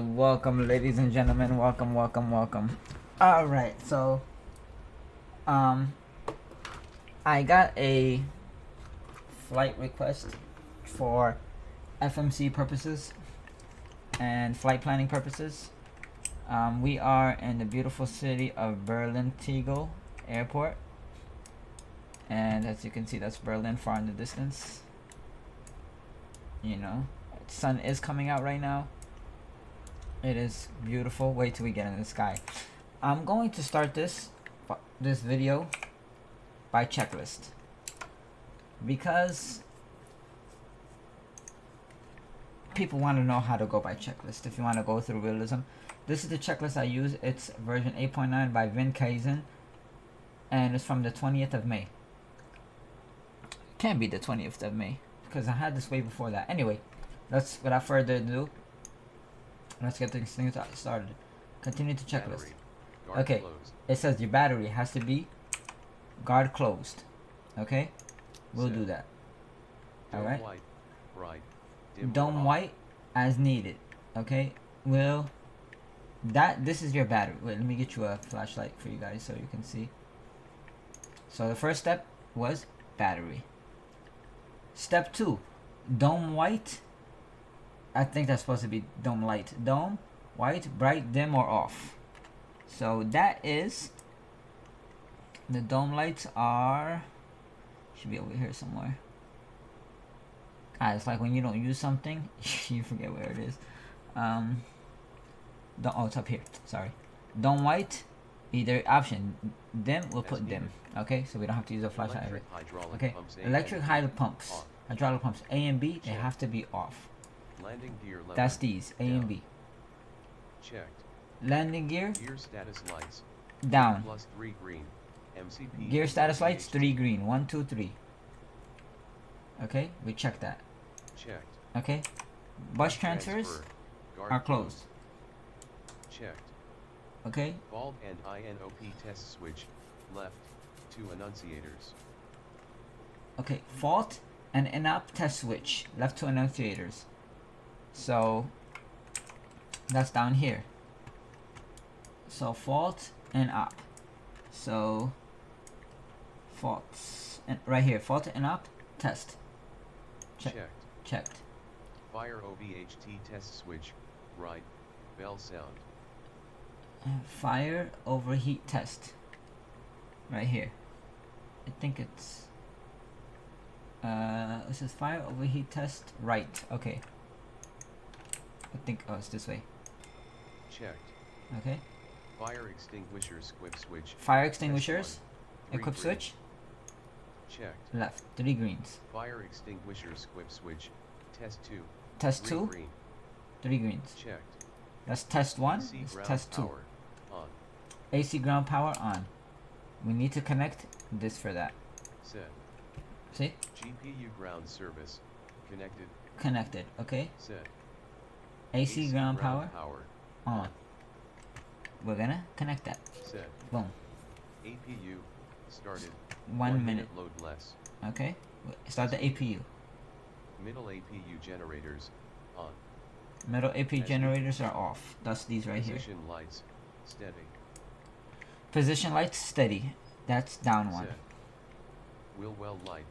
welcome, ladies and gentlemen. Welcome. All right, so I got a flight request for FMC purposes and flight planning purposes. We are in the beautiful city of Berlin Tegel Airport, and as you can see, that's Berlin far in the distance. You know, sun is coming out right now. It is beautiful. Wait till we get in the sky. I'm going to start this video by checklist, because people want to know how to go by checklist. If you want to go through realism, this is the checklist I use. It's version 8.9 by Vin Kaizen, and it's from the 20th of May. It can't be the 20th of May because I had this way before that. Anyway, let's, without further ado, let's get things started. Continue to checklist. Okay, it says your battery has to be guard closed. Okay, we'll do that. Alright. Dome white as needed. Okay, this is your battery. Wait, let me get you a flashlight for you guys so you can see. So the first step was battery. Step 2, dome white. I think that's supposed to be dome light. Dome white, bright, dim, or off. So that is, the dome lights are, should be over here somewhere. It's like when you don't use something, you forget where it is. Oh, it's up here. Sorry. Dome white, either option dim. We'll put dim. Okay, so we don't have to use a flashlight. Okay. Electric hydraulic pumps. Hydraulic pumps A and B, they have to be off. Landing gear level. That's these A and B. Checked. Landing gear. Gear status lights. Down. Plus 3 green. MCP. Gear status lights 3 green. 1, 2, 3. Okay, we check that. Checked. Okay. Bus transfers are closed. Checked. Okay. Bulb and INOP test switch left. 2 annunciators. Okay, fault and INOP test switch left to annunciators. So that's down here. So fault and op. So faults and right here, fault and op test. Checked. Fire OVHT test switch right. Bell sound. Fire overheat test. Right here. I think it's this is fire overheat test right. Okay. I think it's this way. Checked. Okay. Fire extinguishers equip switch. Fire extinguishers equip switch. Checked. Left. 3 greens. Fire extinguishers equip switch. Test 2. Test 2. Green. 3 greens. Checked. That's test 1. It's test 2. On. AC ground power on. We need to connect this for that. Set. See? GPU ground service. Connected. Connected. Okay. Set. AC ground power on. We're gonna connect that. Set. Boom. APU started. 1 minute. Load less. Okay. Start the APU. Middle APU generators on. Middle AP generators are off. That's these right here. Position lights steady. Position lights steady. That's down 1. Set. Wheel well light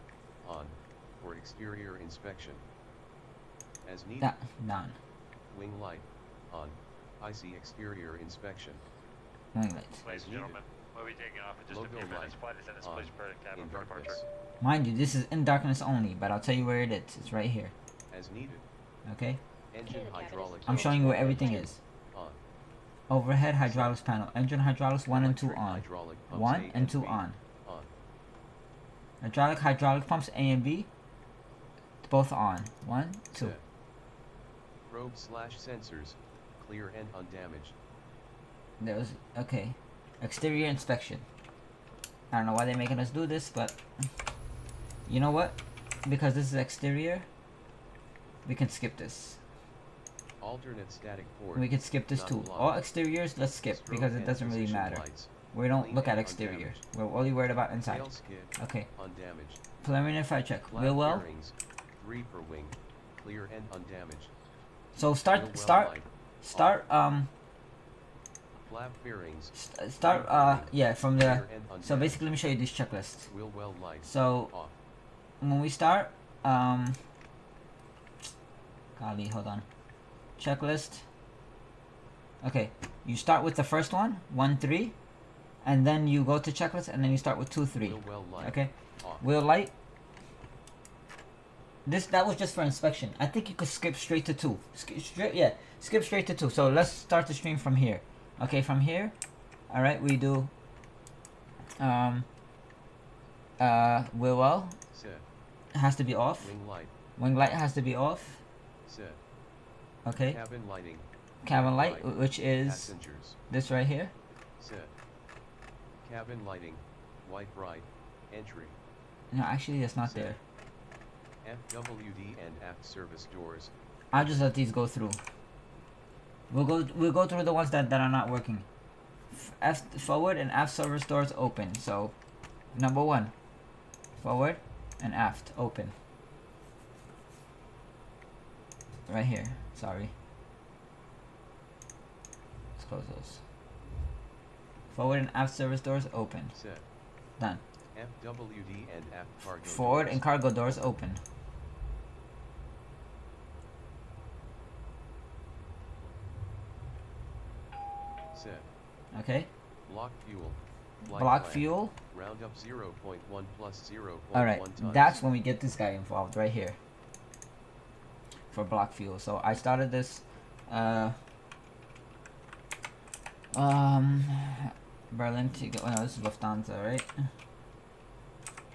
on for exterior inspection. As needed. Down. Wing light on. IC exterior inspection. Wing lights. Ladies and gentlemen, we'll be taking off in just a few minutes. Flight attendants, please prepare the cabin for departure. Mind you, this is in darkness only, but I'll tell you where it is. It's right here. As needed. Okay? Engine hydraulics. I'm showing you where everything is. On. Overhead hydraulics panel. Engine hydraulics 1 and 2 on. 1 and 2 on. Hydraulic pumps A and B, both on. 1, 2. Set. Probe / sensors, clear and undamaged. There was, okay. Exterior inspection. I don't know why they're making us do this, but you know what? Because this is exterior, we can skip this. Alternate static port. We can skip this too. All exteriors, let's skip because it doesn't really matter. We don't look at exterior. We're only worried about inside. Okay. Undamaged. Preliminary flight check. Wheel well. Bearings, 3 per wing. Clear and undamaged. So start start Flap bearings. start yeah, from the Rear end so unjacked. basically let me show you this checklist. Wheel well light. So Off. when we start golly, hold on. Checklist. Okay, you start with the first one, 1 3, and then you go to checklist and then you start with 2 3. Wheel well light. Okay. Off. Wheel light. That was just for inspection. I think you could skip straight to 2. Skip straight to 2. So let's start the stream from here. Okay, from here. All right, we do wheel well Set. has to be off. Wing light. Wing light has to be off. Set. Okay. Cabin lighting. Cabin light, which is Passengers. this right here. Set. Cabin lighting. White bright. Entry. No, actually that's not Set. there. FWD and aft service doors. I'll just let these go through. We'll go through the ones that are not working. Forward and aft service doors open. So number 1, forward and aft open. Right here. Sorry. Let's close those. Forward and aft service doors open. Set. Done. FWD and aft cargo Forward doors. and cargo doors open. Set. Okay. Block fuel. Flight Block plan. fuel. Round up 0.1 plus 0.1 Alright, tons. that's when we get this guy involved right here. For block fuel. So I started this Berlin Tegel. Oh no, this is Lufthansa, right?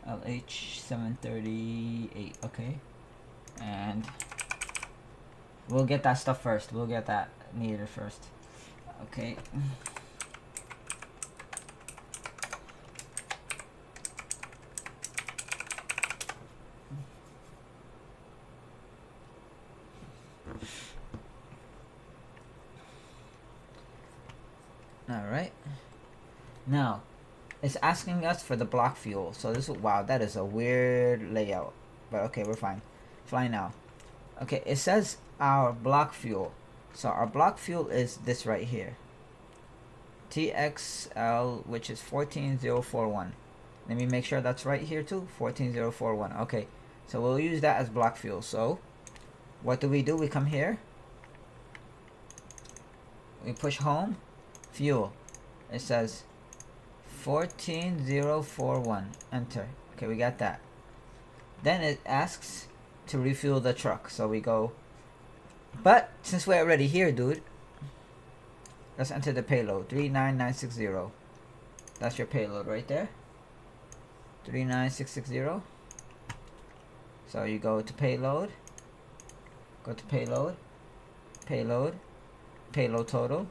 LH 738. Okay. And we'll get that stuff first. We'll get that needed first. Okay. Alright. Now, it's asking us for the block fuel. So this is, wow, that is a weird layout. But okay, we're fine. Fly now. Okay, it says our block fuel. So our block fuel is this right here. TXL, which is 14041. Let me make sure that's right here too. 14041. Okay, so we'll use that as block fuel. So what do? We come here. We push home. Fuel. It says 14041. Enter. Okay, we got that. Then it asks to refuel the truck. So we go. But since we're already here, dude, let's enter the payload. 39960. That's your payload right there. 39660. So you go to payload. Go to payload. Payload. Payload total.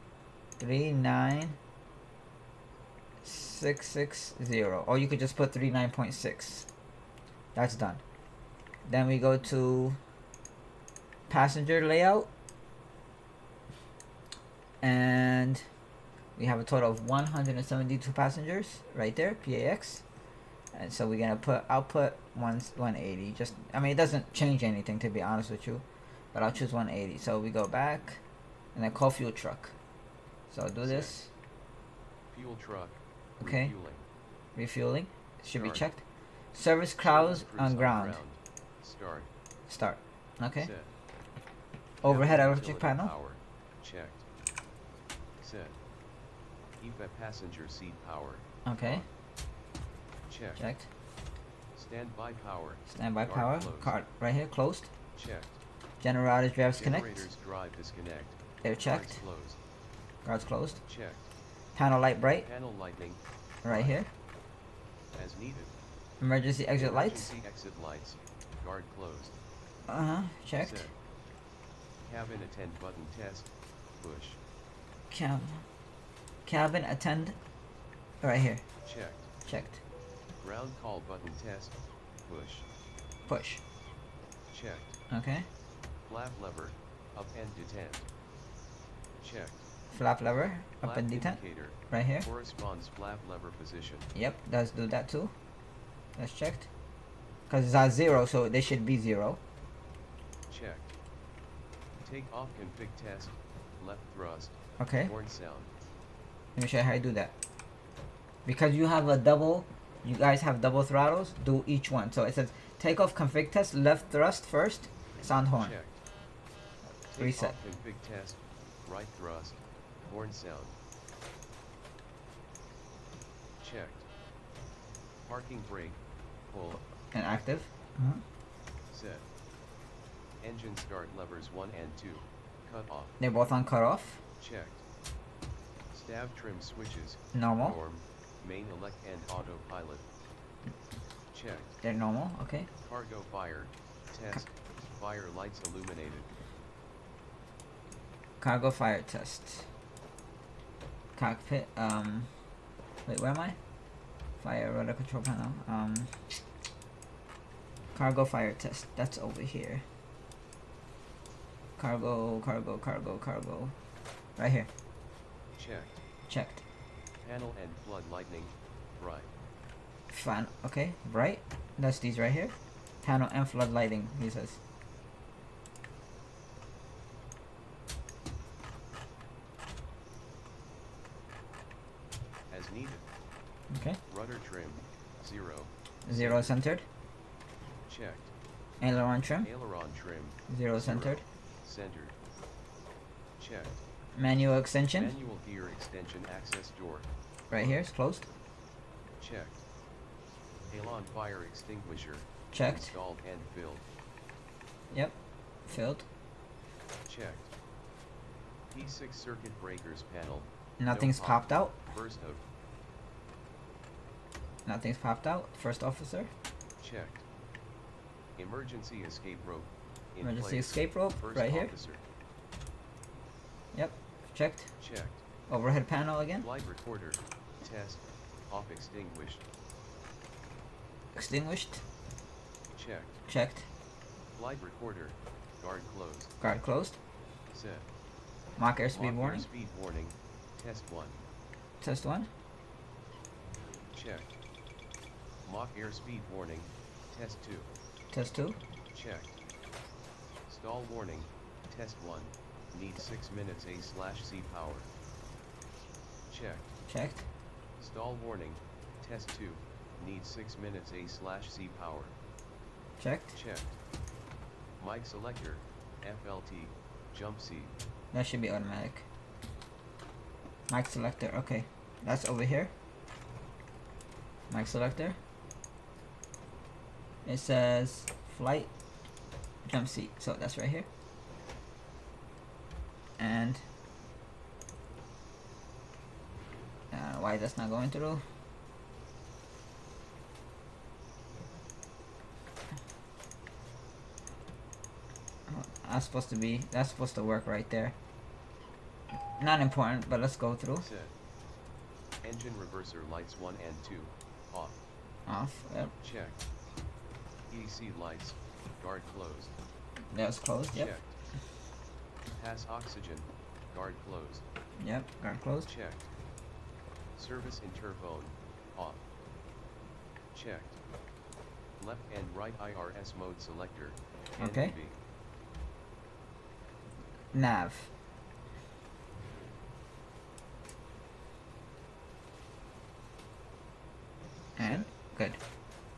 39660. Or you could just put 39.6. That's done. Then we go to passenger layout. And we have a total of 172 passengers right there, PAX. And so we're gonna put output 180. Just, I mean, it doesn't change anything, to be honest with you, but I'll choose 180. So we go back and then call fuel truck. So do this. Fuel truck. Okay. Refueling. Refueling should be Start. checked. Service crowds Service on ground. Start. Start. Okay. Set. Overhead Cabin electric utility panel. Power. Checked. Set. EVA passenger seat power. Okay. Checked. Checked. Standby power. Standby Guard power. closed. Card right here closed. Checked. General outage drivers connect. Generators drive disconnect. They're Guards checked. closed. Guards closed. Checked. Panel light bright Panel lightning. right here. As needed. Emergency exit lights. Emergency exit lights. Guard closed. Checked. Set. Cabin attend button test. Push. Cabin attend right here. Checked. Checked. Ground call button test. Push. Push. Checked. Okay. Flap lever. Up and detent. Checked. Flap lever up Flap and detent indicator. right here. Corresponds flap lever position. Yep, does do that too. That's checked. Because it's at 0, so they should be 0. Checked. Take off config test. Left thrust. Okay. Horn sound. Let me show you how you do that. Because you have a double, you guys have double throttles, do each one. So it says takeoff config test, left thrust first, sound horn. Checked. Reset. Takeoff config test. Right thrust. Horn sound. Checked. Parking brake. Pull. And active. Set. Engine start levers 1 and 2. Cut off. They're both on cutoff. Checked. Stav trim switches. Normal. Norm. Main elect and autopilot. Checked. They're normal, okay. Cargo fire. Test. Fire lights illuminated. Cargo fire test. Cockpit, wait, where am I? Fire rudder control panel. Cargo fire test. That's over here. Cargo. Right here. Checked. Checked. Panel and flood lightning. Bright. Fine. Okay. Bright. That's these right here. Panel and flood lighting. He says. As needed. Okay. Rudder trim. 0. 0 centered. Checked. Aileron trim. Aileron trim. 0 centered. Centered. Checked. Manual extension. Manual gear extension access door. Right here. It's closed. Checked. Halon fire extinguisher. Checked. Installed and filled. Yep. Filled. Checked. P6 circuit breakers panel. Nothing's No popped out. First of. Nothing's popped out. First officer. Checked. Emergency escape rope. In Emergency place. escape rope. First Right here. officer. Yep. Checked. Checked. Overhead panel again. Flight recorder. Test. Off extinguished. Extinguished. Checked. Checked. Flight recorder. Guard closed. Guard closed. Set. Mock airspeed Mock warning. Airspeed warning. Test 1. Test 1. Checked. Mock airspeed warning. Test 2. Test 2. Checked. Stall warning. Test 1. Need 6 minutes A/C power. Checked. Checked. Stall warning. Test 2. Need 6 minutes A/C power. Checked. Checked. Mic selector. FLT. Jump seat. That should be automatic. Mic selector. Okay. That's over here. Mic selector. It says flight jump seat. So that's right here. And why that's not going through? That's supposed to work right there. Not important, but let's go through. Set. Engine reverser lights 1 and 2. Off. Off. Yep. Checked. EC lights. Guard closed. That's closed. Yep. Checked. Pass oxygen. Guard closed. Yep. Guard closed. Checked. Service interphone. Off. Checked. Left and right IRS mode selector. Okay. NV. Nav. And good.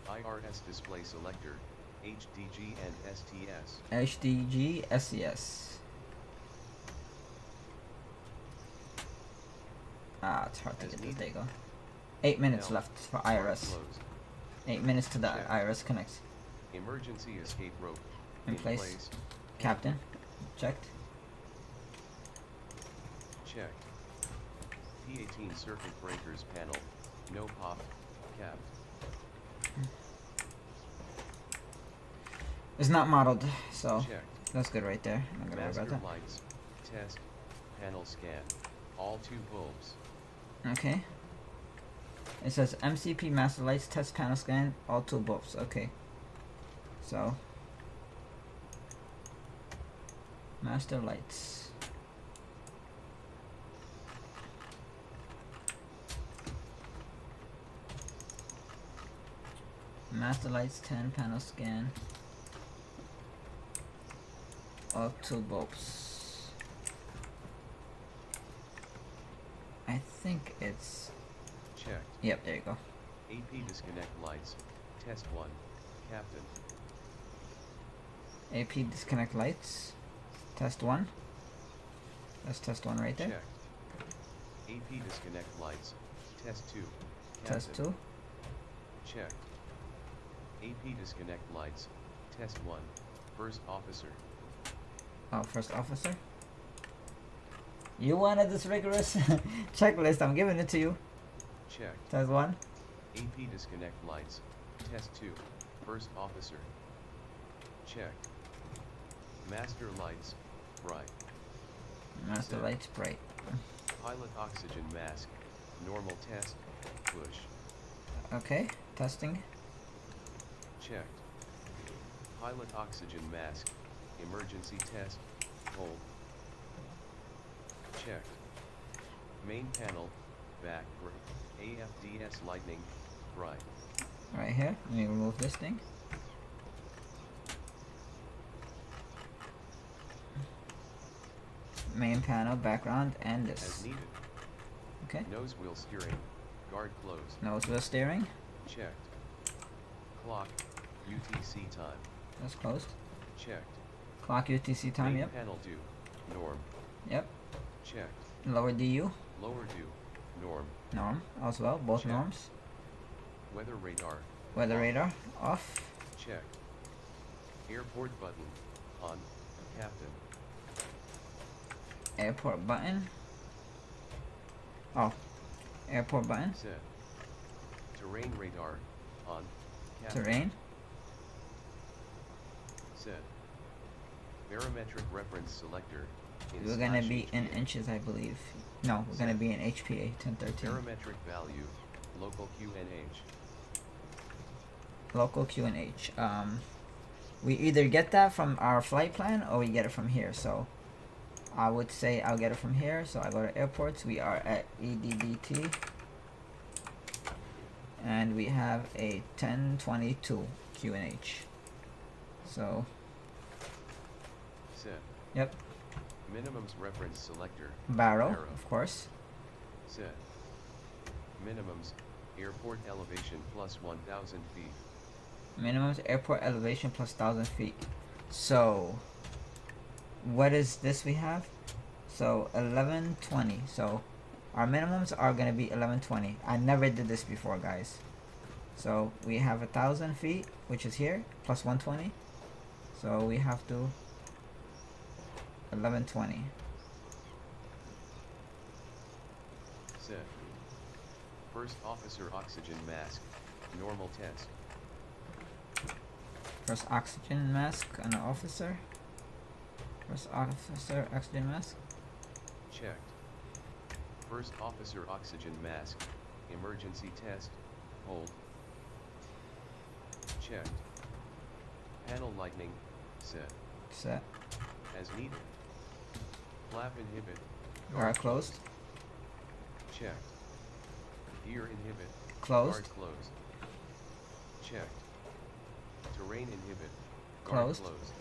IRS display selector. HDG and STS. HDG SES. It's hard to As get needed. the Tegel. 8 minutes L. left for Guard IRS. closed. 8 minutes to the Check. IRS connects. Emergency escape rope. In place. Captain. Checked. Checked. P18 circuit breakers panel. No pop. Capped. It's not modeled, so Checked. that's good right there. I'm not gonna worry Master about that. lights. Test. Panel scan. All 2 bulbs. Okay. It says MCP master lights test panel scan all 2 bulbs. Okay. So master lights. Master lights 10 panel scan. All 2 bulbs. I think it's... Checked. Yep, there you go. AP disconnect lights. Test 1. Captain. AP disconnect lights. Test 1. That's test 1 right there. Checked. AP disconnect lights. Test 2. Test Captain. 2. Checked. AP disconnect lights. Test 1. First officer. Oh, first officer. You wanted this rigorous checklist. I'm giving it to you. Checked. Test 1. AP disconnect lights. Test 2. First officer. Checked. Master lights. Bright. Master Set. lights bright. Pilot oxygen mask. Normal test. Push. Okay, testing. Checked. Pilot oxygen mask. Emergency test. Hold. Checked. Main panel. Back brake. AFDS lightning. Bright. Right here. Let me remove this thing. Main panel, background, and As this. needed. Okay. Nose wheel steering. Guard closed. Nose wheel steering. Checked. Clock. UTC time. That's closed. Checked. Clock UTC time. Main Yep. panel due. Norm. Yep. Checked. Lower DU. Lower due. Norm. Norm as well. Both Check. norms. Weather radar. Weather on. radar off. Checked. Airport button. On. Captain. Airport button. Oh. Airport button. Set. Terrain radar. On. Captain. Terrain. Set. Barometric reference selector. We're gonna be in HPA. inches, I believe. No, we're gonna be in HPA 1013. Barometric value. Local QNH. Local QNH. We either get that from our flight plan or we get it from here. So I would say I'll get it from here. So I go to airports. We are at EDDT. And we have a 1022 QNH. So, Set. yep. Minimums reference selector. Barrow, Barrow. of course. Set. Minimums. Airport elevation plus 1,000 feet. Minimum airport elevation plus 1,000 feet. So, what is this we have? So, 1120. So, our minimums are going to be 1120. I never did this before, guys. So, we have 1,000 feet, which is here, plus 120. So, we have to 1120. Set. First officer oxygen mask. Normal test. First oxygen mask on the officer. First officer oxygen mask. Checked. First officer oxygen mask. Emergency test. Hold. Checked. Panel lightning. Set. Set. As needed. Flap inhibit. Guard closed. Checked. Gear inhibit. Closed. Guard closed. Checked. Terrain inhibit. Closed. Guard closed.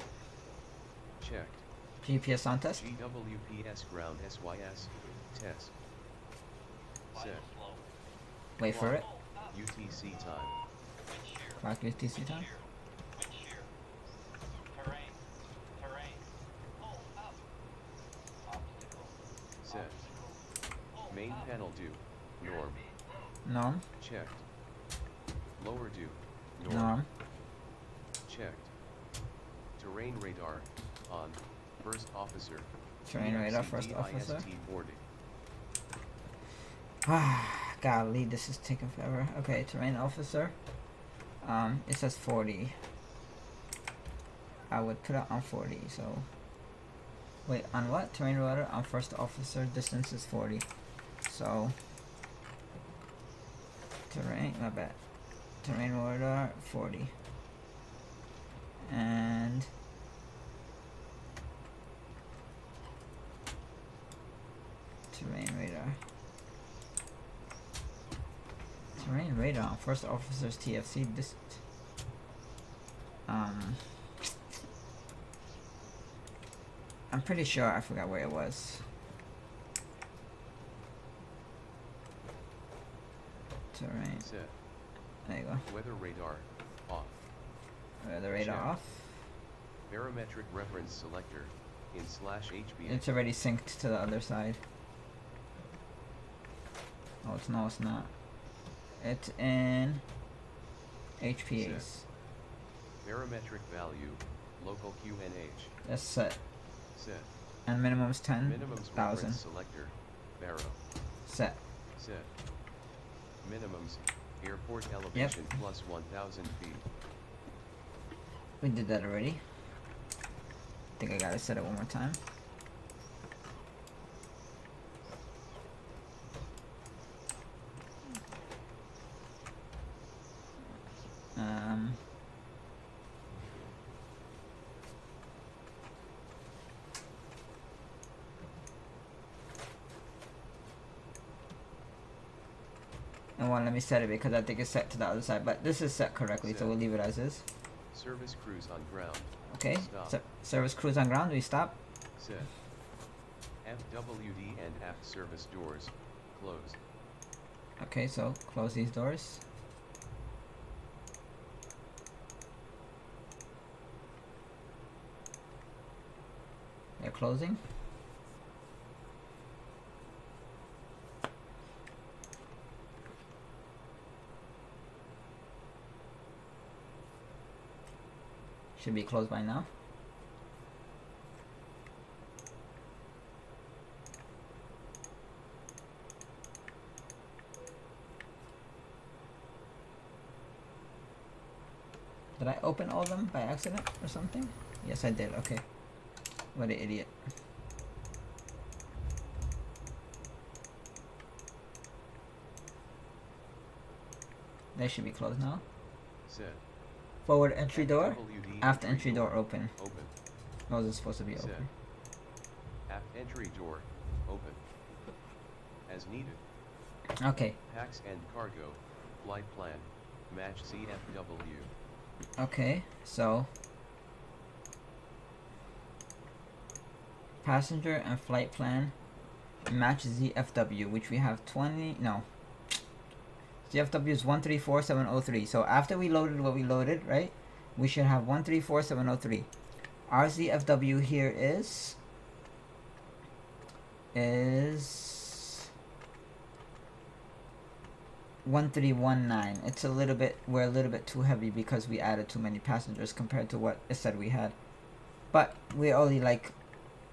Checked. GPS on test. GWPS ground SYS. Test. Set. Wait for it. UTC time. Clock UTC time. Set. Main panel due. Norm. Norm. Checked. Lower due. Norm. Checked. Terrain radar. On. First officer. Terrain radar, first officer. DIST 40. Ah, golly, this is taking forever. Okay, terrain officer. It says 40. I would put it on 40, so... Wait, on what? Terrain radar on first officer, distance is 40. So... Terrain, my bad. Terrain radar, 40. And... Terrain radar. Terrain radar on first officer's TFC dist. I'm pretty sure I forgot where it was. Terrain. Set. There you go. Weather radar off. The radar Check. off. Parametric reference selector in /HBA. It's already synced to the other side. Oh, it's no, it's not. It's in HPAs. Set. Parametric value local QNH. That's set. Set. And minimum's Minimums 10,000. reference selector barrow. Set. Set. Minimums airport elevation plus 1,000 feet. We did that already. I think I gotta set it one more time. And one, let me set it because I think it's set to the other side, but this is set correctly, so we'll leave it as is. Service crews on ground. Okay, Stop. service crews on ground, we stop. Set. FWD and aft service doors closed. Okay, so close these doors. They're closing. Should be closed by now. Did I open all of them by accident or something? Yes, I did. Okay. What an idiot. They should be closed now. Set. Forward entry door. FWD After entry door open. Open. Those are supposed to be Set. open. Aft entry door open. As needed. Okay. Packs and cargo. Flight plan. Match CFW. Okay. So passenger and flight plan match ZFW, which we have 20. No. ZFW is 134,703. So after we loaded what we loaded, right? We should have 134,703. Our ZFW here is 1319. It's a little bit, we're a little bit too heavy because we added too many passengers compared to what it said we had. But we only like,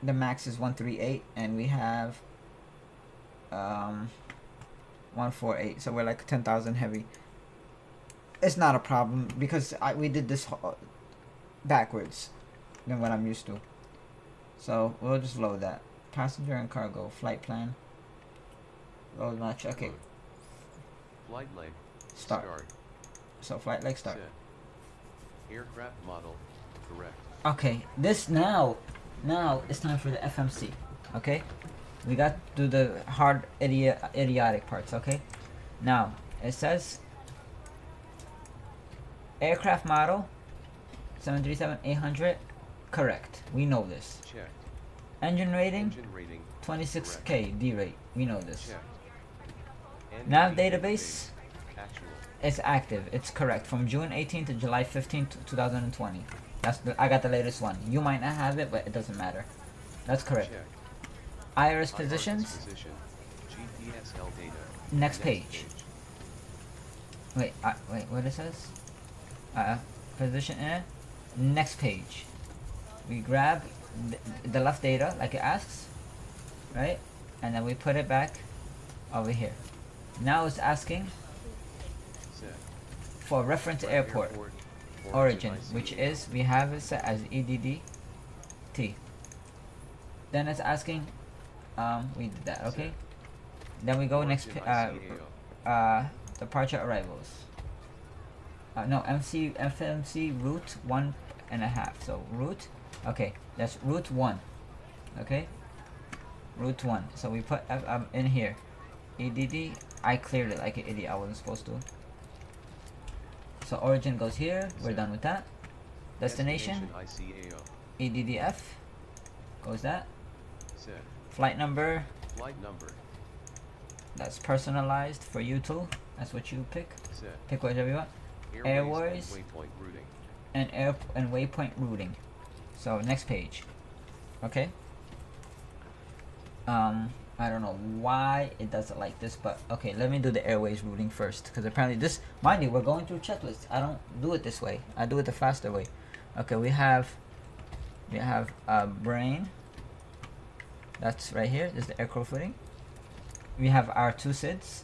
the max is 138 and we have 148, so we're like 10,000 heavy. It's not a problem because we did this backwards than what I'm used to. So we'll just load that. Passenger and cargo flight plan. Load match. Okay. Flight leg. Start. So flight leg start. Set. Aircraft model. Correct. Okay. This now it's time for the FMC. Okay. We got to do the hard idiotic parts. Okay. Now it says aircraft model 737-800. Correct. We know this. Checked. Engine rating Engine rating. 26K D rate. We know this. Checked. Nav NV database. Actual. It's active. It's correct. From June 18th to July 15th, 2020. I got the latest one. You might not have it, but it doesn't matter. That's correct. Check. Iris positions. Position. GPSL data. Next page. Wait, what it says? Position in. Next page. We grab the left data like it asks, right? And then we put it back over here. Now it's asking Set. for reference airport origin, which is, we have it set as EDDT. Then it's asking, we did that, okay? Then we go next, departure arrivals. No, FMC route 1.5. So route, okay, that's route 1. Okay, route 1. So we put in here, EDD. I cleared it like an idiot. I wasn't supposed to. So origin goes here. We're done with that. Destination, EDDF. Goes that. Set. Flight number. Flight number. That's personalized for you too. That's what you pick. Set. Pick whatever you want. Airways and waypoint routing. and waypoint routing. So next page. Okay. I don't know why it does it like this, but okay, let me do the airways routing first, because apparently this, mind you, we're going through checklists. I don't do it this way. I do it the faster way. Okay, we have brain. That's right here. This is the aircraft footing. We have our two SIDs.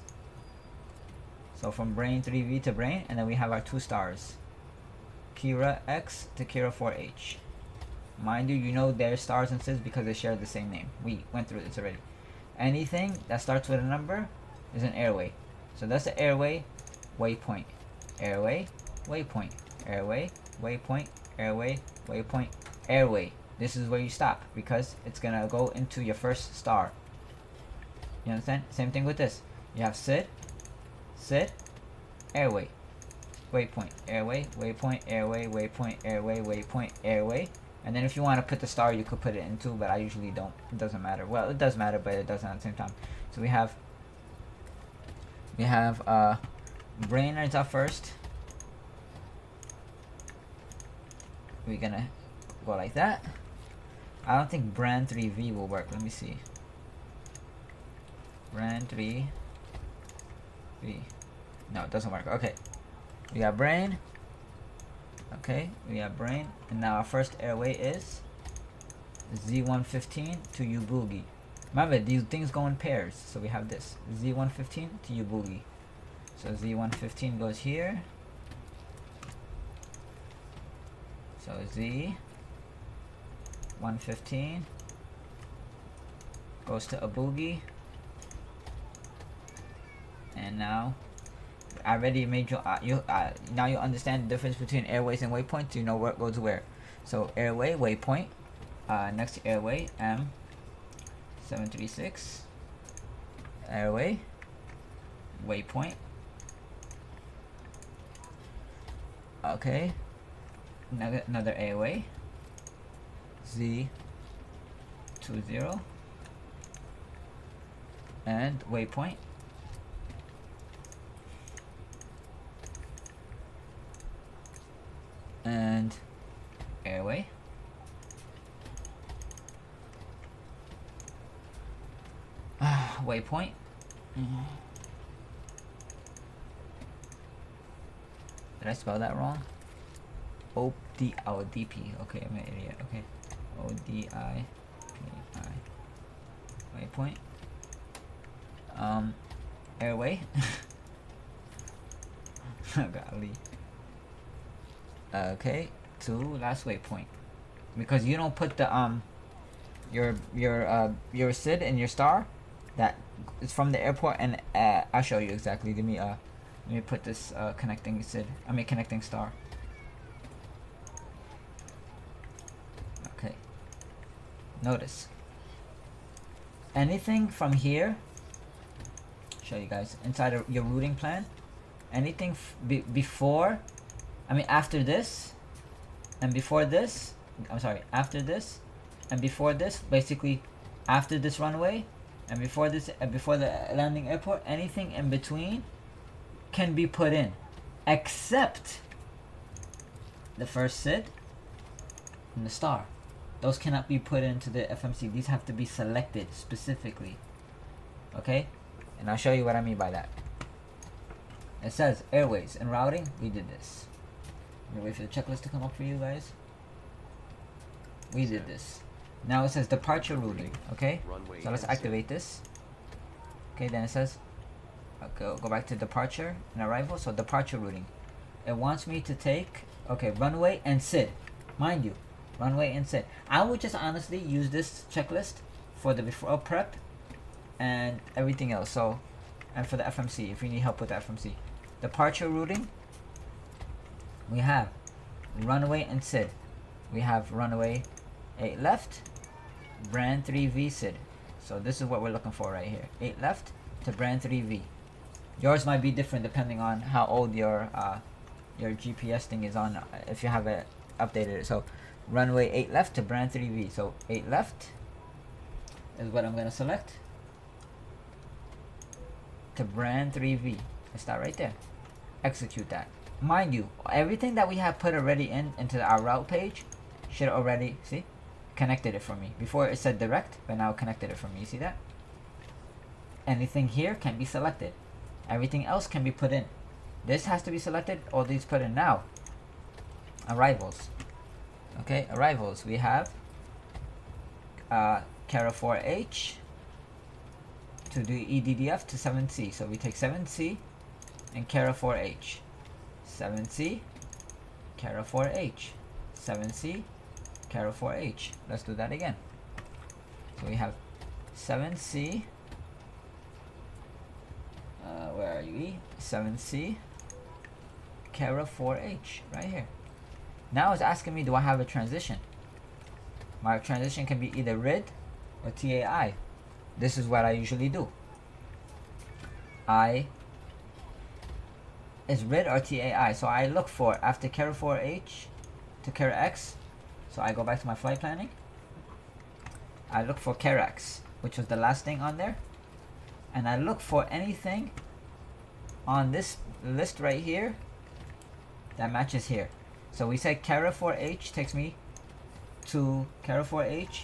So from brain 3V to brain, and then we have our two stars. Kira X to Kira 4H. Mind you, you know they're stars and SIDs because they share the same name. We went through this already. Anything that starts with a number is an airway. So that's the airway waypoint. Airway, waypoint. Airway, waypoint. Airway, waypoint. Airway. This is where you stop because it's gonna go into your first star. You understand? Same thing with this. You have SID, airway, waypoint, airway, waypoint, airway, waypoint, airway, waypoint, airway. And then if you want to put the star, you could put it in too, but I usually don't. It doesn't matter. Well, it does matter, but it doesn't at the same time. So we have brain is up first. We're gonna go like that. I don't think brand 3V will work. Let me see. Brand 3V. No, it doesn't work. Okay. We got brain. Okay, we have brain. And now our first airway is Z115 to Uboogie. Remember, these things go in pairs. So we have this. Z115 to Uboogie. So Z115 goes here. So Z115 goes to Uboogie. And now I already made you now you understand the difference between airways and waypoints. You know where it goes where. So airway, waypoint, next to airway M736, airway, waypoint. Okay, another airway, Z20, and waypoint. And airway, waypoint. Did I spell that wrong? DP. Okay, I'm an idiot. Okay, ODI, waypoint. Airway. Golly. Okay, to last waypoint, because you don't put the your SID and your star that is from the airport, and I'll show you exactly. Let me put this connecting SID. Connecting star. Okay. Notice anything from here. Show you guys inside of your routing plan. Anything before. After this, and before this, after this, and before this, basically, after this runway, and before this, before the landing airport, anything in between can be put in, except the first SID and the star. Those cannot be put into the FMC. These have to be selected specifically. Okay? And I'll show you what I mean by that. It says airways and routing, we did this. Wait for the checklist to come up for you guys. We did this. Now it says departure routing. Okay, so let's activate this. Okay, then it says go back to departure and arrival. So departure routing. It wants me to take runway and SID. Mind you, runway and SID. I would just honestly use this checklist for the before prep and everything else. So, and for the FMC, if you need help with the FMC, departure routing. We have runway and SID. We have runway 8 left, brand 3V SID. So this is what we're looking for right here. 8 left to brand 3V. Yours might be different depending on how old your GPS thing is on, if you have it updated. So runway 8 left to brand 3V. So 8 left is what I'm gonna select to brand 3V. It's that right there. Execute that. Mind you, everything that we have put already into our route page should already, see, connected it for me. Before it said direct, but now it connected it for me. You see that? Anything here can be selected. Everything else can be put in. This has to be selected, all these put in now. Arrivals. Okay, arrivals. We have Cara 4H to do EDDF to 7C. So we take 7C and Cara 4H. 7C, Cara 4H. 7C, Cara 4H. Let's do that again. So we have 7C. Where are you? E? 7C, Cara 4H. Right here. Now it's asking me, do I have a transition? My transition can be either RID or TAI. This is what I usually do. Is RID or TAI. So I look for, after Cara 4H to Cara X, so I go back to my flight planning. I look for Cara X, which was the last thing on there. And I look for anything on this list right here that matches here. So we say Cara 4H takes me to Cara 4H.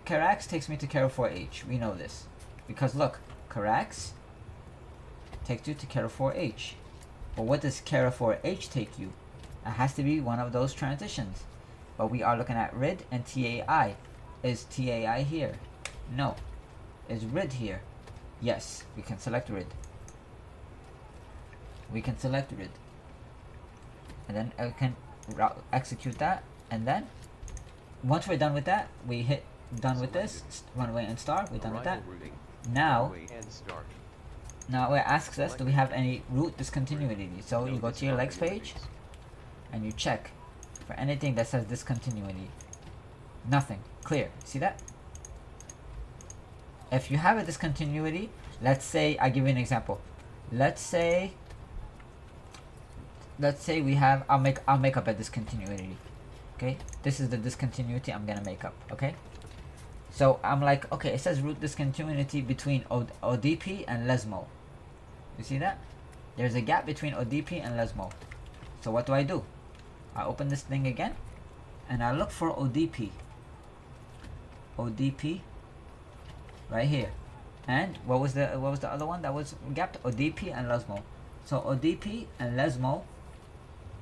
Cara X takes me to Cara 4H. We know this. Because look, Cara X takes you to Cara 4H. But what does Cara 4H take you? It has to be one of those transitions. But we are looking at RID and TAI. Is TAI here? No. Is RID here? Yes. We can select RID. We can select RID. And then we can execute that. And then once we're done with that, we hit done with this, runway and star. We're done with that. Now it asks us, do we have any route discontinuity? So you go to your legs page and you check for anything that says discontinuity. Nothing. Clear. See that? If you have a discontinuity, let's say, I give you an example. Let's say we have, I'll make up a discontinuity. Okay, this is the discontinuity I'm gonna make up. Okay, so I'm like, okay, it says route discontinuity between ODP and Lesmo. You see that? There's a gap between ODP and Lesmo. So what do? I open this thing again, and I look for ODP. ODP, right here. And what was the other one that was gapped? ODP and Lesmo. So ODP and Lesmo,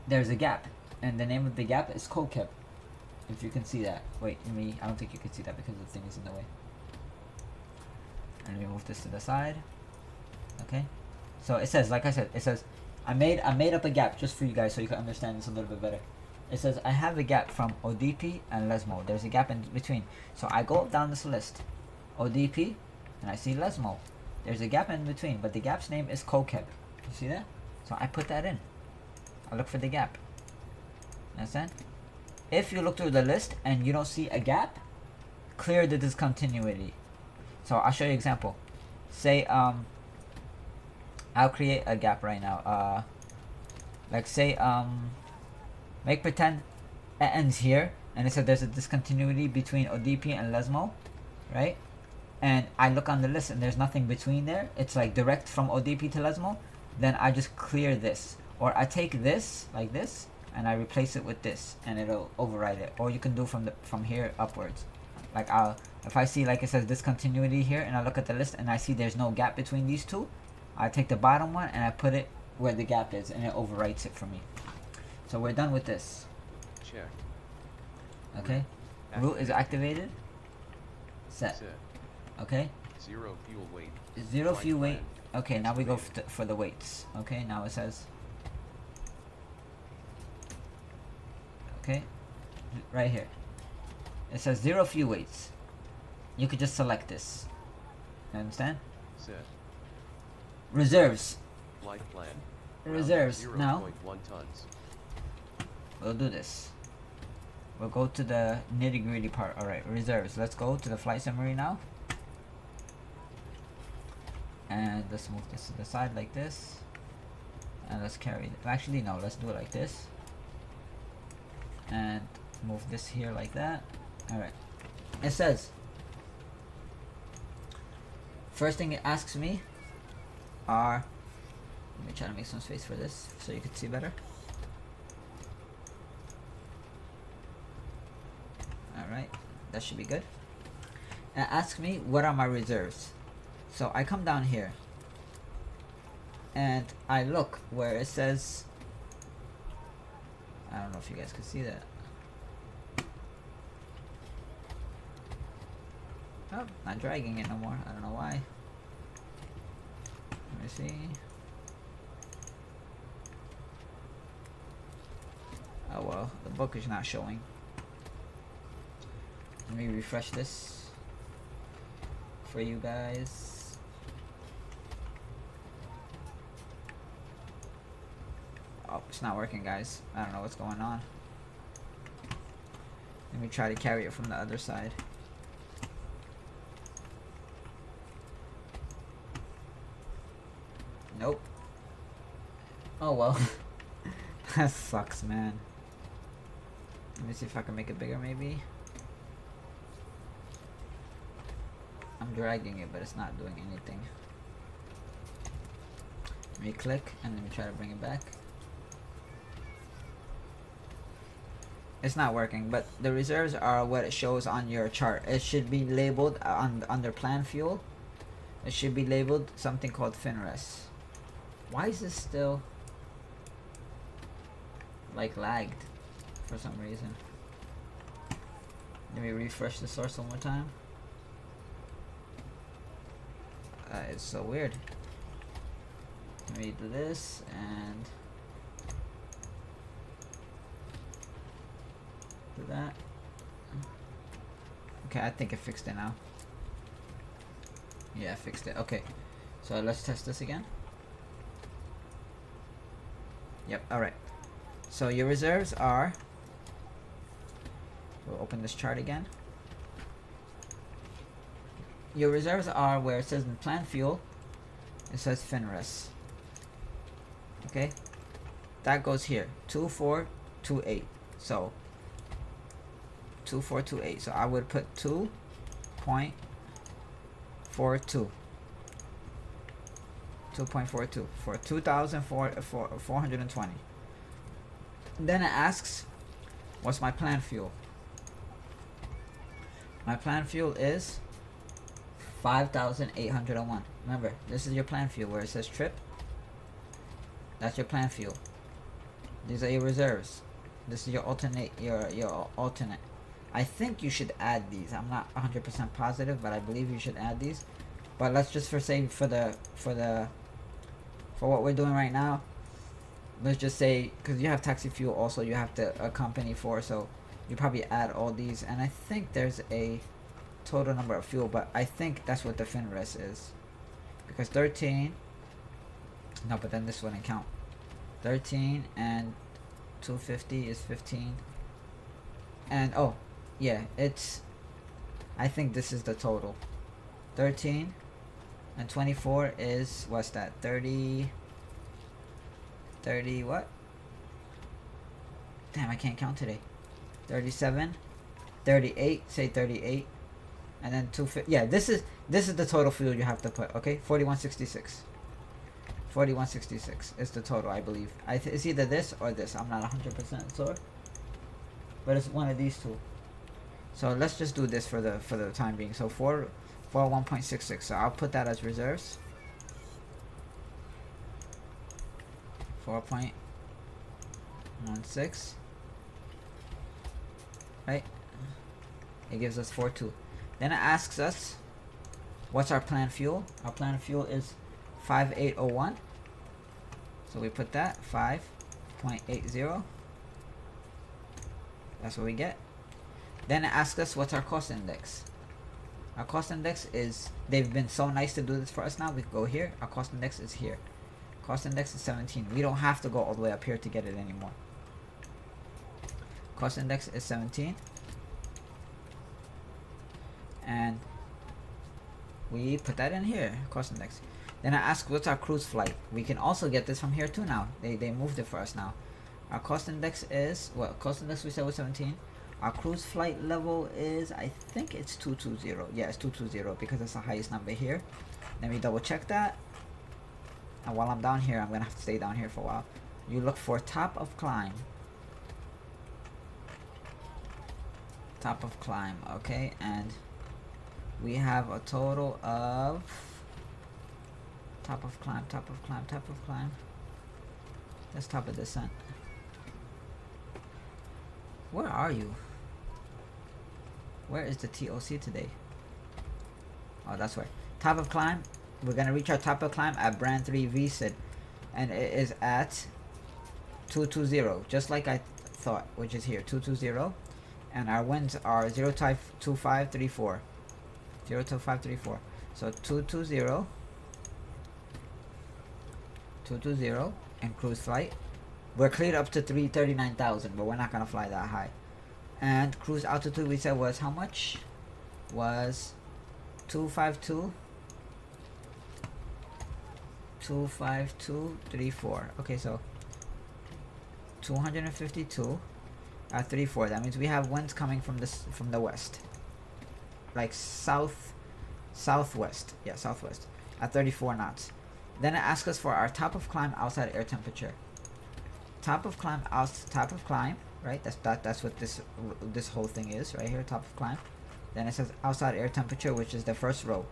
there's a gap. And the name of the gap is COCEP. If you can see that. Wait, I don't think you can see that because the thing is in the way. And let me move this to the side. Okay. So it says, like I said, it says, I made up a gap just for you guys so you can understand this a little bit better. It says I have a gap from ODP and Lesmo. There's a gap in between. So I go down this list. ODP and I see Lesmo. There's a gap in between, but the gap's name is COCEP. You see that? So I put that in. I look for the gap. Understand? If you look through the list and you don't see a gap, clear the discontinuity. So I'll show you an example. Say I'll create a gap right now. Like say make pretend it ends here and it said there's a discontinuity between ODP and Lesmo, right? And I look on the list and there's nothing between there. It's like direct from ODP to Lesmo. Then I just clear this, or I take this like this and I replace it with this and it'll override it. Or you can do from here upwards. Like if I see like it says discontinuity here and I look at the list and I see there's no gap between these two, I take the bottom one and I put it where the gap is and it overwrites it for me. So we're done with this. Check. Okay. Route is activated. Set. Okay. Zero fuel weight. Zero fuel weight. Okay, now we go for the weights. Okay, now it says. Okay, right here. It says 0 fuel weights. You could just select this. You understand? Set. Reserves. Flight plan. Reserves. Now, 0.1 tons. we'll do this. We'll go to the nitty-gritty part. Alright, reserves. Let's go to the flight summary now. And let's move this to the side like this. And let's carry it. Actually, no, let's do it like this. And move this here like that. Alright. It says, first thing it asks me are Let me try to make some space for this so you can see better. Alright, that should be good. And ask me what are my reserves. So I come down here and I look where it says, I don't know if you guys can see that. Oh, not dragging it no more. I don't know why. Let me see. Oh well, the book is not showing. Let me refresh this for you guys. Oh, it's not working, guys. I don't know what's going on. Let me try to carry it from the other side. Nope. Oh well. That sucks, man. Let me see if I can make it bigger, maybe. I'm dragging it, but it's not doing anything. Let me click, and let me try to bring it back. It's not working, but the reserves are what it shows on your chart. It should be labeled under plan fuel. It should be labeled something called FinRes. Why is this still like lagged for some reason? Let me refresh the source one more time. It's so weird. Let me do this and do that. Okay, I think it fixed it now. Yeah, I fixed it. Okay, so let's test this again. Yep, alright. So your reserves are, we'll open this chart again. Your reserves are where it says in plan fuel, it says FinRes. Okay, that goes here, 2428. So 2428. So I would put 2.42. 2.42 for 2,420. Then it asks, what's my plan fuel? My plan fuel is 5,801. Remember, this is your plan fuel where it says trip. That's your plan fuel. These are your reserves. This is your alternate. Your alternate. I think you should add these. I'm not 100% positive, but I believe you should add these. But let's just for what we're doing right now, let's just say, because you have taxi fuel also, you have to accompany for, so you probably add all these, and I think there's a total number of fuel, but I think that's what the FinRes is, because 13, no, but then this wouldn't count. 13 and 250 is 15, and oh yeah, it's, I think this is the total. 13 and 24 is, what's that, 30 what? Damn, I can't count today. 37, 38, say 38, and then 250. Yeah, this is the total fuel you have to put. Okay, 4166. 4166 is the total, I believe. It's either this or this. I'm not 100% sure, but it's one of these two. So let's just do this for the time being. So 41.66. So I'll put that as reserves. 4.16. Right? It gives us 42. Then it asks us, what's our plan fuel? Our plan fuel is 5801. So we put that 5.80. That's what we get. Then it asks us what's our cost index. Our cost index is, they've been so nice to do this for us now. We can go here. Our cost index is here. Cost index is 17. We don't have to go all the way up here to get it anymore. Cost index is 17. And we put that in here, cost index. Then I ask what's our cruise flight. We can also get this from here too now. They moved it for us now. Our cost index is, well, cost index we said was 17. Our cruise flight level is, I think it's 220. Yeah, it's 220 because it's the highest number here. Let me double check that. And while I'm down here, I'm gonna have to stay down here for a while. You look for top of climb. Top of climb, okay, and we have a total of top of climb, top of climb, top of climb. That's top of descent. Where are you? Where is the TOC today? Oh, that's where. Top of climb. We're gonna reach our top of climb at brand 3 VSID, and it is at 220, just like I thought, which is here 220, and our winds are 02534. 02534. So 220, 220, and cruise flight. We're cleared up to 339,000, but we're not gonna fly that high. And cruise altitude we said was how much? Was 252. 25234. Okay, so 252 at 34. That means we have winds coming from the west, like southwest. Yeah, southwest at 34 knots. Then it asks us for our top of climb outside air temperature. Top of climb top of climb, right? That's what this whole thing is right here. Top of climb. Then it says outside air temperature, which is the first row.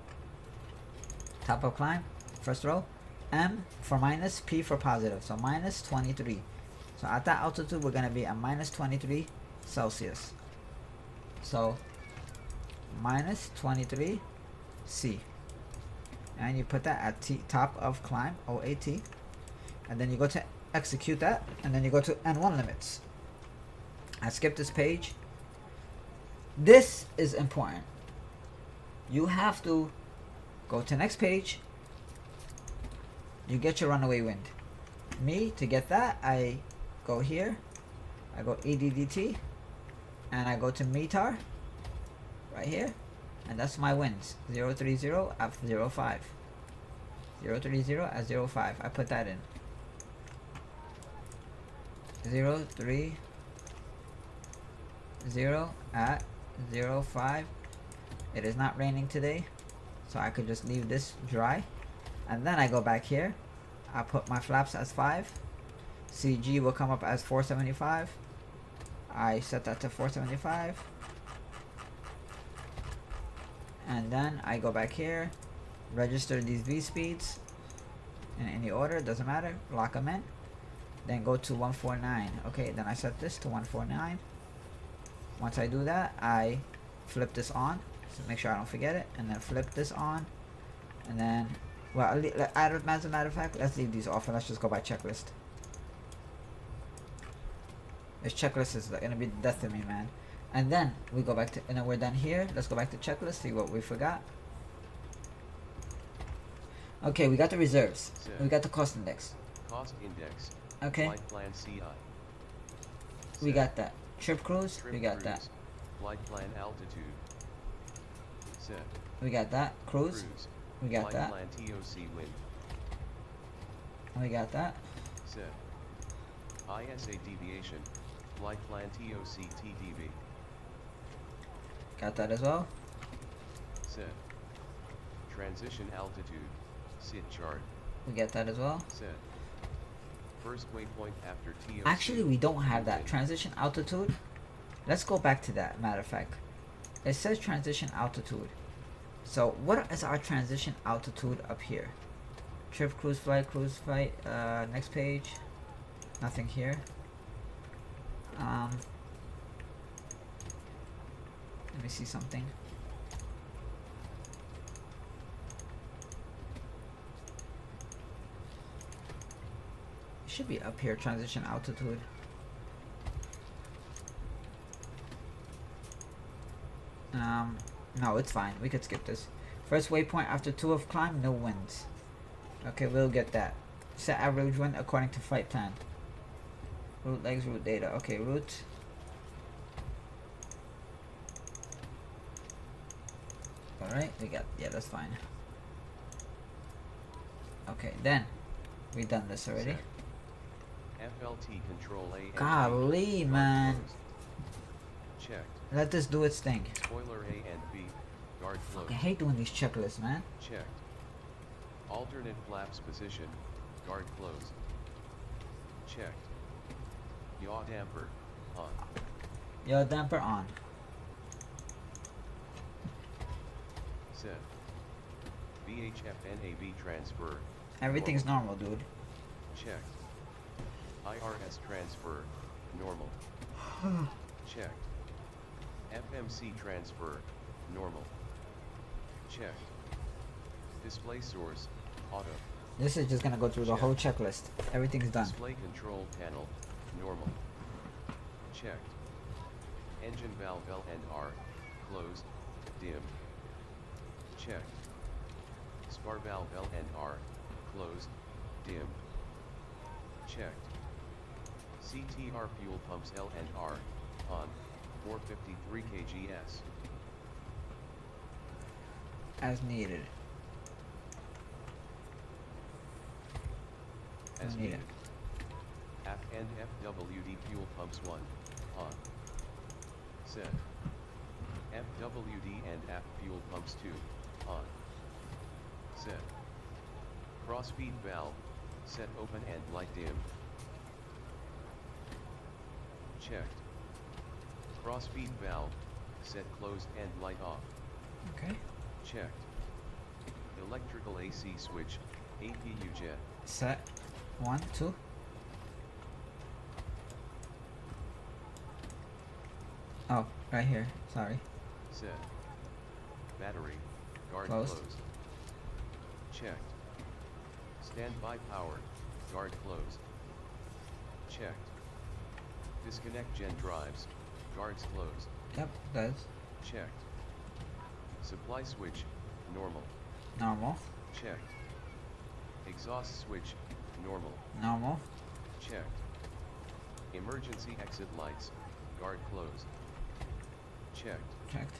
Top of climb, first row. M for minus, P for positive, so minus 23. So at that altitude, we're gonna be at minus 23 Celsius. So minus 23 C, and you put that at top of climb, OAT, and then you go to execute that, and then you go to N1 limits. I skipped this page. This is important. You have to go to next page. You get your runaway wind. Me, to get that, I go here, I go EDDT, and I go to METAR, right here, and that's my winds, 030 at 05. 030 at 05, I put that in. 030 at 05. It is not raining today, so I could just leave this dry. And then I go back here, I put my flaps as 5. CG will come up as 475. I set that to 475. And then I go back here, register these V speeds in any order, doesn't matter, lock them in. Then go to 149. Okay, then I set this to 149. Once I do that, I flip this on, so make sure I don't forget it, and then flip this on, and then, well, as a matter of fact, let's leave these off and let's just go by checklist. This checklist is gonna be death to me, man. And then we go back to, and then we're done here. Let's go back to checklist, see what we forgot. Okay, we got the reserves. We got the cost index. Cost index. Okay. Flight plan CI. We got that. Trip cruise. We got that. Flight plan altitude. Set. We got that. Cruise. We got that. Flight plan TOC wind. We got that. Set. ISA deviation. Flight plan TOC TDV. Got that as well. Set. Transition altitude. SID chart. We get that as well. Set. First waypoint after TOC. Actually, we don't have that. Transition altitude. Let's go back to that, matter of fact. It says transition altitude. So what is our transition altitude up here? Trip, cruise flight, next page. Nothing here. Let me see something. It should be up here, transition altitude. No, it's fine. We could skip this. First waypoint after 2 of climb, no winds. Okay, we'll get that. Set average wind according to flight plan. Route legs, route data. Okay, route. Alright, we got, yeah, that's fine. Okay, then. We done this already. FLT control A. Golly, man. Checked. Let this do its thing. Spoiler A and B. Guard closed. I hate doing these checklists, man. Checked. Alternate flaps position. Guard closed. Checked. Yaw damper on. Yaw damper on. Set. VHF NAV transfer. Everything's normal, dude. Checked. IRS transfer. Normal. Checked. FMC transfer. Normal. Checked. Display source. Auto. This is just gonna go through the whole checklist. Everything's done. Display control panel. Normal. Checked. Engine valve L and R. Closed. Dim. Checked. Spar valve L and R. Closed. Dim. Checked. CTR fuel pumps L and R. On. 453 kgs. As needed. As needed. F and FWD fuel pumps 1. On. Set. FWD and F fuel pumps 2. On. Set. Cross-feed valve. Set open and light dim. Checked. Cross-feed valve. Set closed and light off. Okay. Checked. Electrical AC switch. APU jet. Set. 1, 2. Oh, right here. Sorry. Set. Battery. Guard Closed. closed. Checked. Standby power. Guard closed. Checked. Disconnect gen drives. Guards closed. Yep, does. Checked. Supply switch. Normal. Normal. Checked. Exhaust switch. Normal. Normal. Checked. Emergency exit lights. Guard closed. Checked. Checked.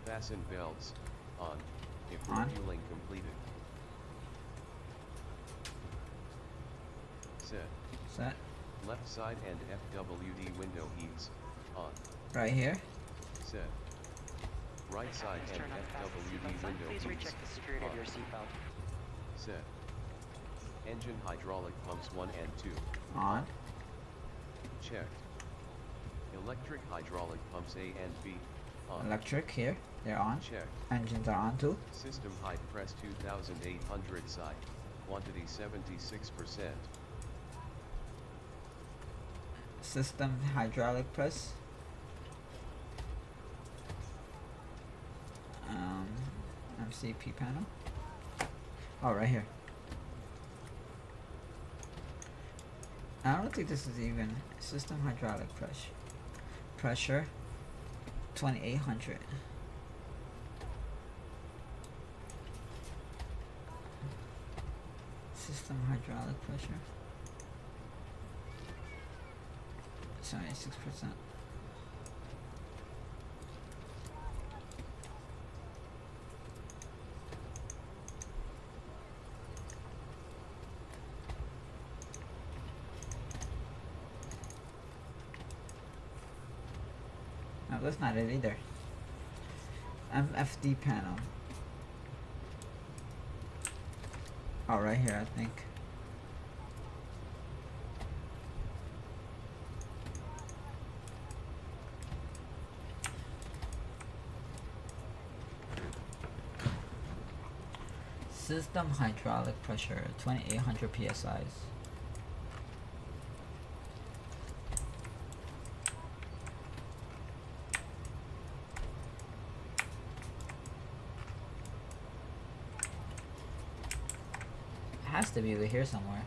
Fasten belts. On. If On. refueling completed. Set. Set. Left side and FWD window heats. On. Right here. Set. Right side and Turn on fastest FWD seatbelt sign. window Please heats. recheck the security of your seatbelt. Set. Engine hydraulic pumps 1 and 2. On. Checked. Electric hydraulic pumps A and B. On. Electric here. They're on. Checked. Engines are on too. System height press 2800 side. Quantity 76%. System hydraulic press. MCP panel. Oh, right here. I don't think this is even system hydraulic pressure 2800. System hydraulic pressure 76%. No, that's not it either. MFD panel. Oh, right here, I think. System hydraulic pressure 2800 psi's. Has to be over here somewhere.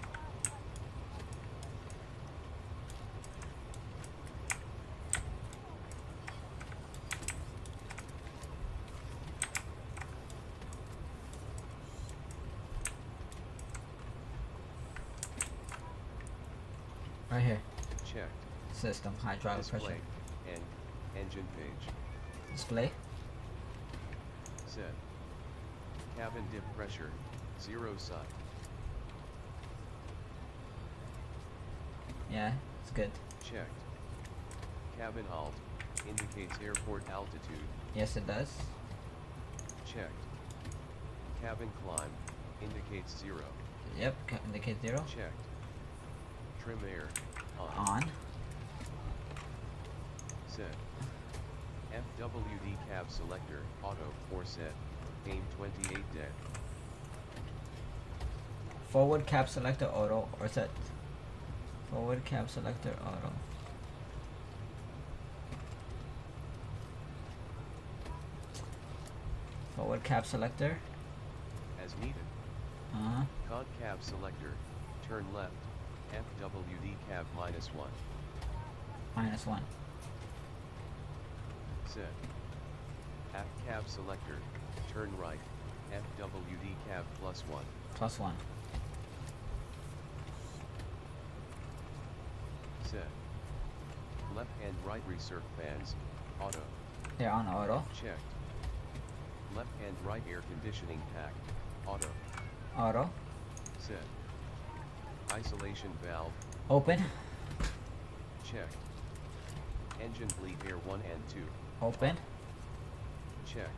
Right here. Checked. System hydraulic Display. pressure. And engine page. Display. Set. Cabin dip pressure. 0 side. Yeah, it's good. Checked. Cabin alt. Indicates airport altitude. Yes, it does. Checked. Cabin climb. Indicates 0. Yep, indicate 0. Checked. Trim air. On. Set. FWD cab selector, auto, or set. Aim 28 dead. Forward cab selector auto or set. Forward cab selector auto. Forward cab selector. As needed. Cod cab selector, turn left. FWD cab -1. -1. Set. Aft cab selector, turn right. FWD cab +1. +1. Set. Left and right recirc fans, auto. They're on auto. Checked. Left and right air conditioning pack, auto. Auto. Set. Isolation valve, Open. checked. Engine bleed air 1 and 2, Open. checked.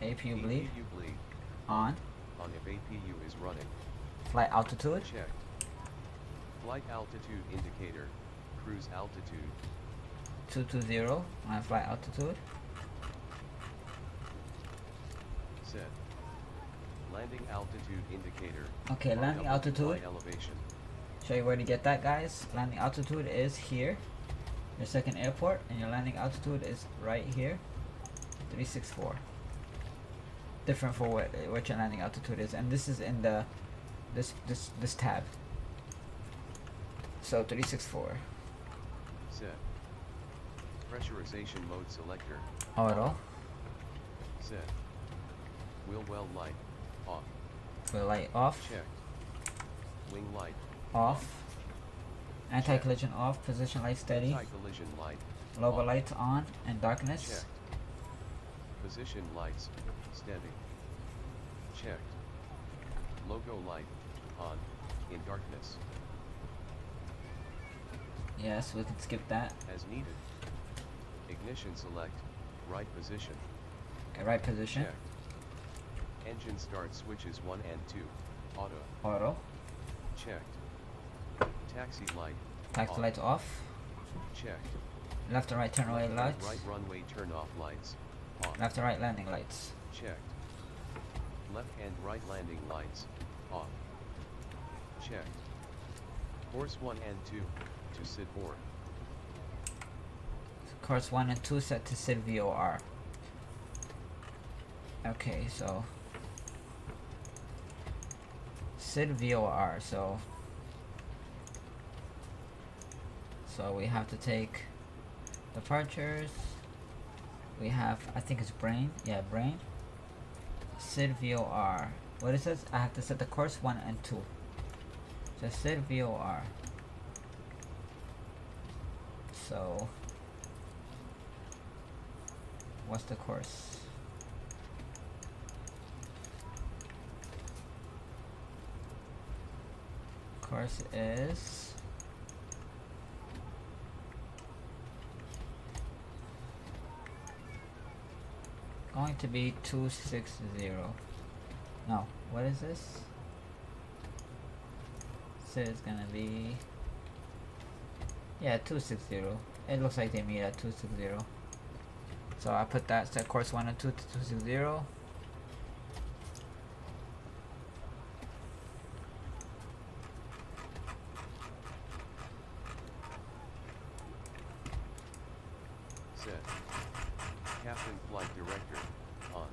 APU bleed. APU bleed, On. on if APU is running, Flight altitude. checked. Flight altitude indicator, cruise altitude, 220 on flight altitude. set. Landing altitude indicator. Okay, mark landing up altitude. flight elevation. Show you where to get that, guys. Landing altitude is here, your second airport, and your landing altitude is right here, 364. Different for what your landing altitude is, and this is in the this tab. So 364. Set. Pressurization mode selector. Auto. Set. Wheel well light. Off. Wheel light off. Checked. Wing light. Off. Anti-collision off. Position light steady. Anti-collision light. Logo on. lights on and darkness. Checked. Position lights. Steady. Checked. Logo light. On. In darkness. Yes, we can skip that. As needed. Ignition select. Right position. Okay, right position. Checked. Engine start switches 1 and 2. Auto. Auto. Checked. Taxi light. Taxi on. lights off. Checked. Left and right turn away Left and lights. right runway turn off lights. On. Left and right landing lights. Checked. Left and right landing lights. Off. Checked. Course 1 and 2. To sit board. Course 1 and 2 set to SID VOR. Okay, so SID VOR, so we have to take departures. We have, I think it's brain. Yeah, brain. SID VOR. What it says? I have to set the course 1 and 2. So SID VOR. So what's the course? Course is going to be 260. No, what is this? So it's gonna be, yeah, 260. It looks like they made at 260. So I put that set course 1 and 2 to 260. Set. Captain flight director. On.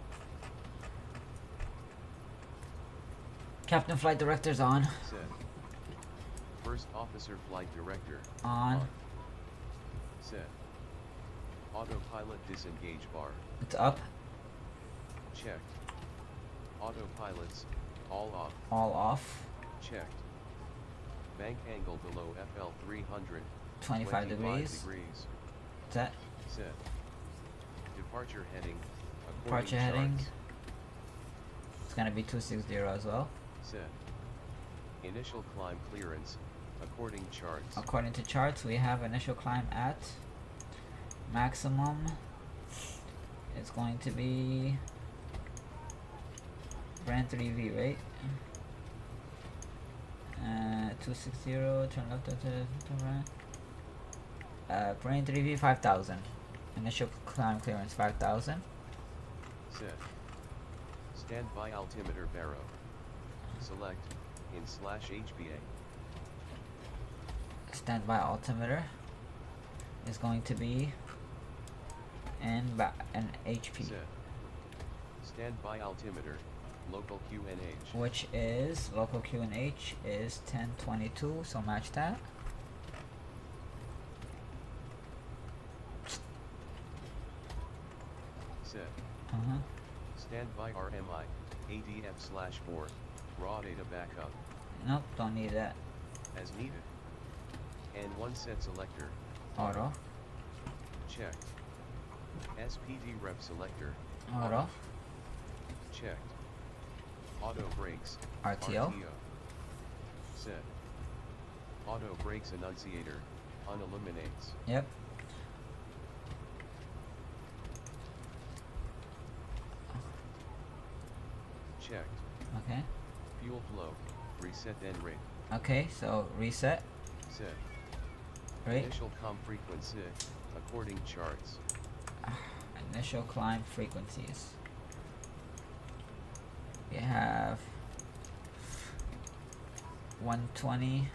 Captain flight director's on. Set. First officer flight director. On. Set. Autopilot disengage bar. It's up. Checked. Autopilots. All off. All off. Checked. Bank angle below FL 300. 25 degrees. Set. Set. Departure heading. Departure heading. It's gonna be 260 as well. Set. Initial climb clearance. According charts. According to charts, we have initial climb at maximum. It's going to be brand 3V, right? 260, turn left to right. Brain 3V 5000. Initial climb clearance 5000. Set. Standby altimeter barrow. Select in/HBA. Standby altimeter is going to be an HP. Set. Standby altimeter, local QNH. Which is local QNH is 1022, so match that. Set. Uh-huh. Standby RMI, ADF/4, raw data backup, Nope, don't need that. as needed. And one set selector, Auto. checked. SPD rep selector, Auto. checked. Auto brakes, RTO. Set. Auto brakes annunciator, unilluminates. Yep. Checked. Okay. Fuel flow, reset then rate. Okay, so reset. Set. Right. Initial com frequency, according charts. Initial climb frequencies. We have 120,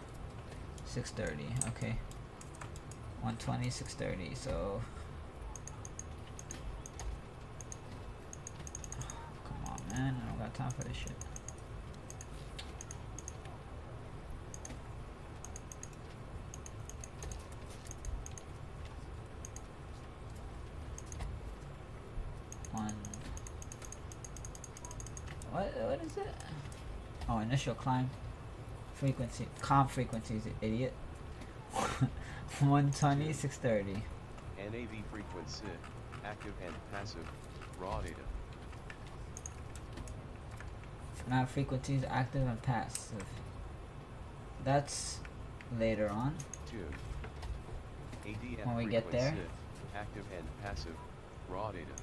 630. Okay. 120, 630. So. Come on, man. I don't got time for this shit. What is it? Oh, initial climb frequency, com frequencies, idiot. 120, 630. NAV frequency, active and passive, raw data. Nav frequencies, active and passive. That's later on. Tune. ADF When we get there. frequency, active and passive, raw data.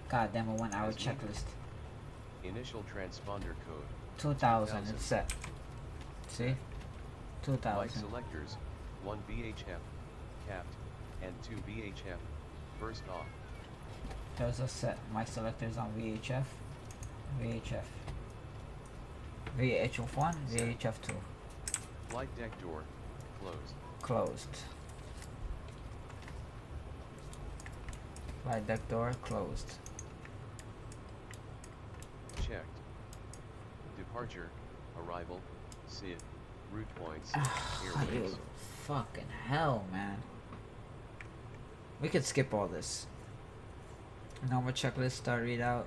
God damn, a 1 hour As needed. checklist. Initial transponder code. 2000, it's set. See? Mic 2000. selectors, 1 VHF, capped, and 2 VHF, first off. There's a set. My selectors on VHF. VHF. VHF 1, VHF 2. Flight deck door, closed. Closed. Flight deck door closed. Checked. Departure, arrival, SID, route points, You airways. fucking hell, man. We could skip all this. Normal checklist, start readout,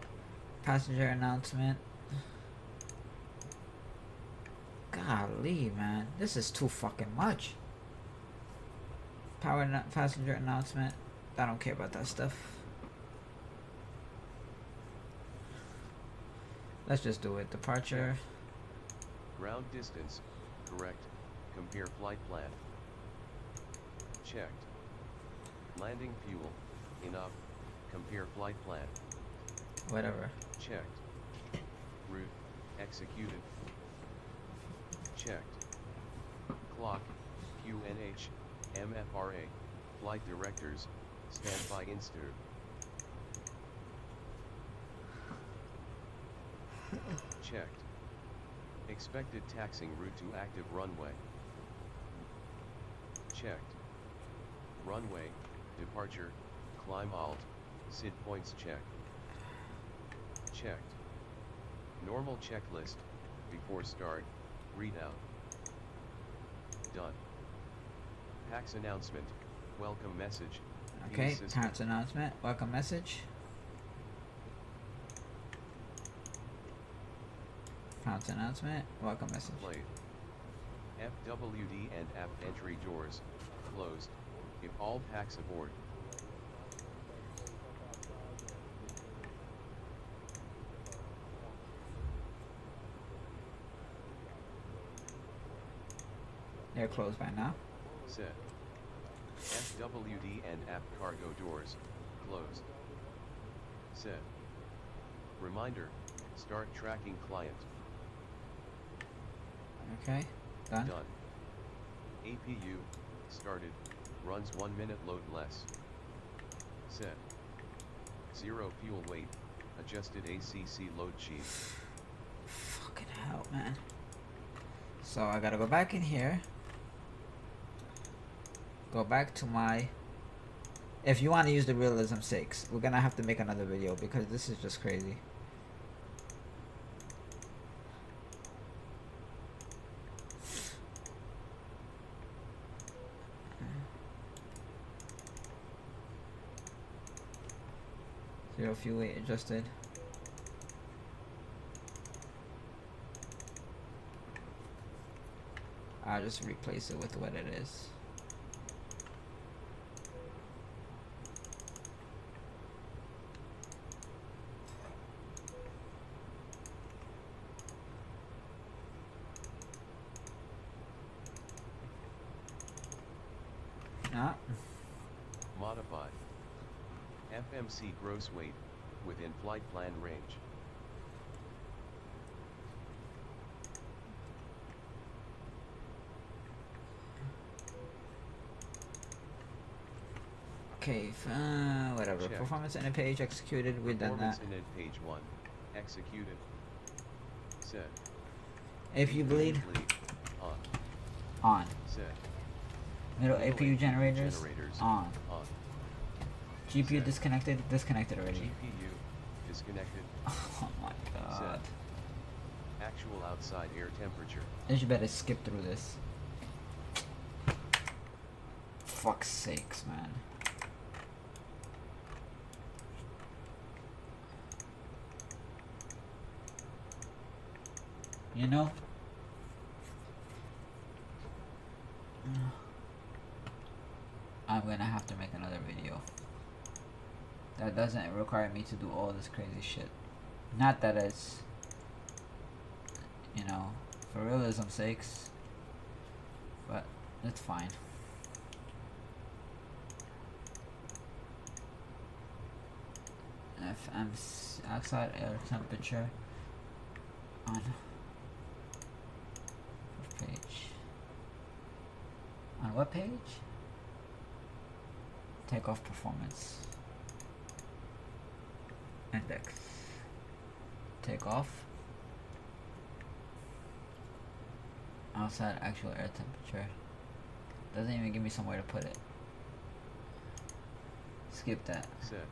passenger announcement. Golly, man, this is too fucking much. Passenger announcement. I don't care about that stuff. Let's just do it. Departure. Ground distance, correct, compare flight plan. Checked. Landing fuel, enough, compare flight plan. Whatever. Checked. Route, executed. Checked. Clock, QNH, MFRA, flight directors, standby inster. Checked. Expected taxing route to active runway. Checked. Runway, departure, climb alt, SID points check. Checked. Normal checklist, before start, readout. Done. PAX announcement, welcome message. Okay, assistant. parents announcement, welcome message. Parents announcement, welcome message. Played. FWD and app entry doors, closed, if all packs aboard. They're closed by now. Set. FWD and app cargo doors, closed. Set. Reminder, start tracking client. Okay, done. Done. APU started. Runs 1 minute, load less. Set. 0 fuel weight. Adjusted ACC load sheet. Fucking hell, man. So I gotta go back in here. Go back to my... If you want to use the realism 6, we're gonna have to make another video because this is just crazy. Zero fuel weight adjusted. I'll just replace it with what it is. Ah. Modified. FMC gross weight, within flight plan range. Okay, whatever. Checked. Performance in a page executed. We've done that. Performance in it, page 1. Executed. Set. APU bleed On. on. Set. Middle Middle APU generators on. On. GPU Set. disconnected. Disconnected already. GPU disconnected. Oh my god. Set. Actual outside air temperature. I should better skip through this. Fuck's sakes, man. You know? I'm gonna have to make another video. That doesn't require me to do all this crazy shit. Not that it's, you know, for realism's sakes, but it's fine. Outside air temperature on page. On what page? Takeoff performance. Index. Takeoff. Outside actual air temperature. Doesn't even give me somewhere to put it. Skip that. Set.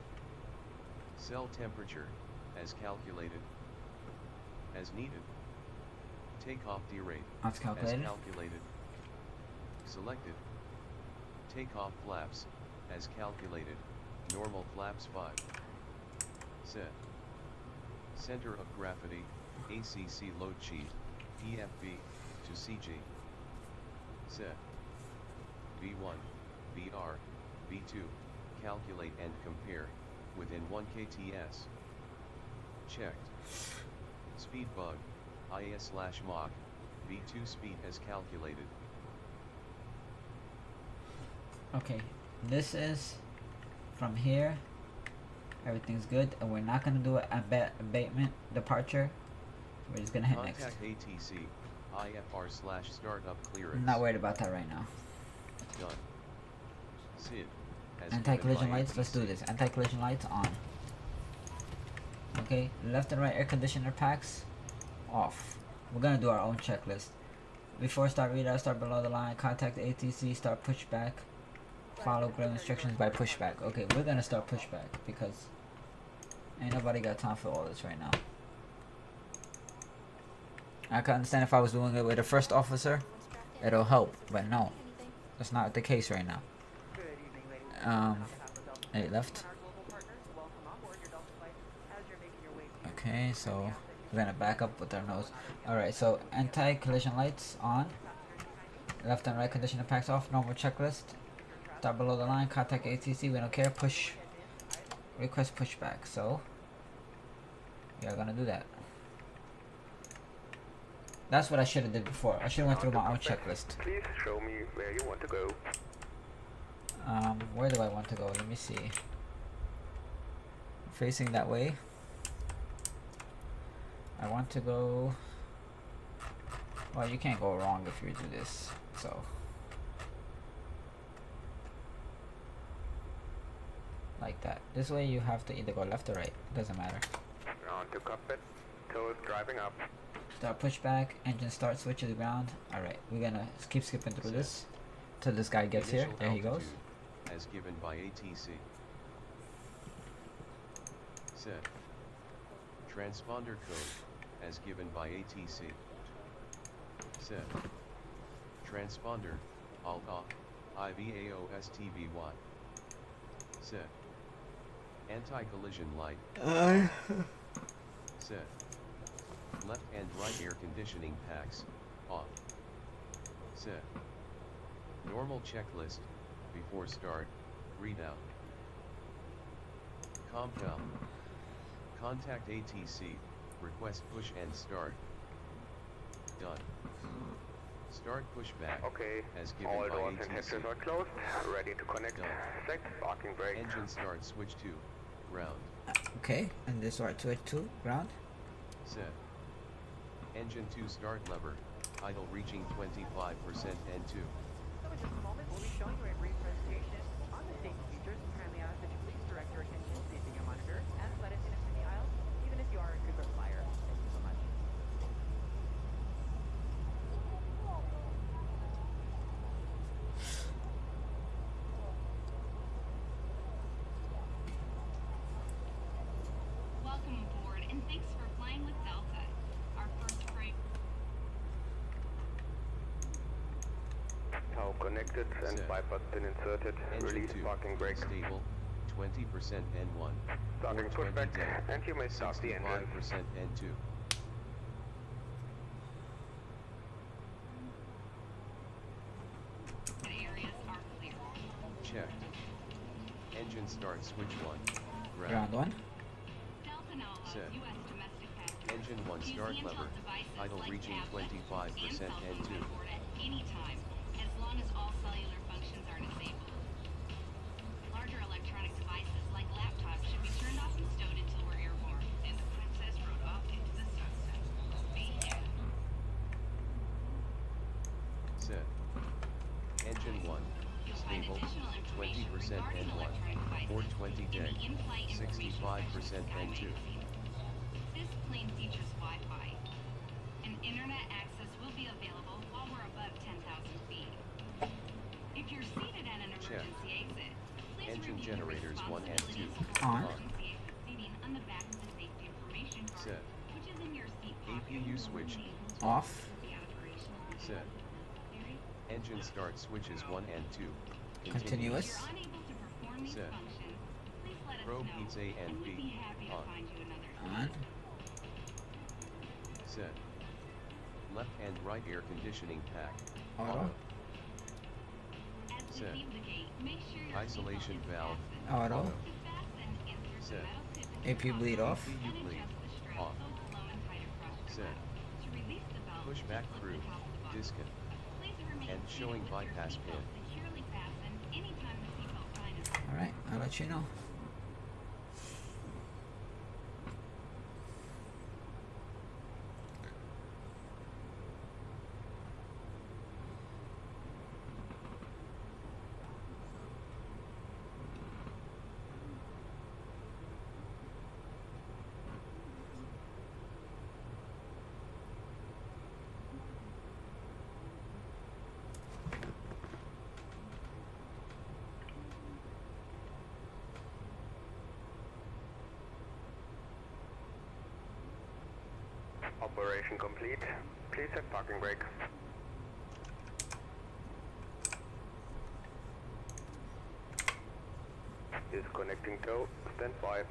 Cell temperature, as calculated. As needed. Takeoff derate. That's calculated. As calculated. Selected. Takeoff flaps, as calculated. Normal flaps 5. Set. Center of gravity, ACC load sheet, PFV, to CG. Set. V1, VR, V2, calculate and compare, within 1 kts. Checked. Speed bug, IA/Mach, V2 speed as calculated. Okay, this is from here. Everything's good, and we're not gonna do an abatement departure. We're just gonna hit next. Contact ATC, IFR/startup clearance. I'm not worried about that right now. Done. SID. as Anti-collision given by lights, let's do ATC. this. Anti-collision lights on. Okay, left and right air conditioner packs off. We're gonna do our own checklist. Before start readout, start below the line, contact ATC, start pushback. Follow grid instructions by pushback. Okay, we're gonna start pushback because ain't nobody got time for all this right now. I can understand if I was doing it with a first officer, it'll help, but no, that's not the case right now. Hey, left. Okay, so we're gonna back up with our nose. Alright, so anti-collision lights on. Left and right conditioner packs off. Normal checklist. Start below the line. Contact ATC. We don't care. Push. Request pushback. So we are gonna do that. That's what I should have did before. I should have went through my own checklist. Please show me where you want to go. Where do I want to go? Let me see. Facing that way. I want to go Well, you can't go wrong if you do this. So. Like that. This way you have to either go left or right. Doesn't matter. On to cockpit. Toes driving up. Start pushback. Engine start. Switch to the ground. Alright. We're gonna keep skipping through this till this guy gets here. There he goes. As given by ATC. Set. Transponder code. As given by ATC. Set. Transponder. Alt-A. IVAOSTVY. Set. Anti-collision light. Set. Left and right air conditioning packs. Off. Set. Normal checklist. Before start. Readout. Compound. Contact ATC. Request push and start. Done. Start pushback. Okay. As given All by doors and ATC. hatches are closed. Ready to connect. Done. Set parking brake. Engine start switch to ground. Okay. And this right switch to ground. Set. Engine 2 start lever. Idle reaching 25% and 2. So in just a moment, we'll be showing you a brief presentation on the safety features. Kindly ask that you please direct your attention to the video monitor and flight attendants in the aisle, even if you are a frequent flyer. Thank you so much. Welcome aboard, and thanks for flying with Delta. Our first freight. Tow connected and Set. bypass pin inserted. Engine Release 2. parking brake. Stable. 20% N1. Starting 420 pushback. deck. And you may start the engine. 65% N2. Areas are clear. Checked. Engine start switch 1. Ground one. Delta now allows Set. U.S. domestic passengers Engine 1 to use start handheld lever. devices Idle like reaching tablets 25% and cell phones N2. on board at any time, as long as all cellular functions are disabled. Larger electronic devices like laptops should be turned off and stowed until we're airborne, and the Princess rode off into the sunset. Mayhem. Set. Engine 1. You'll find Stable. additional information 20% regarding N1. electronic devices 420 in deck. the in-flight information 65% section of Sky N2. Magazine. This plane features Wi-Fi, and internet access will be available while we're above 10,000 feet. If you're seated at an Check. emergency exit, please Engine review generators the 1 and 2. responsibilities On. for emergency exit seating on the back of the safety information card, Set. which is in your seat pocket. APU switch. Off. The operational Set. theory. Engine start switches 1 and 2. If Continuous. you're unable to perform these Set. functions, please let us Probe know, beats A and we'd B. be happy to On. find you another On. Set. Left and right air conditioning pack. Auto. As we Set. leave the gate, make sure your Isolation seatbelt is valve. fastened. Auto. To fasten, insert the Set. metal tip into APU the bleed top off. and APU bleed. adjust the strap Off. so it's low and tight across your Set. lap. To release the valve, Pushback just through. lift the top of the box. Disconnect. Please remain And seated showing with your bypass seatbelt pin. securely fastened anytime the seatbelt sign is Alright, I'll let you know. Operation complete. Please set parking brake. Disconnecting tow. Stand by.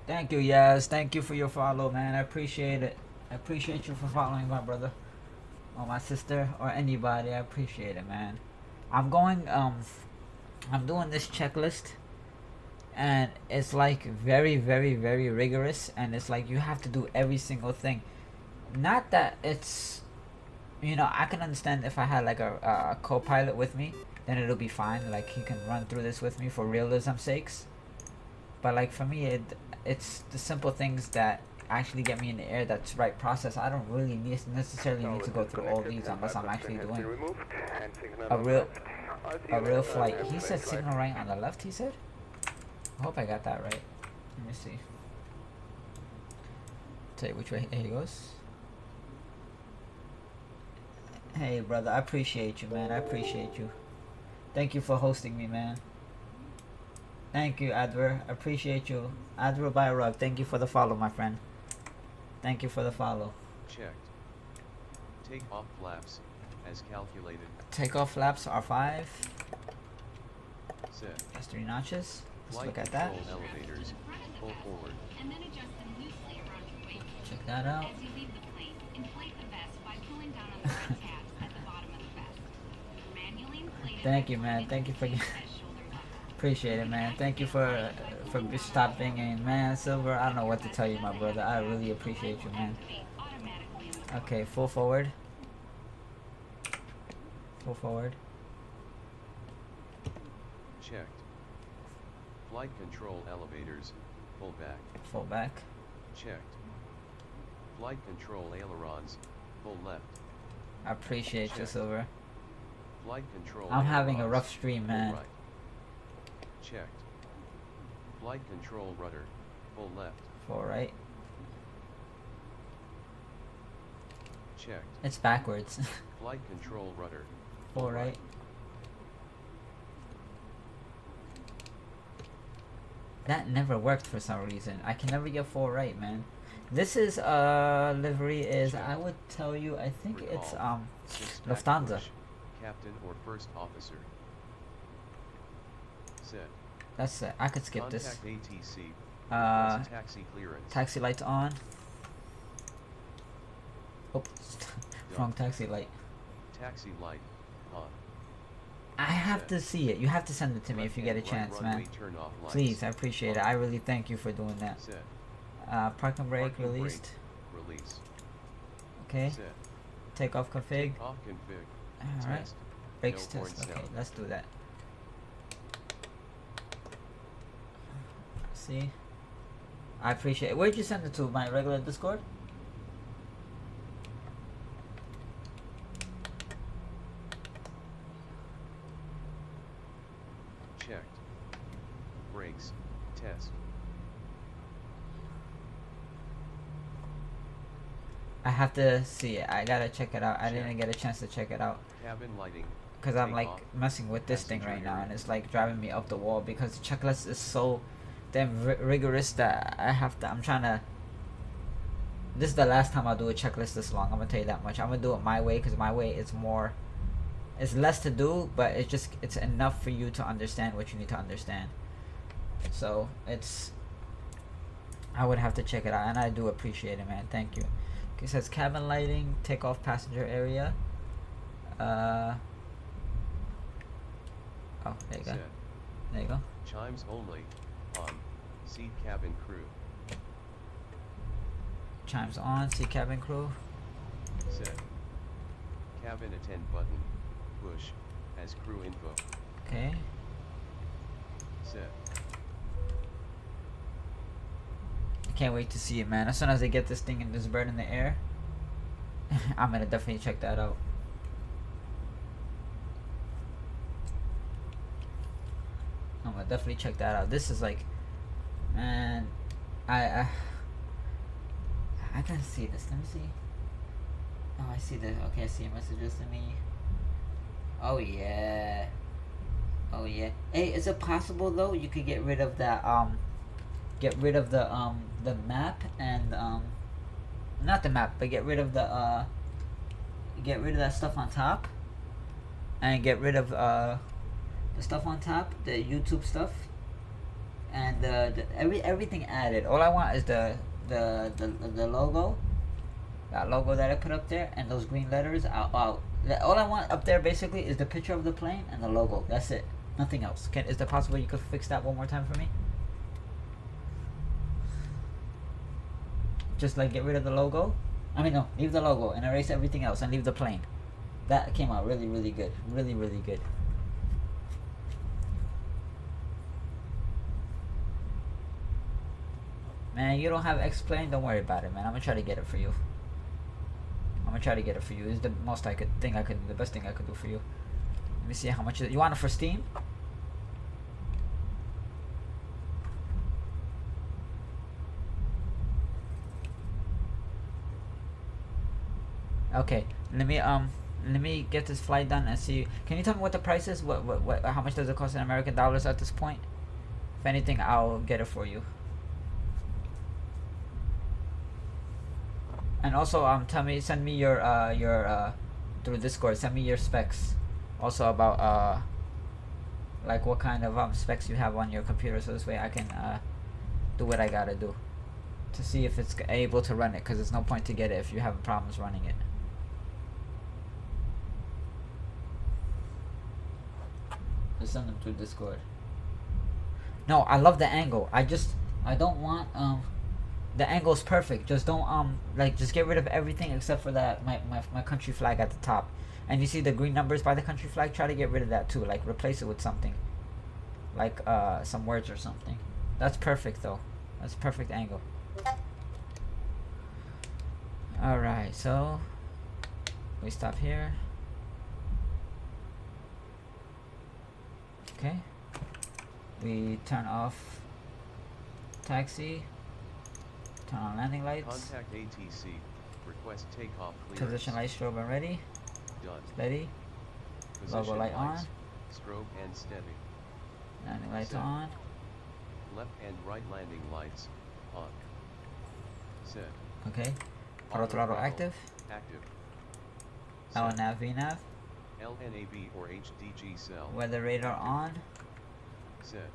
Thank you, Yaz. Thank you for your follow, man. I appreciate it. I appreciate you for following my brother or my sister or anybody. I appreciate it, man. I'm doing this checklist, and it's like very, very, very rigorous, and it's like you have to do every single thing. Not that it's you know, I can understand if I had like a co-pilot with me, then it'll be fine. Like he can run through this with me for realism's sakes. But like for me, it's the simple things that actually get me in the air that's right process. I don't really necessarily need to go through all these unless I'm actually doing a real flight. He said signal right on the left, he said? I hope I got that right. Let me see. Tell you which way he goes. Hey brother, I appreciate you, man. I appreciate you. Thank you for hosting me, man. Thank you, Adver. I appreciate you. Adver by a rug. Thank you for the follow, my friend. Thank you for the follow. Checked. Take off flaps, as calculated. Takeoff flaps are 5. Set. That's 3 notches. Let's Flight look at that. control elevators. Pull forward. And then adjust them loosely around your waist. Check that out. As you leave the plane, inflate the vest by pulling down on the red tabs at the bottom of the vest. Manually inflate it. Thank you, man. Thank you for appreciate it, man. Thank you for stopping and man, Silver. I don't know what to tell you, my brother. I really appreciate you, man. Okay, full forward. Full forward. Checked. Flight control elevators. Pull back. Full back. Checked. Flight control ailerons. Pull left. I appreciate you, Silver. Flight control I'm having a ailerons, rough stream, pull man. right. Checked. Flight control rudder. Pull left. Full right. Checked. It's backwards. Flight control rudder. Full right. That never worked for some reason. I can never get full right, man. This is livery is, I would tell you, I think it's Lufthansa. Push. Captain or first officer. Set. That's it. I could skip this. Contact ATC. Request taxi clearance. Taxi lights on. Oh, wrong taxi light. Taxi light on. I have to see it. You have to send it to me if you get a chance, man. Please, I appreciate it. I really thank you for doing that. Set. Parking brake Parking released. brake, release. Okay. Set. Takeoff config. Off config. Alright. Test. Brakes No horn test. Okay, sound. let's do that. See? I appreciate it. Where'd you send it to? My regular Discord? Checked. Brakes. Test. I have to see it. I gotta check it out. I didn't get a chance to check it out. Cabin lighting. Because I'm Take like off. messing with this thing Passenger right now, area. and it's like driving me up the wall because the checklist is so damn rigorous that I'm trying to. This is the last time I'll do a checklist this long. I'm gonna tell you that much. I'm gonna do it my way because my way is more. It's less to do, but it's enough for you to understand what you need to understand. So it's. I would have to check it out, and I do appreciate it, man. Thank you. Okay, it says cabin lighting, takeoff passenger area. Oh, there you go. Set. There you go. Chimes only. On. Seat cabin crew. Chimes on, see cabin crew. Set. Cabin attend button. Push. As crew info. Okay. Set. I can't wait to see it, man. As soon as I get this thing and this bird in the air, I'm gonna definitely check that out. I'm gonna definitely check that out. This is like, man, I gotta see this. Let me see. Oh, I see the. Okay, I see messages to me. Oh yeah. Oh yeah. Hey, is it possible though you could get rid of that get rid of the map and not the map, but get rid of that stuff on top and get rid of the stuff on top, the YouTube stuff, and everything added. All I want is the logo, that logo that I put up there, and those green letters. All I want up there basically is the picture of the plane and the logo. That's it. Nothing else. Is it possible you could fix that one more time for me? Just like get rid of the logo. I mean, no, leave the logo and erase everything else and leave the plane. That came out really, really good. Really, really good. Man, you don't have X-Plane? Don't worry about it, man. I'm gonna try to get it for you. I'm gonna try to get it for you. It's the most the best thing I could do for you. Let me see how much you want it for Steam? Okay, let me get this flight done and see. Can you tell me what the price is? What how much does it cost in American dollars at this point? If anything, I'll get it for you. And also, send me your through Discord. Send me your specs. Also about like what kind of specs you have on your computer, so this way I can do what I gotta do to see if it's able to run it. Cause there's no point to get it if you have problems running it. Just send them through Discord. No, I love the angle. I don't want the angle's perfect. Just don't like just get rid of everything except for that my country flag at the top. And you see the green numbers by the country flag? Try to get rid of that too. Like replace it with something. Like some words or something. That's perfect though. That's a perfect angle. Alright, so we stop here. Okay. We turn off taxi. Turn on landing lights. Contact ATC. Request takeoff clearance. Position light strobe and ready. Done. Steady. Position Logo light on. lights, strobe and steady. Landing lights Set. on. Left and right landing lights on. Set. Okay. Auto throttle active. Active. LNAV VNAV. LNAV or HDG cell. Weather radar on. Set.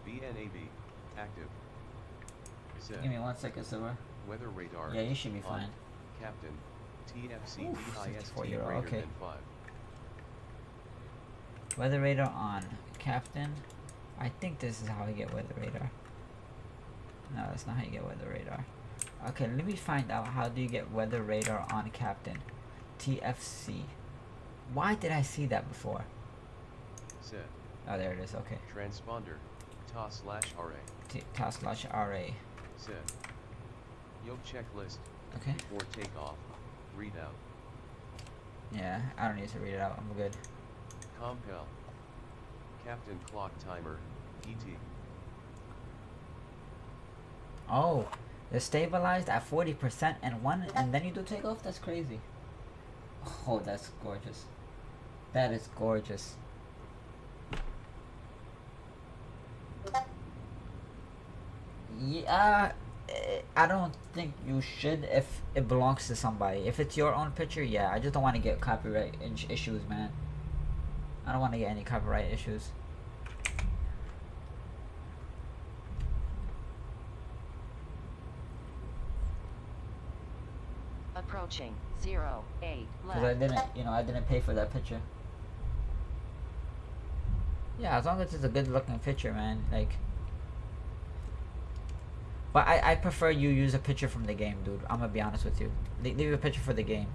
VNAV active. Set. Give me 1 second, Silver. Weather radar. Yeah, you should be on. fine. Captain. TFC Oof, EIST 64 greater okay. than 5. Weather radar on. Captain. I think this is how I get weather radar. No, that's not how you get weather radar. Okay, let me find out how do you get weather radar on Captain. TFC. Why did I see that before? Set. Oh, there it is. Okay. Transponder. TOS/RA. TOS/RA. Set. Yoke checklist. Okay. Before takeoff. Readout. Yeah, I don't need to read it out. I'm good. Compel. Captain clock timer. ET. Oh, they're stabilized at 40% and then you do takeoff? That's crazy. Oh, that's gorgeous. That is gorgeous. Yeah, I don't think you should if it belongs to somebody. If it's your own picture, yeah. I just don't want to get copyright issues, man. I don't want to get any copyright issues. Approaching 08 Because left. I didn't pay for that picture. Yeah, as long as it's a good looking picture, man. Like, but I prefer you use a picture from the game, dude. I'm gonna be honest with you. Leave a picture for the game.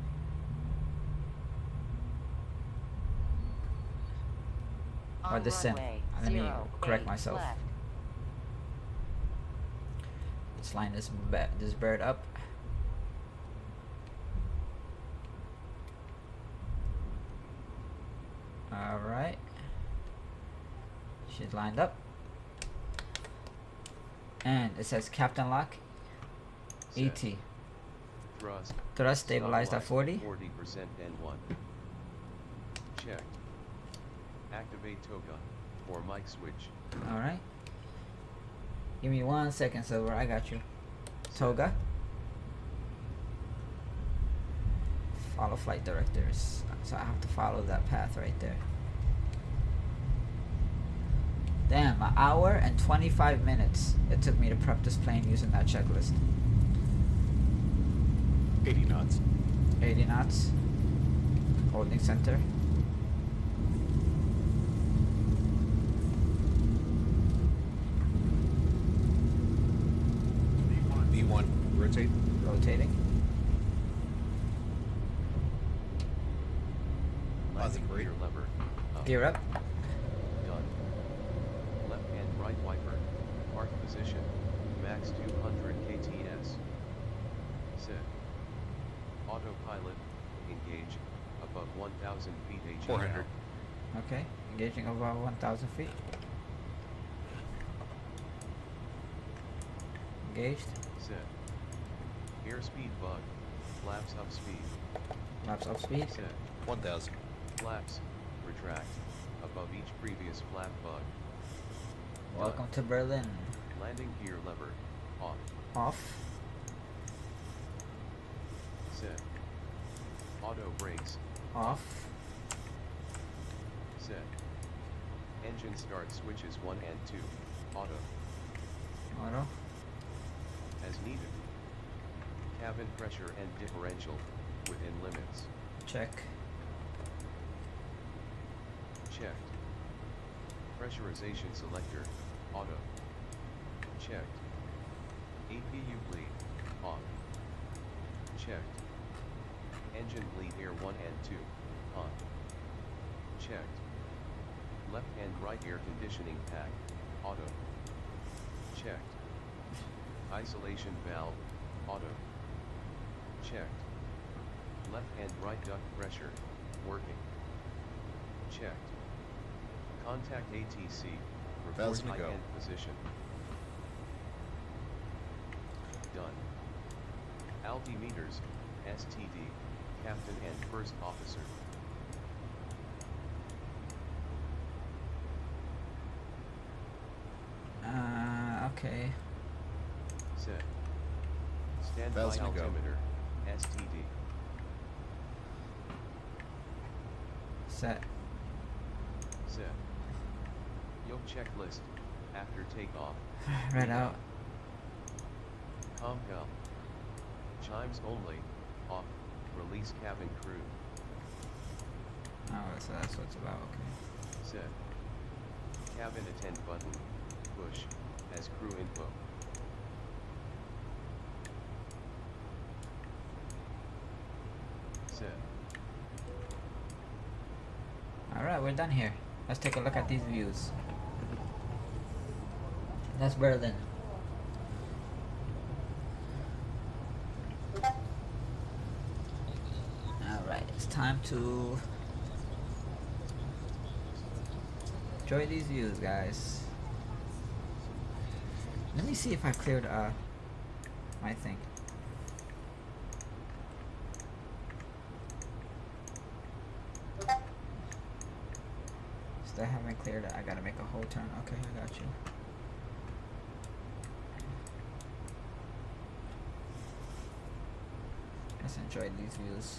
Or On the sim. runway Let me correct 08 myself. left. Let's line this bird up. Alright. She's lined up. And it says Captain Lock. Set. ET. Thrust. Thrust stabilized at 40. 40% N1. Checked. Activate Toga. Or mic switch. Alright. Give me 1 second, Silver. I got you. Toga. Follow flight directors. So I have to follow that path right there. Damn, an hour and 25 minutes it took me to prep this plane using that checklist. 80 knots. 80 knots. Holding center. V1, rotate. Rotating. Gear up. Done. Left and right wiper. Park position. Max 200 kts. Set. Autopilot. Engage. Above 1,000 feet HEL. 400. Okay, engaging over 1,000 feet. Engaged. Set. Airspeed bug. Flaps up speed. Flaps up speed. Set. 1,000. Flaps. Retract. Above each previous flap bug. Welcome to Berlin. Landing gear lever. Off. Off. Set. Auto brakes. Off. Set. Engine start switches 1 and 2. Auto. Auto. As needed. Cabin pressure and differential. Within limits. Check. Checked. Pressurization selector. Auto. Checked. APU bleed. On. Checked. Engine bleed air 1 and 2. On. Checked. Left and right air conditioning pack. Auto. Checked. Isolation valve. Auto. Checked. Left and right duct pressure. Working. Checked. Contact ATC. Report 1,000 to high go. end position. Done. Altimeters. STD. Captain and First Officer. Okay. Set. Standby 1,000 to go. altimeter. STD. Set. Set. Yoke checklist. After takeoff. Read out. ComCom. Chimes only. Off. Release cabin crew. Oh, so that's what it's about. Okay. Set. Cabin attend button. Push. As crew info. Set. Alright, we're done here. Let's take a look at these views. That's Berlin. Alright, it's time to enjoy these views, guys. Let me see if I cleared my thing. Still haven't cleared it. I gotta make a whole turn. Okay, I got you. Let's enjoy these views.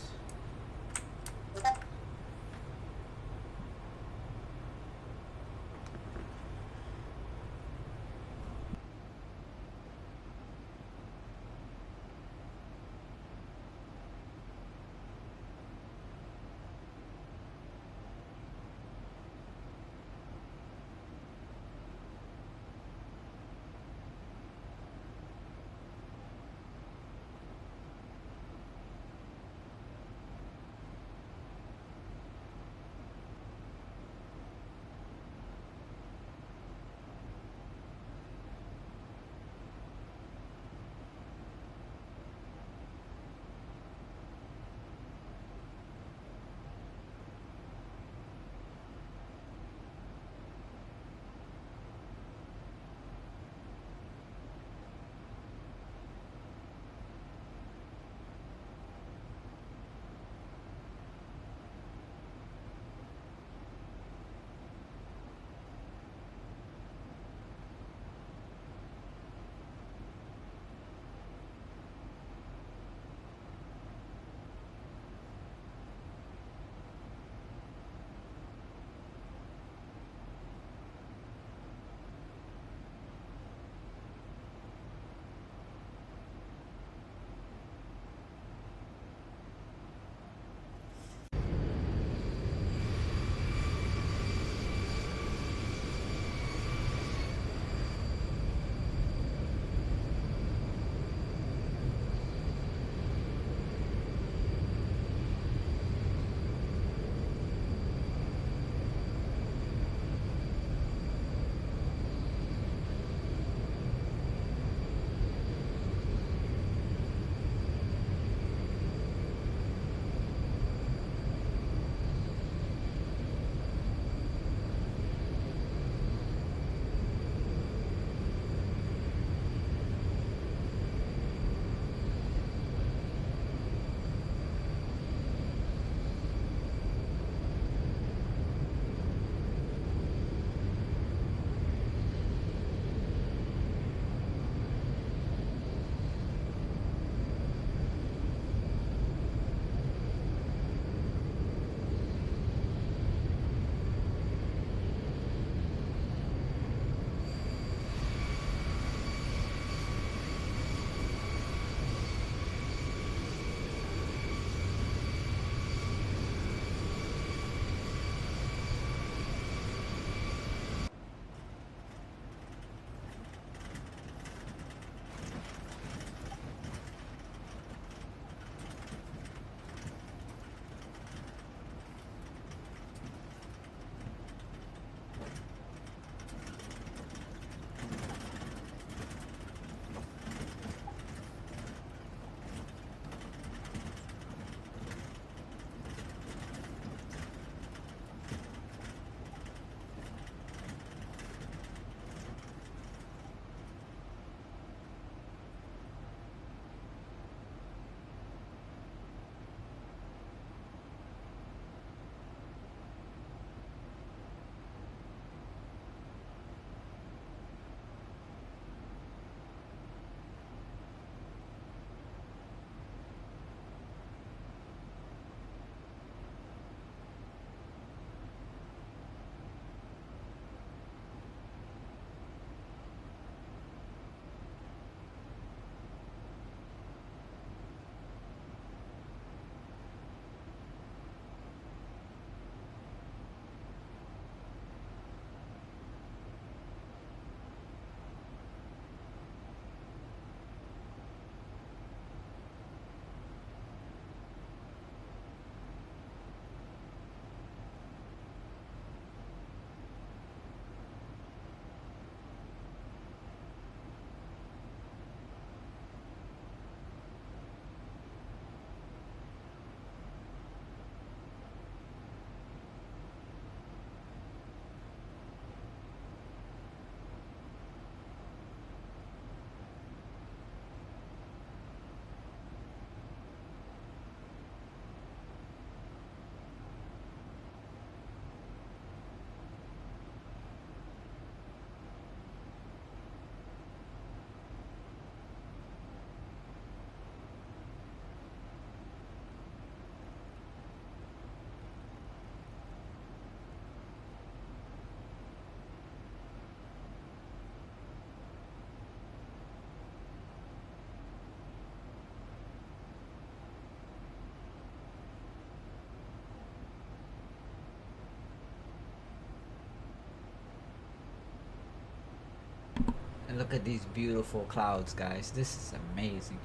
And look at these beautiful clouds, guys. This is amazing.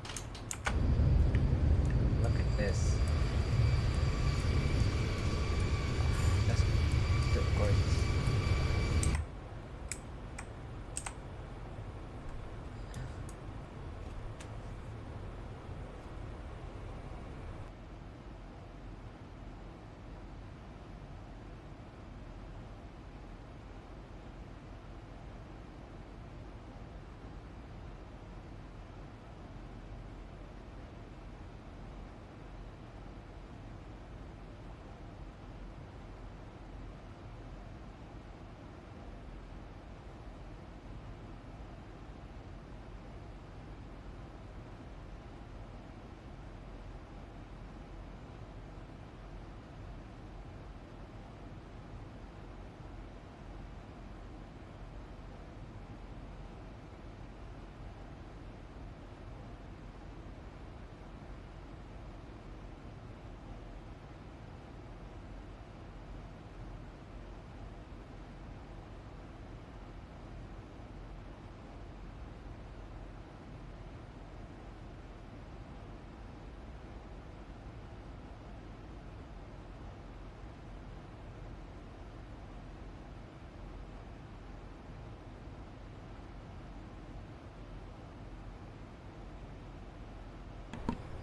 Look at this. That's gorgeous.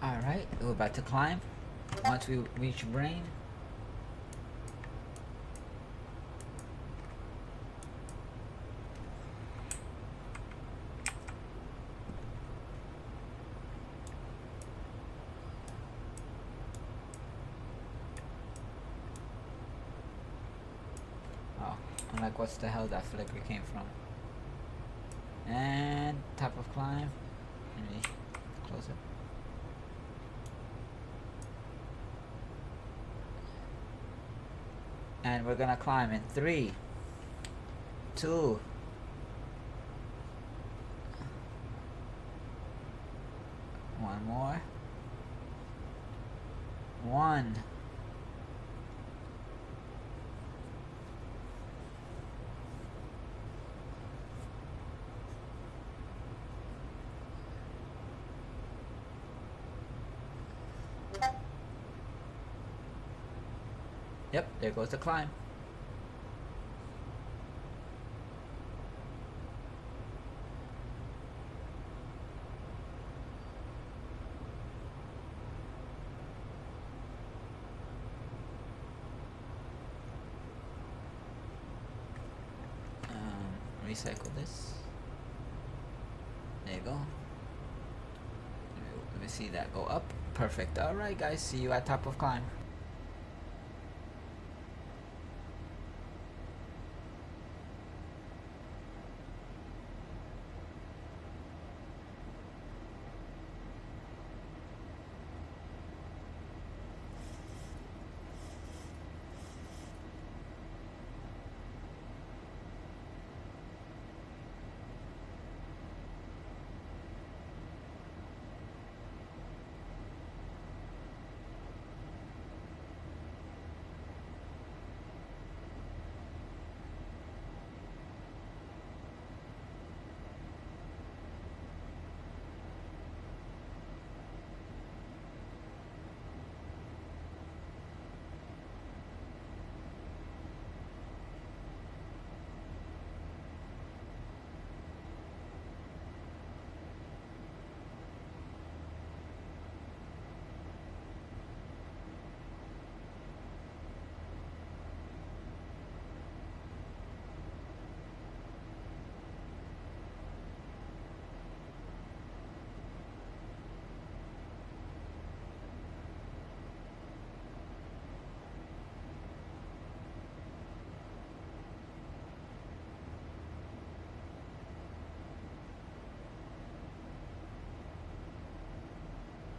Alright, we're about to climb. Once we reach brain. Oh, I'm like, what's the hell that flicker came from? And top of climb. Let me close it. And we're gonna climb in 3, 2, 1 more, 1. Yep, there goes the climb. Recycle this. There you go. Let me see that go up. Perfect. Alright guys, see you at top of climb.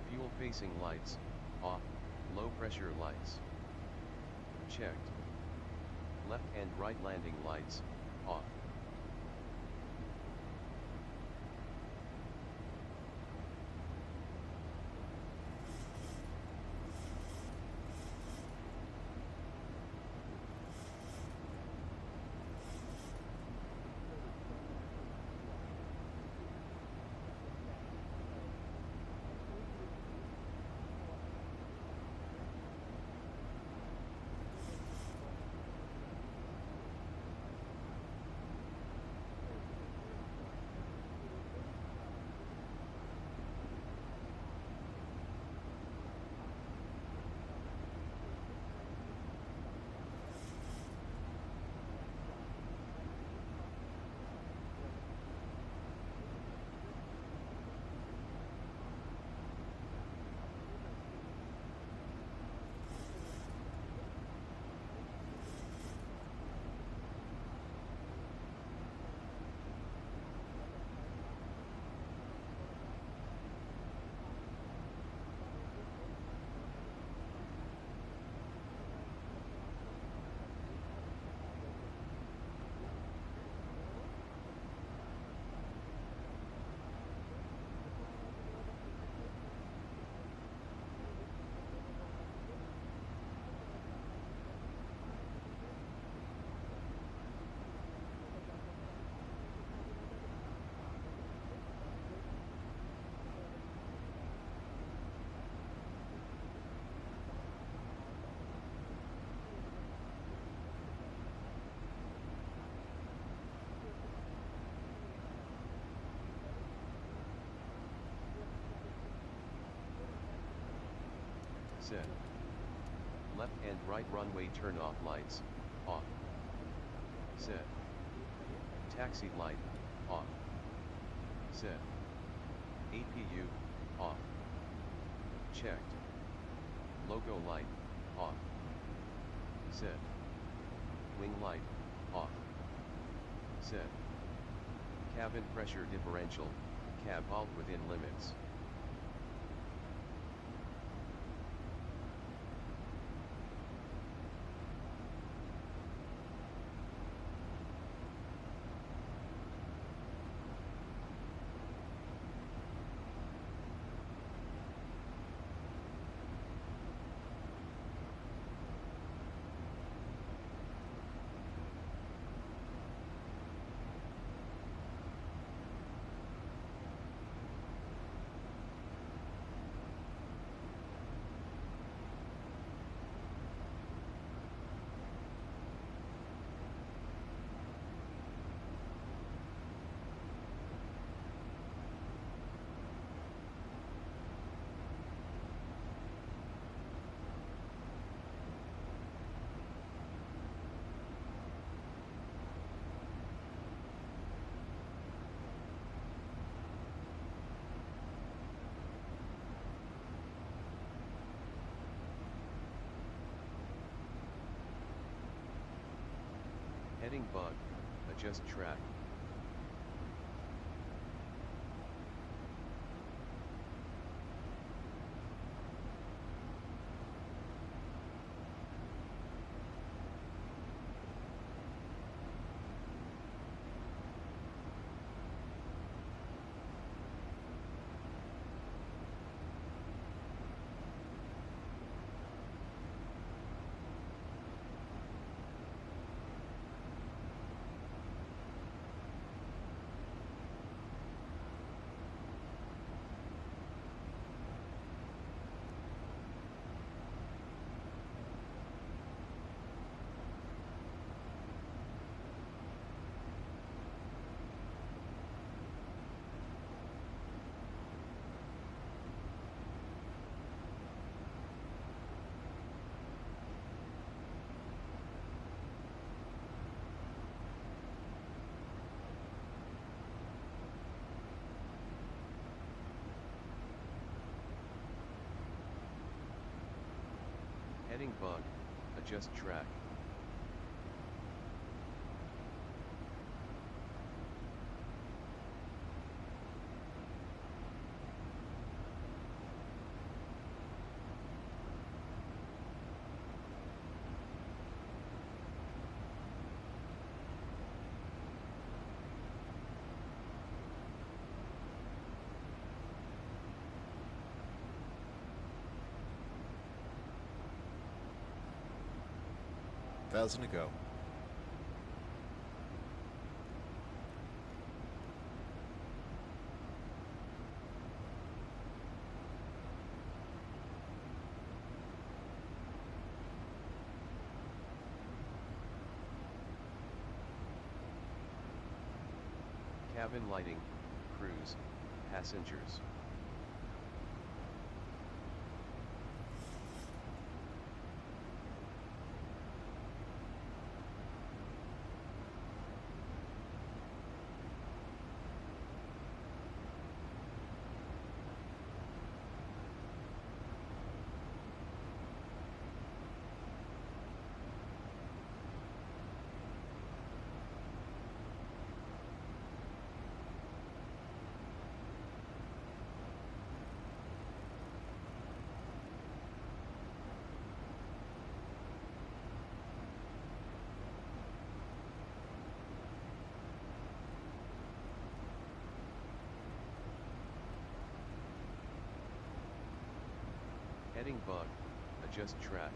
Fuel facing lights, off, low pressure lights. Checked. Left and right landing lights, off. Set. Left and right runway turn off lights, off. Set. Taxi light, off. Set. APU, off. Checked. Logo light, off. Set. Wing light, off. Set. Cabin pressure differential, cab halt within limits. Heading bug, adjust track. Heading bug, adjust track. Thousand to go. Cabin lighting, cruise, passengers. Heading bug, adjust track.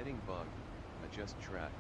Heading bug, adjust track.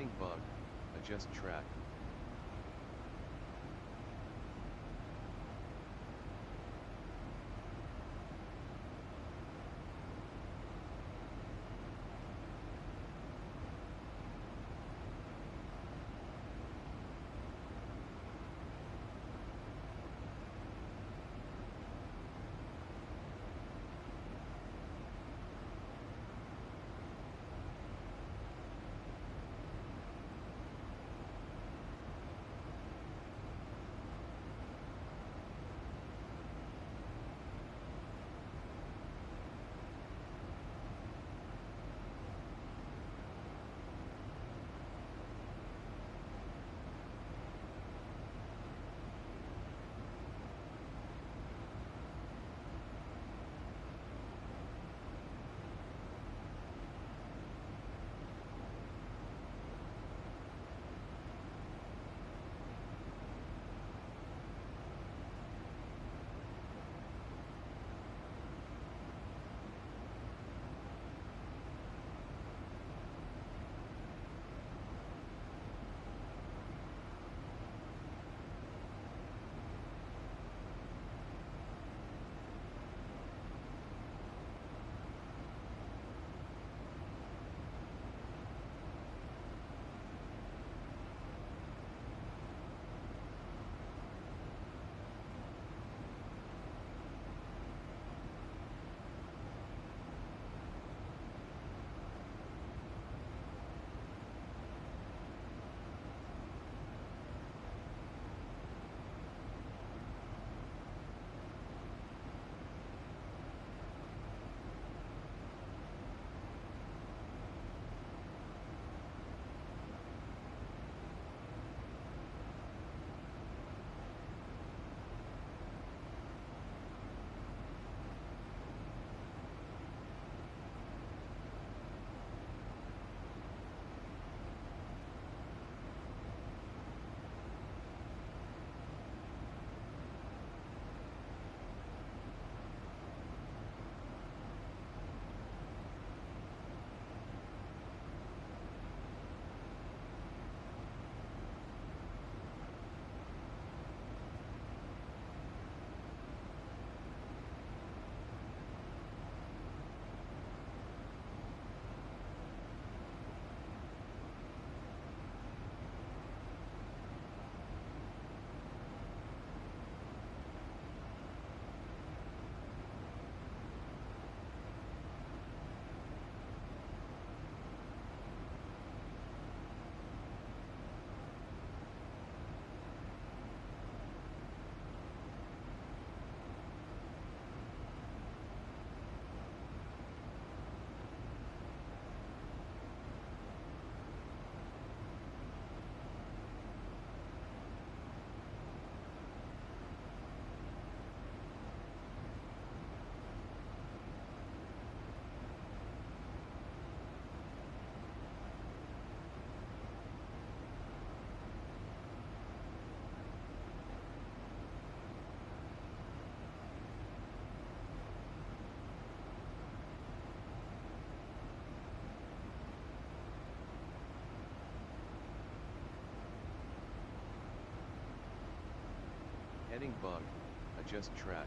Heading bug, adjust track. Heading bug, adjust track.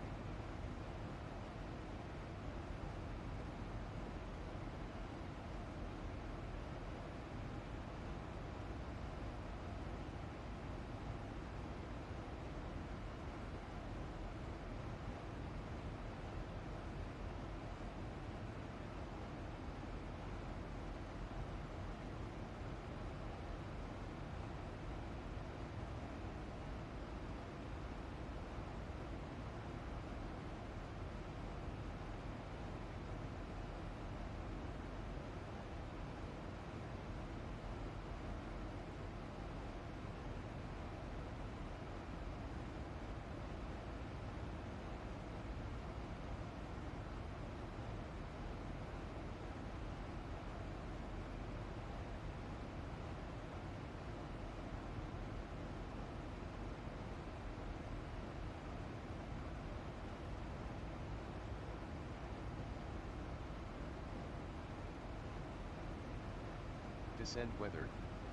Descent weather,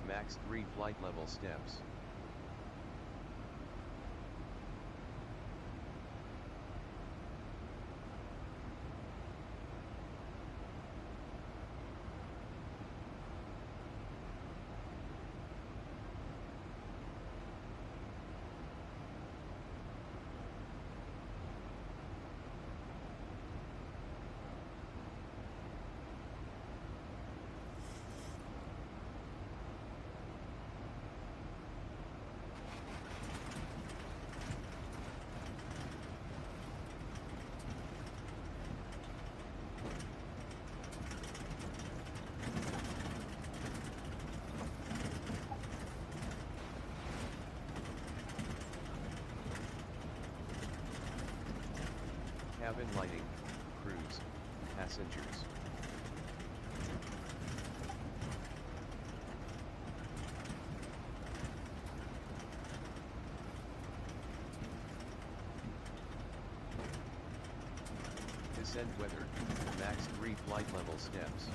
Max 3 flight level steps. Cabin lighting, crews, passengers. Descent weather, max 3 flight level steps.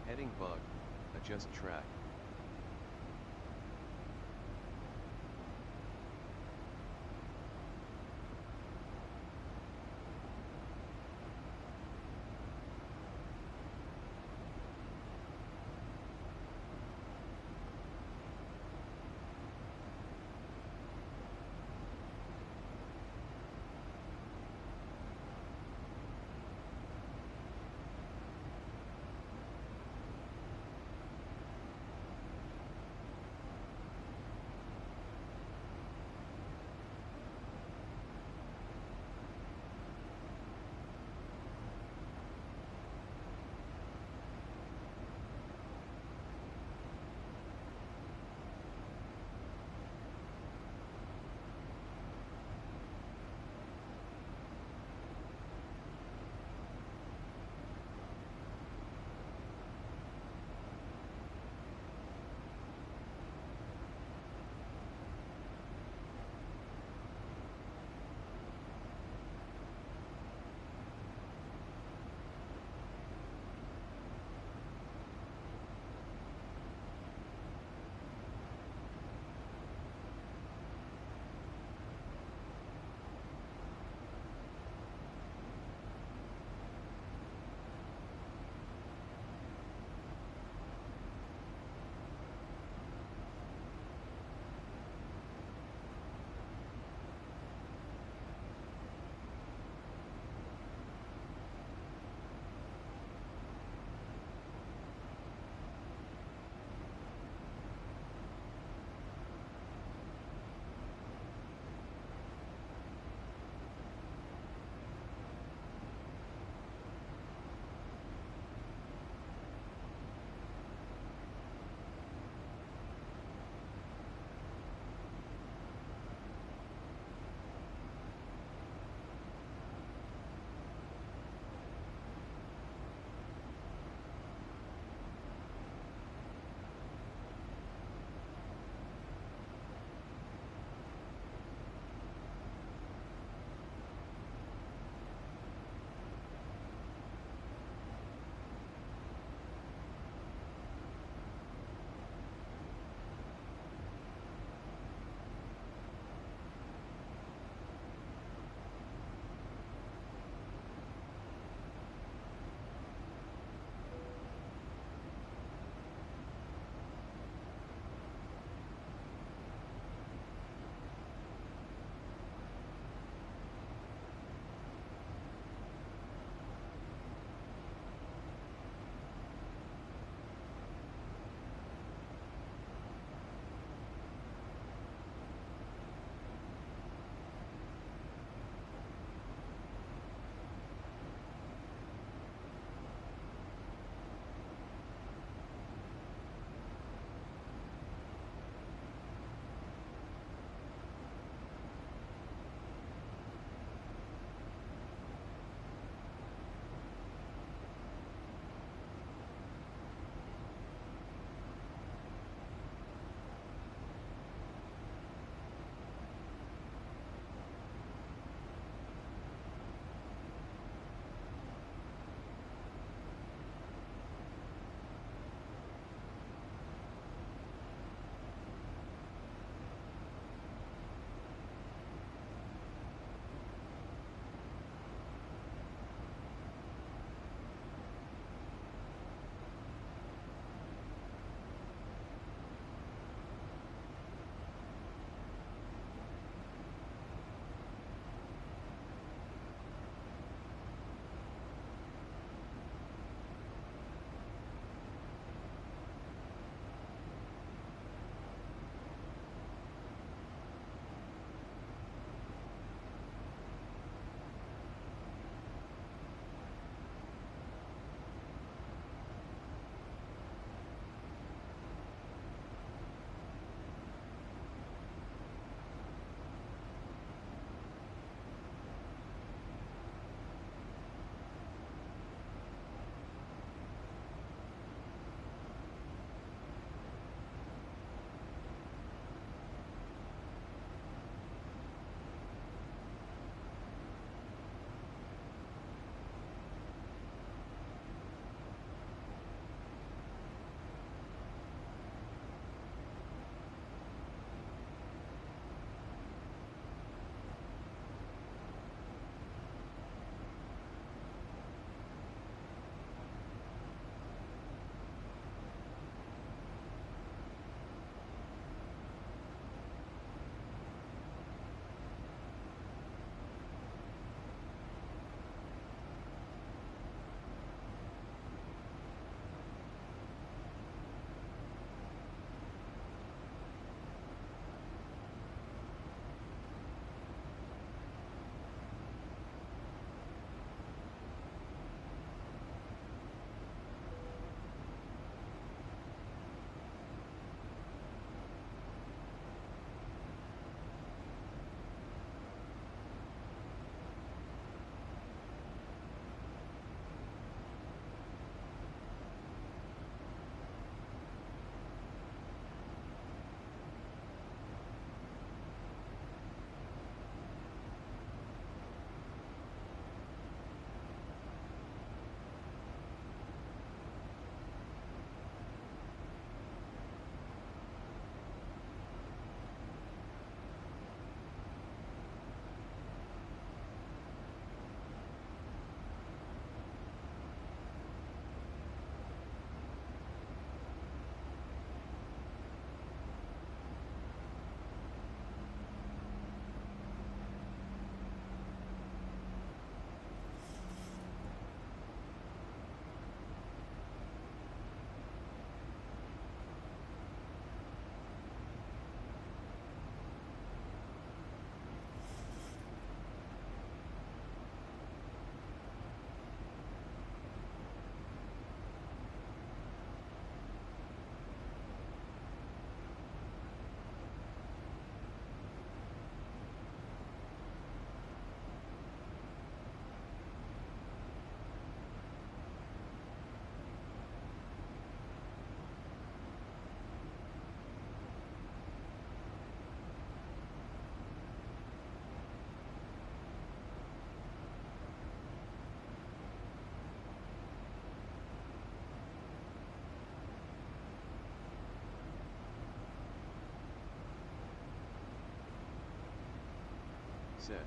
Heading bug, adjust track. Set.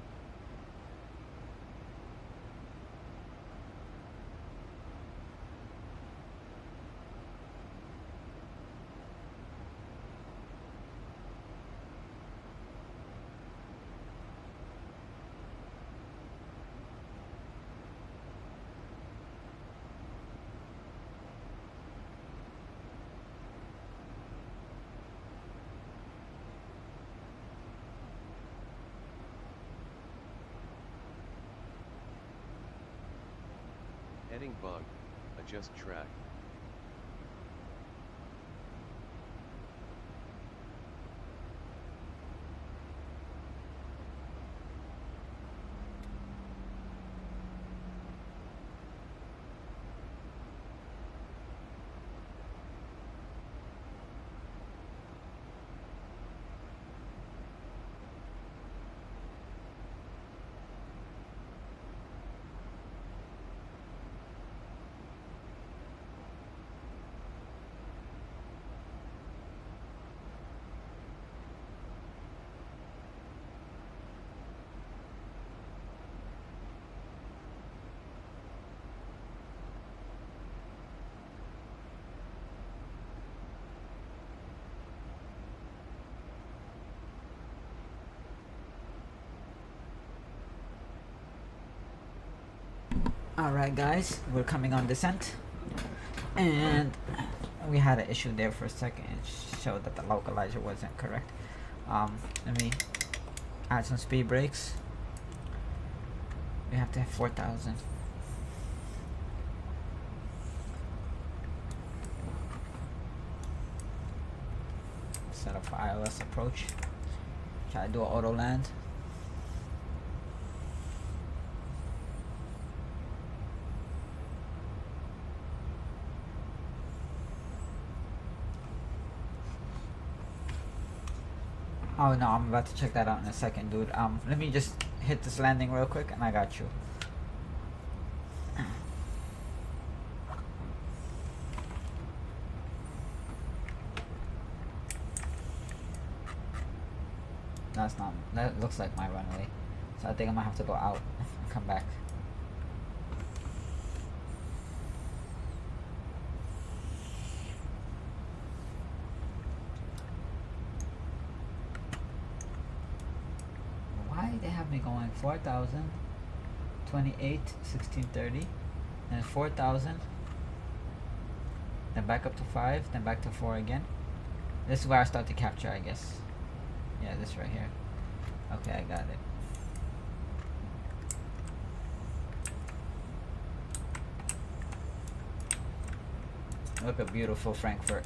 Heading bug, adjust track. Alright guys, we're coming on descent, and we had an issue there for a second. It showed that the localizer wasn't correct. Let me add some speed brakes. We have to have 4,000. Set up for ILS approach. Try to do an auto land. Oh no, I'm about to check that out in a second, dude. Let me just hit this landing real quick and I got you. That's not, that looks like my runway. So I think I might have to go out and come back. They have me going 4,000, 28, 1630, then 4,000, then back up to 5, then back to 4 again. This is where I start to capture, I guess. Yeah, this right here. Okay, I got it. Look at beautiful Frankfurt.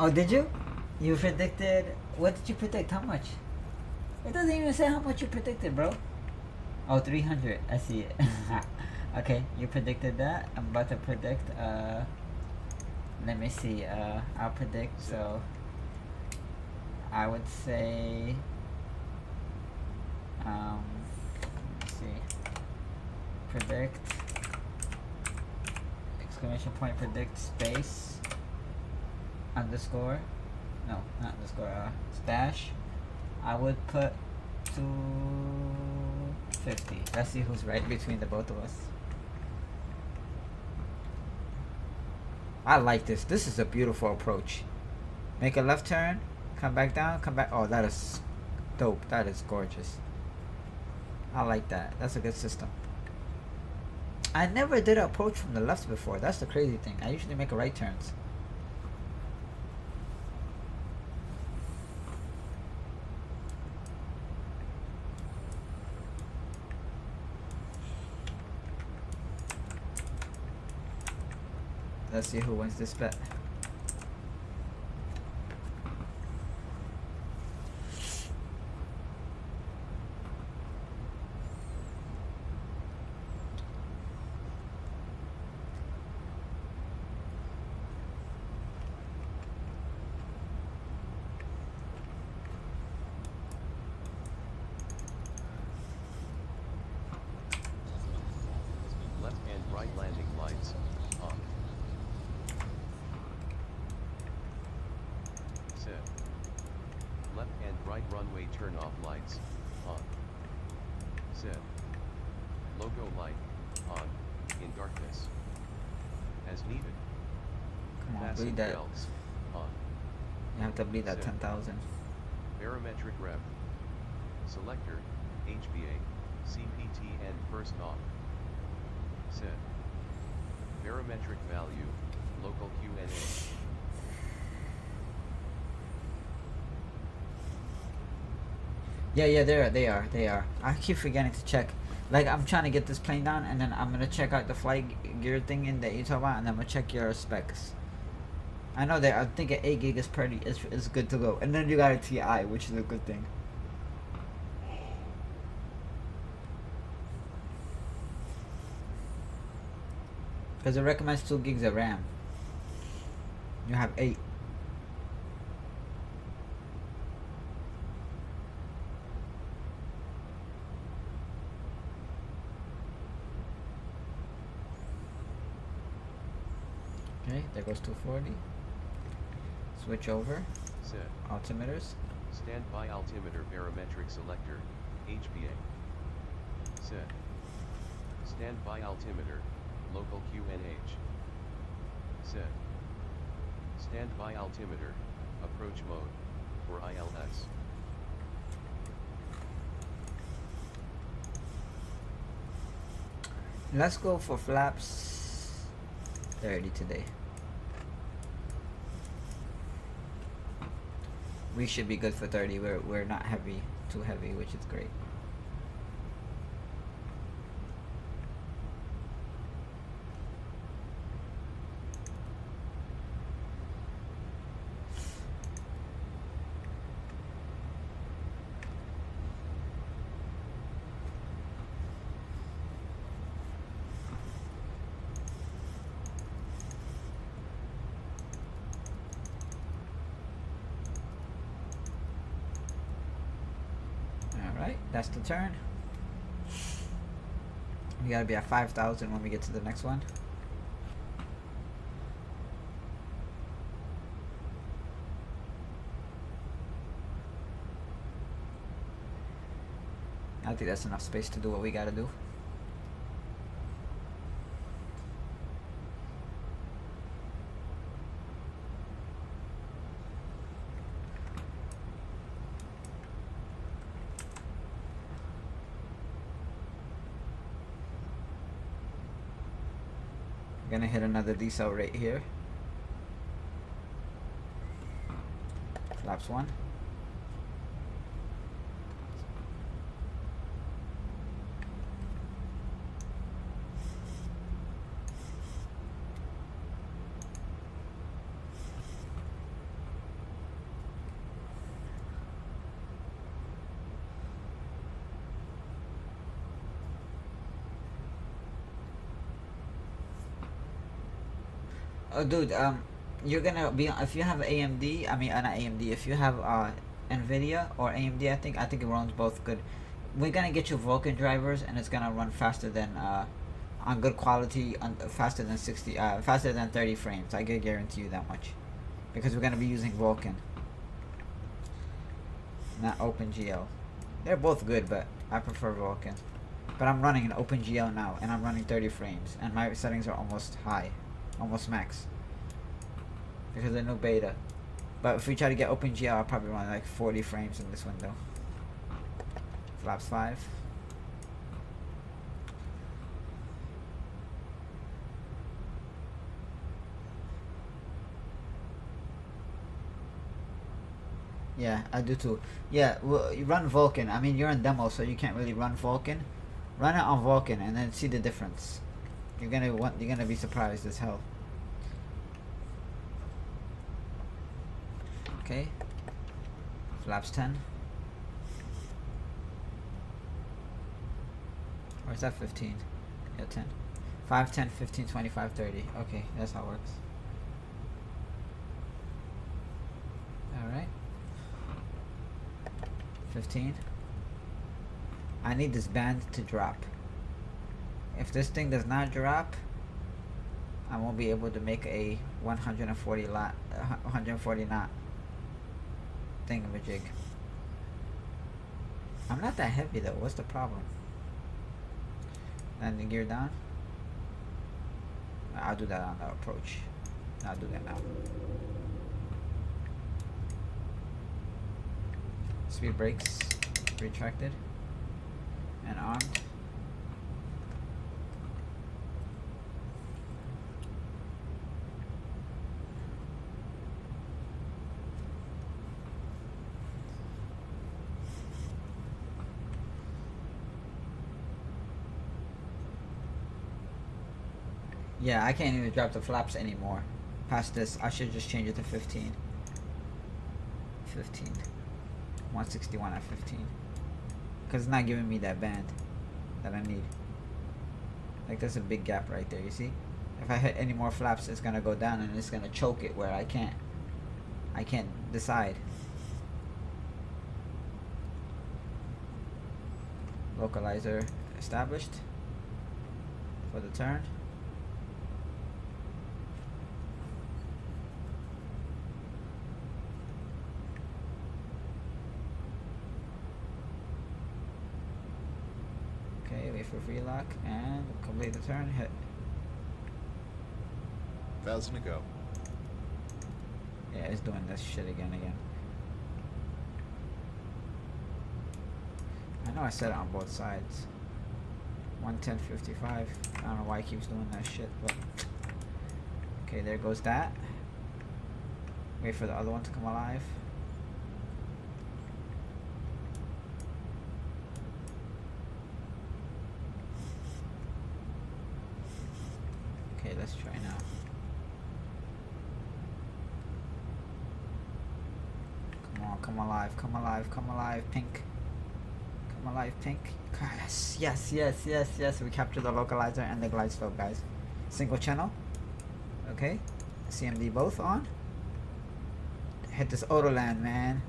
Oh, did you? You predicted... What did you predict? How much? It doesn't even say how much you predicted, bro. Oh, 300. I see it. Okay, you predicted that. I'm about to predict. Let me see. I'll predict. So, I would say... let me see. Predict. Exclamation point predict space. Underscore, no, not underscore, stash. I would put 250. Let's see who's right between the both of us. I like this. This is a beautiful approach. Make a left turn, come back down, come back. Oh, that is dope. That is gorgeous. I like that. That's a good system. I never did an approach from the left before. That's the crazy thing. I usually make a right turns. Let's see who wins this bet. right runway turn off lights, on. Set. Logo light, on, in darkness. As needed. Come on, Fasten bleed that. belts, on. You have to bleed that Set. 10,000. Barometric rev. Selector, HBA, CPT and first off. Set. Barometric value, local Q&A. Yeah, they are. I keep forgetting to check. Like, I'm trying to get this plane down, and then I'm gonna check out the flight gear thing in the ETOBA, and then I'm gonna check your specs. I know that I think an 8 gig is is good to go, and then you got a TI, which is a good thing. Because it recommends 2 gigs of RAM. You have 8. Okay, there goes 240. Switch over. Set. Altimeters. Standby altimeter barometric selector, HBA. Set. Standby altimeter, local QNH. Set. Standby altimeter, approach mode, for ILS. Let's go for flaps 30 today. We should be good for 30. We're not heavy, too heavy, which is great. That's the turn. We gotta be at 5,000 when we get to the next one. I think that's enough space to do what we gotta do. Gonna hit another decel rate here. Flaps 1. Oh, dude, you're gonna be if you have AMD. I mean, not AMD. If you have NVIDIA or AMD, I think it runs both good. We're gonna get you Vulkan drivers, and it's gonna run faster than on good quality, faster than 30 frames. I can guarantee you that much, because we're gonna be using Vulkan, not OpenGL. They're both good, but I prefer Vulkan. But I'm running an OpenGL now, and I'm running 30 frames, and my settings are almost high. Almost max, because of no beta. But if we try to get OpenGL, I'll probably run like 40 frames in this window. Flaps 5. Yeah, I do too. Yeah, well, you run Vulkan. I mean, you're in demo, so you can't really run Vulkan. Run it on Vulkan and then see the difference. You're gonna be surprised as hell. Okay. Flaps 10. Or is that 15? Yeah, 10. 5, 10, 15, 25, 30. Okay, that's how it works. Alright. 15. I need this band to drop. If this thing does not drop, I won't be able to make a 140 knot thingamajig. I'm not that heavy though. What's the problem? Landing gear down. I'll do that on the approach. I'll do that now. Speed brakes retracted and armed. Yeah, I can't even drop the flaps anymore. Past this, I should just change it to 15. 15. 161 at 15. Because it's not giving me that band that I need. Like, there's a big gap right there, you see? If I hit any more flaps, it's gonna go down and it's gonna choke it where I can't decide. Localizer established for the turn. Wait for free lock and complete the turn. Hit. 1,000 to go. Yeah, it's doing this shit again. I know I set it on both sides. 110.55. I don't know why it keeps doing that shit, but okay, there goes that. Wait for the other one to come alive. Okay, let's try now. Come on, come alive, come alive, come alive, pink. Come alive, pink. Yes, yes, yes, yes, yes. We captured the localizer and the glide slope, guys. Single channel. Okay. CMD both on. Hit this auto land, man.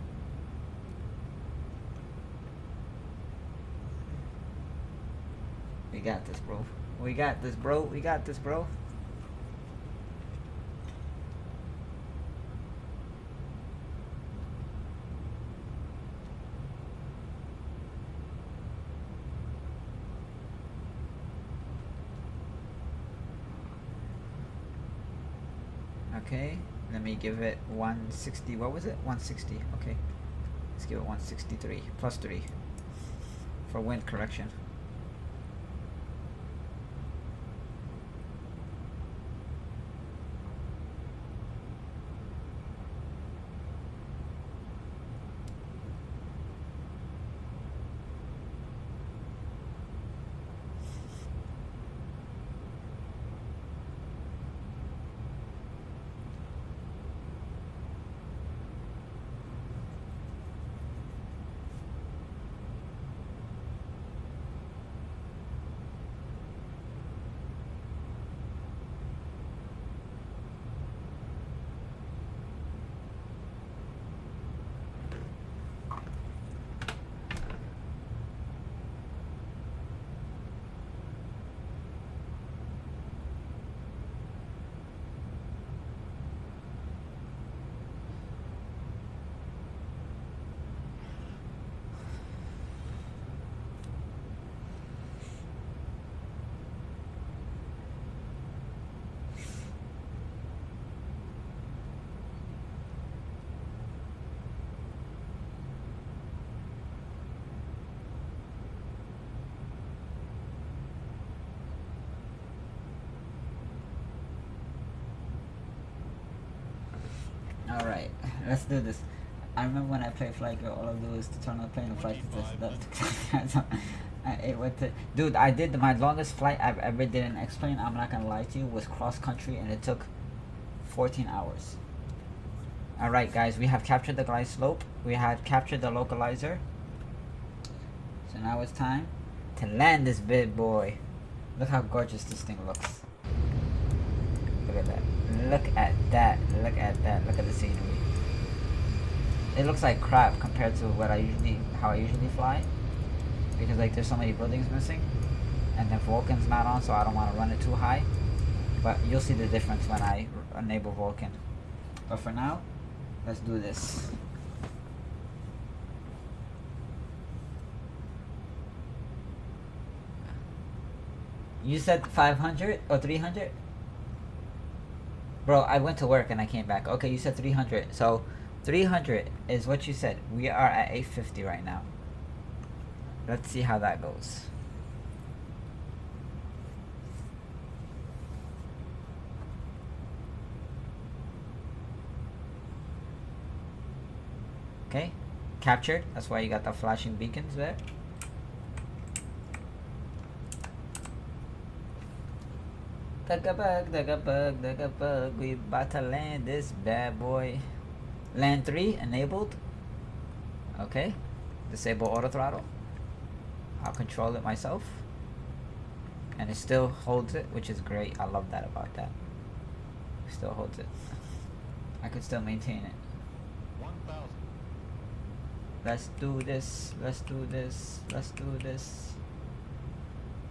We got this, bro. We got this, bro. We got this, bro. Okay, let me give it 160. What was it? 160. Okay, let's give it 163 plus 3 for wind correction. Alright, let's do this. I remember when I played Flight Girl, all I do is to turn on the plane and fly to this. Dude, I did my longest flight I've ever did in X-Plane, I'm not gonna lie to you, was cross country and it took 14 hours. Alright guys, we have captured the glide slope, we have captured the localizer. So now it's time to land this big boy. Look how gorgeous this thing looks. Look at that. Look at that. Look at that. Look at the scenery. It looks like crap compared to how I usually fly. Because like there's so many buildings missing. And then Vulcan's not on, so I don't want to run it too high. But you'll see the difference when I enable Vulcan. But for now, let's do this. You said 500 or 300? Bro, I went to work and I came back. Okay, you said 300. So 300 is what you said. We are at 850 right now. Let's see how that goes. Okay, captured. That's why you got the flashing beacons there. Dugga-bug. We about to land this bad boy. Land 3 enabled. Okay, disable auto throttle. I'll control it myself. And it still holds it, which is great. I love that about that. It still holds it. I could still maintain it. 1,000. Let's do this. Let's do this. Let's do this.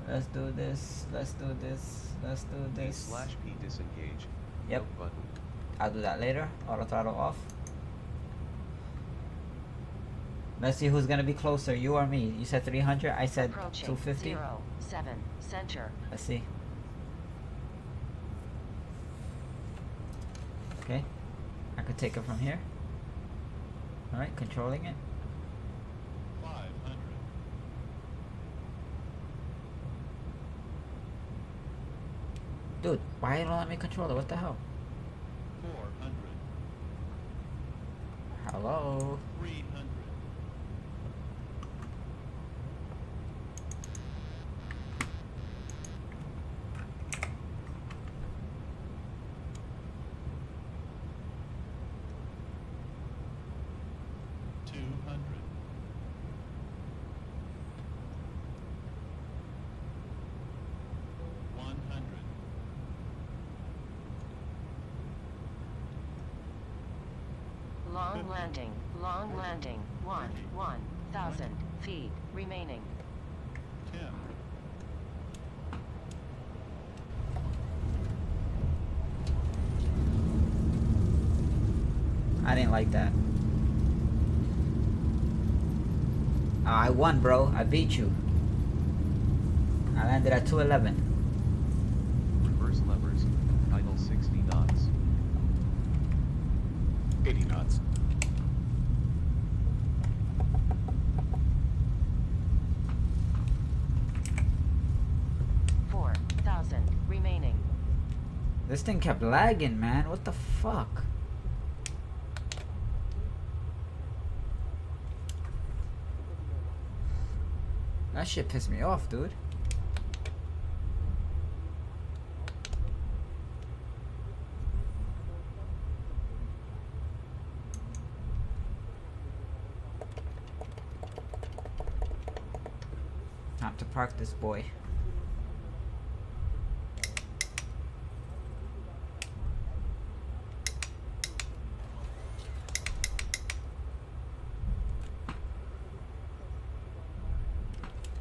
Let's do this. Let's do this. Let's do this. D/P disengage. Yep. No button. I'll do that later. Auto throttle off. Let's see who's gonna be closer, you or me. You said 300. I said Approaching 250. 07 center. Let's see. Okay, I could take it from here. All right, controlling it. 500. Dude, why you don't let me control it? What the hell? 400. Hello. 300. 200. 100. Long landing. Long landing. 1,000 feet remaining. 10. I didn't like that. I won, bro. I beat you. I landed at 211. Reverse levers. Idle 60 knots. 80 knots. Remaining. This thing kept lagging, man. What the fuck? That shit pissed me off, dude. Time to park this boy.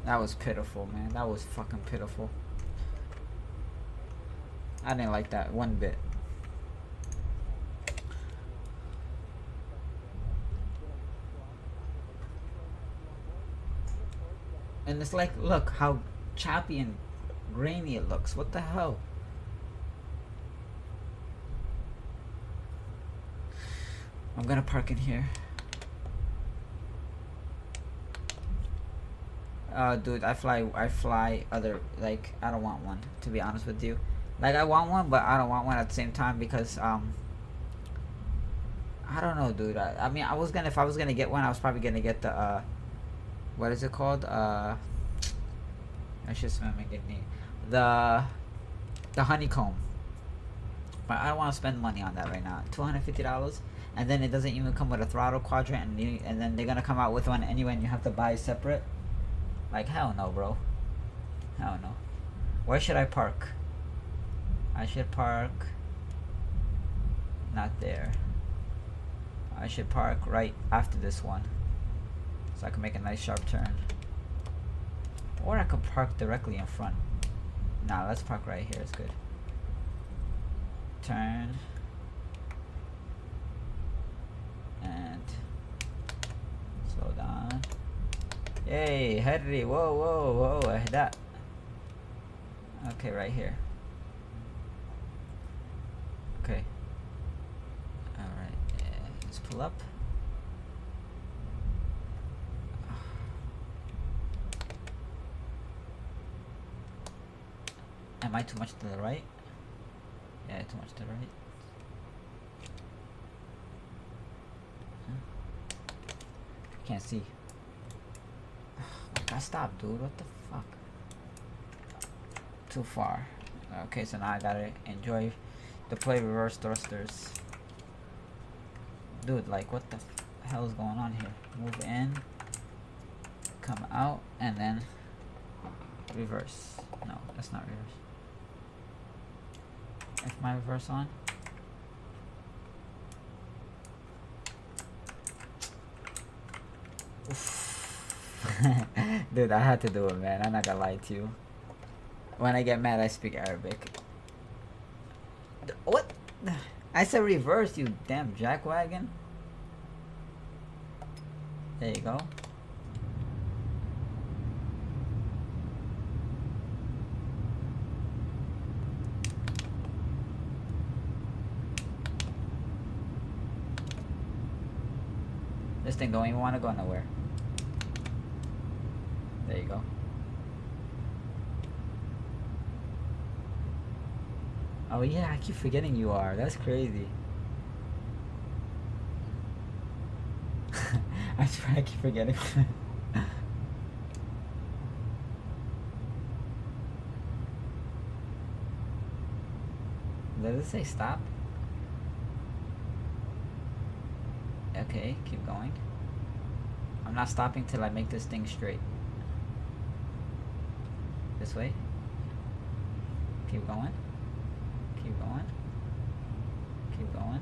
That was pitiful, man. That was fucking pitiful. I didn't like that one bit. And it's like, look how choppy and grainy it looks. What the hell? I'm gonna park in here. Dude, I fly other, like, I don't want one, to be honest with you. Like, I want one, but I don't want one at the same time because, I don't know, dude. I mean, if I was gonna get one, I was probably gonna get the, what is it called? I should smell my good name. The honeycomb. But I don't want to spend money on that right now. $250, and then it doesn't even come with a throttle quadrant, and then they're gonna come out with one anyway, and you have to buy separate. Like, hell no, bro. Hell no. Where should I park? I should park... not there. I should park right after this one. So I can make a nice sharp turn. Or I could park directly in front. Nah, let's park right here. It's good. Turn. And... slow down. Yay, Henry, whoa, whoa, whoa, that. Okay, right here. Okay. Alright, let's pull up. Am I too much to the right? Yeah, too much to the right. Can't see. I stopped, dude. What the fuck? Too far. Okay, so now I gotta enjoy deploy reverse thrusters. Dude, like, what the hell is going on here? Move in, come out, and then reverse. No, that's not reverse. Is my reverse on? Dude, I had to do it, man. I'm not gonna lie to you. When I get mad, I speak Arabic. What? I said reverse, you damn jackwagon. There you go. This thing don't even want to go nowhere. There you go. Oh yeah, I keep forgetting you are. That's crazy. I swear I keep forgetting. Does it say stop? Okay, keep going. I'm not stopping till I make this thing straight. This way. Keep going. Keep going. Keep going.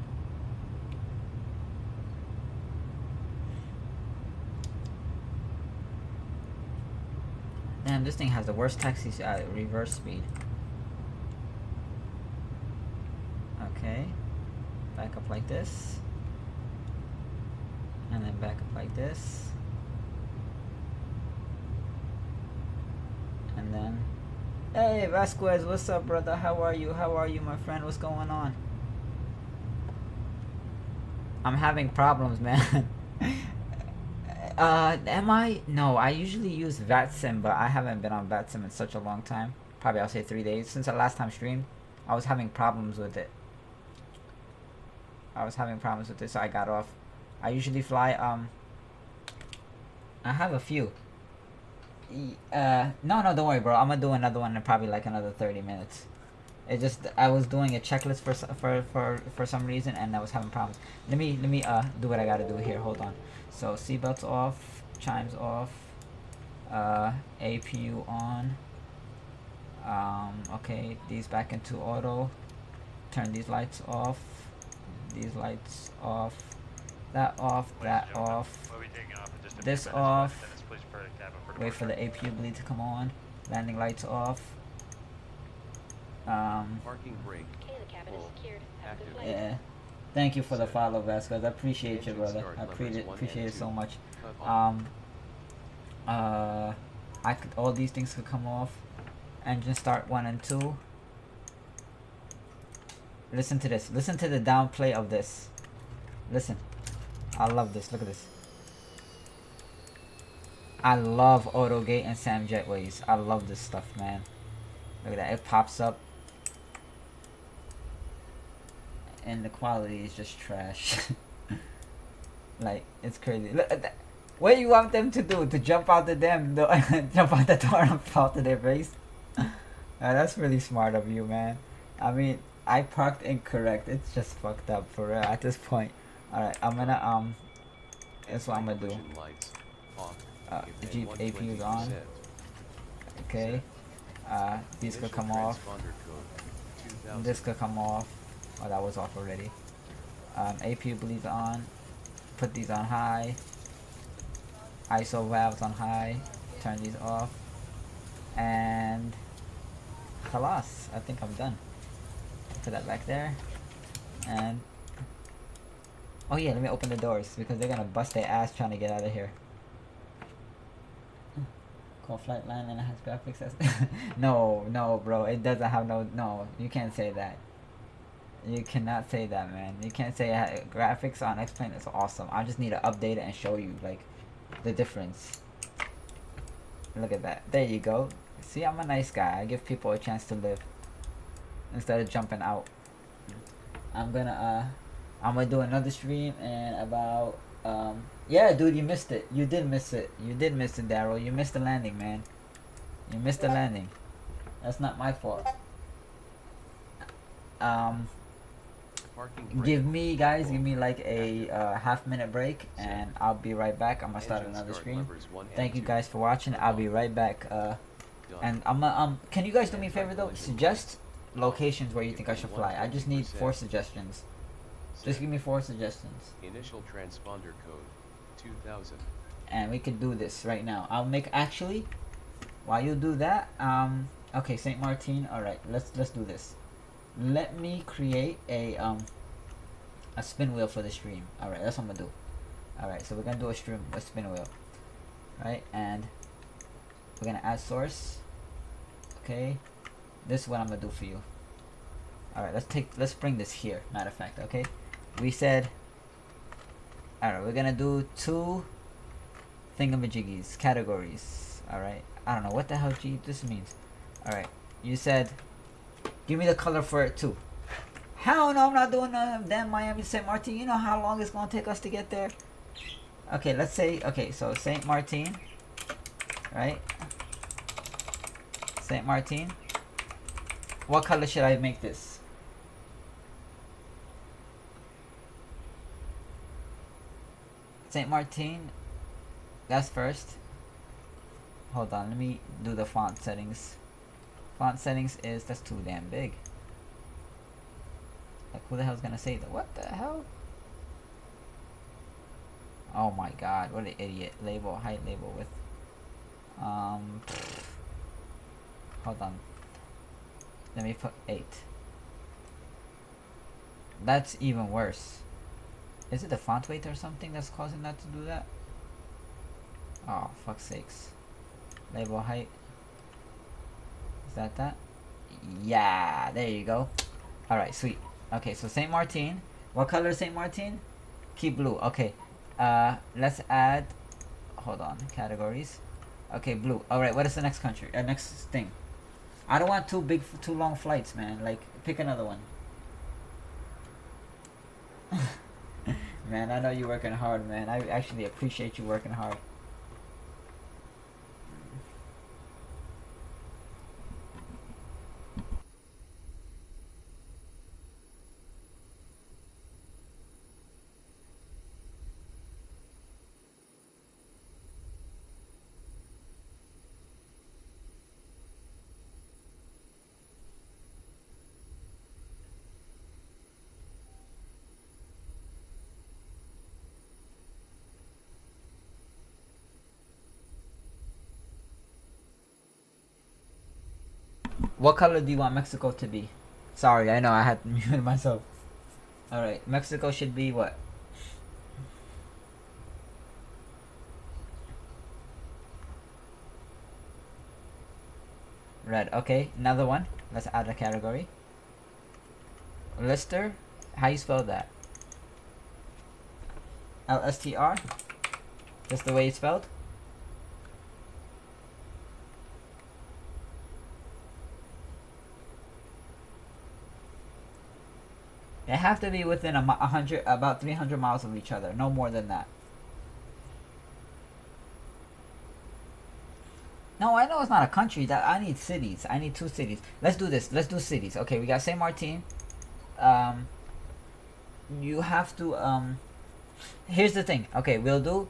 Damn, this thing has the worst taxi reverse speed. Okay. Back up like this. And then back up like this. And then, hey Vasquez, what's up, brother? How are you? How are you, my friend? What's going on? I'm having problems, man. Am I? No, I usually use VATSIM, but I haven't been on VATSIM in such a long time. Probably I'll say 3 days. Since I last time streamed, I was having problems with it. So I got off. I usually fly, I have a few. No, don't worry, bro. I'm gonna do another one in probably like another 30 minutes. It just, I was doing a checklist for some reason, and I was having problems. Let me do what I gotta do here. Hold on. So seatbelts off, chimes off, APU on. Okay, these back into auto. Turn these lights off. These lights off. That off. That off. This off. Wait for the APU bleed to come on. Landing lights off. Parking brake. Yeah. Thank you for the follow, Vasquez. I appreciate you, brother. I appreciate it so much. All these things could come off. Engine start 1 and 2. Listen to this. Listen to the downplay of this. Listen. I love this. Look at this. I love AutoGate and SAM Jetways. I love this stuff, man. Look at that. It pops up. And the quality is just trash. Like, it's crazy. Look at that. What do you want them to do? To jump out the damn door, jump out the door and fall to their face? That's really smart of you, man. I mean, I parked incorrect. It's just fucked up for real at this point. Alright, I'm gonna, that's what I'm gonna do. The Jeep APU is on. Okay. These could come off. This could come off. Oh, that was off already. APU bleeds on. Put these on high. ISO valves on high. Turn these off. And khalas. I think I'm done. Put that back there. And oh yeah, let me open the doors because they're gonna bust their ass trying to get out of here. called Flight Line and it has graphics as no, bro. It doesn't have no. You can't say that. You cannot say that, man. You can't say graphics on X-Plane is awesome. I just need to update it and show you like the difference. Look at that. There you go. See, I'm a nice guy. I give people a chance to live instead of jumping out. I'm gonna do another stream and about yeah, dude, you missed it. You did miss it. You did miss it, Daryl. You missed the landing, man. You missed the landing. That's not my fault. Give me like a half-minute break, and I'll be right back. I'm gonna start another stream. Thank you guys for watching. I'll be right back. And can you guys do me a favor though? Suggest locations where you think I should fly. I just need 4 suggestions. Just give me 4 suggestions. Initial transponder code 2000. And we can do this right now. I'll make actually while you do that, okay, St. Martin. All right, let's do this. Let me create a spin wheel for the stream. All right, that's what I'm gonna do. All right, so we're gonna do a spin wheel, right? And we're gonna add source. Okay, this is what I'm gonna do for you. All right, let's bring this here. Matter of fact, okay. We said, all right, we're gonna do 2 thingamajiggies, categories. All right, I don't know what the hell this means. All right, you said, give me the color for it too. Hell no, I'm not doing damn Miami St. Martin. You know how long it's gonna take us to get there. Okay, let's say, okay, so St. Martin, right? St. Martin. What color should I make this? St. Martin, that's first. Hold on, let me do the font settings. Font settings is, that's too damn big. Like, who the hell's gonna say that? What the hell? Oh my god, what an idiot. Label, height label with, hold on. Let me put 8. That's even worse. Is it the font weight or something that's causing that to do that? Oh, fuck's sakes. Label height. Is that? Yeah, there you go. Alright, sweet. Okay, so St. Martin. What color is St. Martin? Keep blue. Okay. Let's add, hold on, categories. Okay, blue. Alright, what is the next country? Next thing. I don't want too long flights, man. Like, pick another one. Man, I know you're working hard, man. I actually appreciate you working hard. What color do you want Mexico to be? Sorry, I know I had to mute myself. Alright, Mexico should be what? Red. Okay, another one. Let's add a category. Lister. How you spell that? LSTR? Just the way it's spelled? They have to be within about 300 miles of each other. No more than that. No, I know it's not a country. That I need cities. I need 2 cities. Let's do this. Let's do cities. Okay, we got Saint Martin. You have to. Here's the thing. Okay, we'll do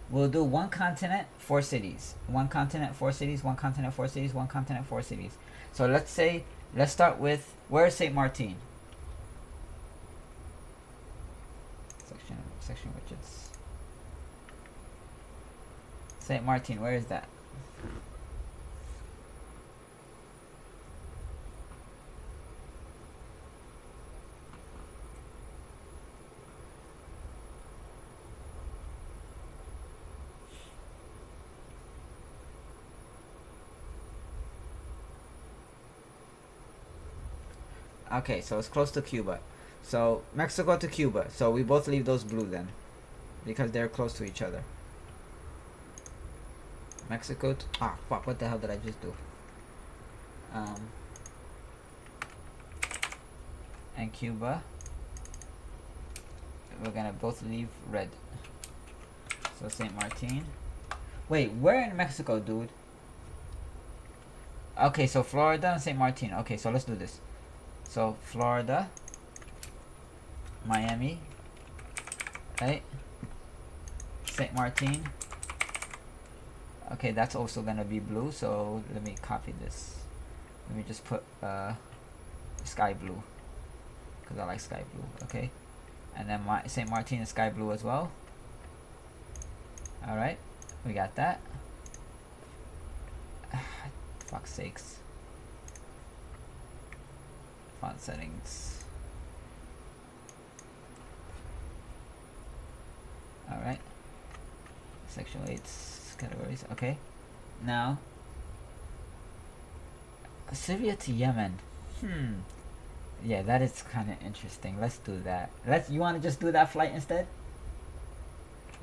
1 continent, 4 cities. 1 continent, 4 cities. 1 continent, 4 cities. 1 continent, 4 cities. So let's start with, where's Saint Martin? Section widgets. Saint Martin, where is that? Okay, so it's close to Cuba. So Mexico to Cuba. So we both leave those blue then, because they're close to each other. Mexico to, ah fuck, what the hell did I just do? And Cuba, we're gonna both leave red. So St. Martin. Wait, where in Mexico, dude? Okay, so Florida and St. Martin. Okay, so let's do this. So Florida, Miami, right? St. Martin. Okay, that's also gonna be blue, so let me copy this. Let me just put sky blue, because I like sky blue. Okay, and then my St. Martin is sky blue as well. Alright, we got that. Fuck's sakes. Font settings. Alright. Section 8 categories. Okay. Now, Syria to Yemen. Yeah, that is kind of interesting. Let's do that. You want to just do that flight instead?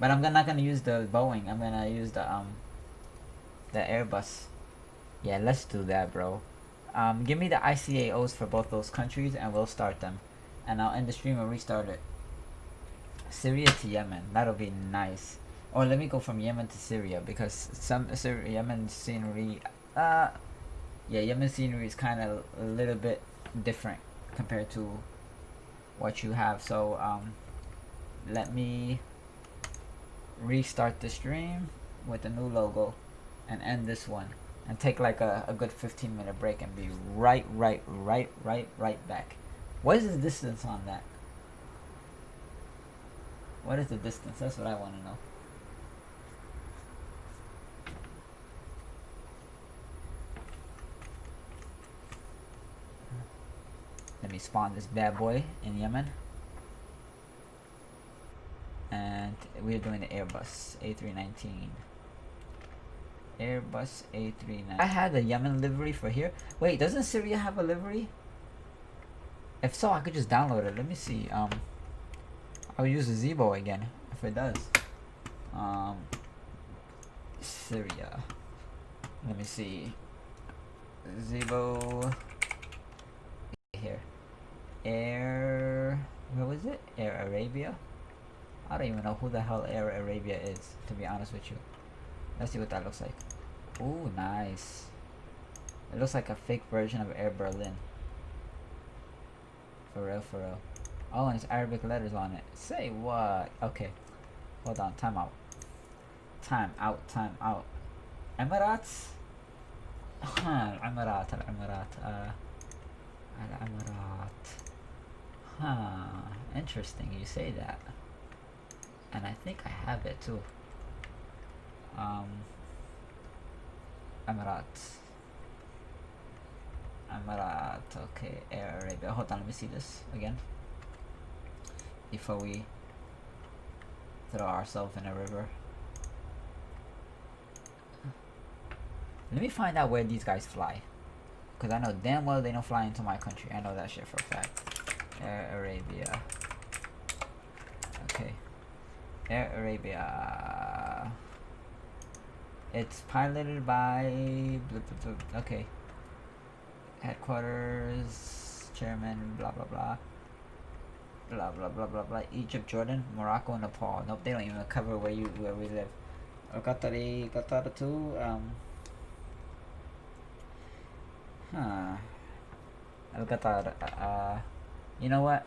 But I'm not gonna use the Boeing. I'm gonna use the Airbus. Yeah, let's do that, bro. Give me the ICAOs for both those countries, and we'll start them. And I'll end the stream and restart it. Syria to Yemen. That'll be nice. Or let me go from Yemen to Syria, because Yemen scenery. Yeah, Yemen scenery is kind of a little bit different compared to what you have. So let me restart the stream with a new logo and end this one and take like a good 15-minute break and be right back. What is the distance on that? What is the distance? That's what I want to know. Let me spawn this bad boy in Yemen. And we're doing the Airbus A319. Airbus A319. I had the Yemen livery for here. Wait, doesn't Syria have a livery? If so, I could just download it. Let me see. I'll use the Zibo again if it does. Syria. Let me see. Zibo. Here. What was it? Air Arabia? I don't even know who the hell Air Arabia is, to be honest with you. Let's see what that looks like. Ooh, nice. It looks like a fake version of Air Berlin. For real, for real. Oh, and it's Arabic letters on it. Say what? Okay. Hold on, time out. Time out, time out. Emirates? Al-Emirat, Al-Emirat. Al-Emirat. Interesting you say that. And I think I have it too. Emirates. Emirat, okay, Air Arabia. Hold on, let me see this again before we throw ourselves in a river. Let me find out where these guys fly, because I know damn well they don't fly into my country. I know that shit for a fact. Air Arabia. Okay. Air Arabia. It's piloted by... Okay. Headquarters, chairman, blah blah blah. Blah blah blah blah blah. Egypt, Jordan, Morocco, and Nepal. Nope, they don't even cover where we live. Qatar too. Qatar. You know what?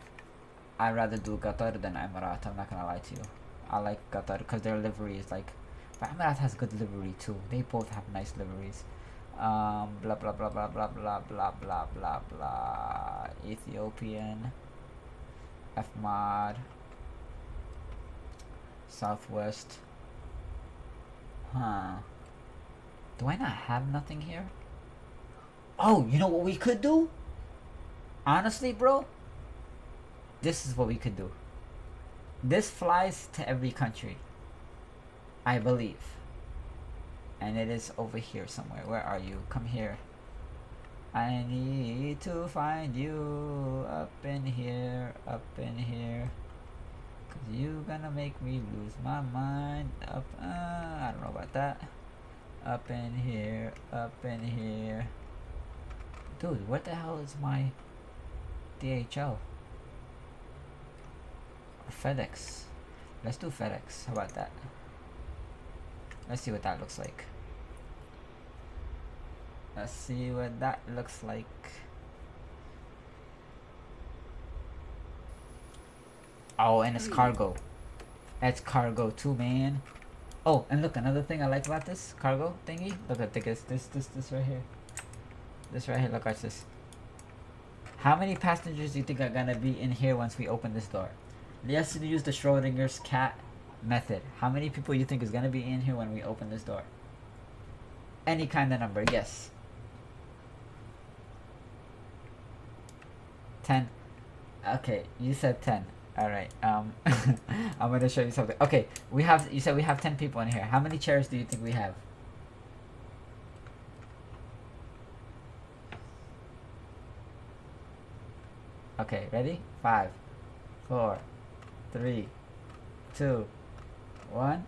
I'd rather do Qatar than Emirat. I'm not gonna lie to you. I like Qatar because their livery is like. But Emirat has good livery too. They both have nice liveries. Blah blah blah blah blah blah blah blah blah blah. Ethiopian. FMOD. Southwest. Do I not have nothing here? Oh, you know what we could do? Honestly, bro, this is what we could do. This flies to every country, I believe. And it is over here somewhere. Where are you? Come here. I need to find you up in here, up in here. Cause you gonna make me lose my mind. Up, I don't know about that. Up in here, up in here. Dude, what the hell is my DHL? Or FedEx? Let's do FedEx. How about that? Let's see what that looks like. Let's see what that looks like. Oh, and it's cargo. It's cargo too, man. Oh, and look, another thing I like about this cargo thingy. Look at this right here. This right here. Look at this. How many passengers do you think are gonna be in here once we open this door? Let's use the Schrodinger's cat method. How many people you think is gonna be in here when we open this door? Any kind of number, yes. 10. Okay, you said 10. Alright, I'm gonna show you something. Okay, you said we have 10 people in here. How many chairs do you think we have? Okay, ready? 5, 4, 3, 2, 1.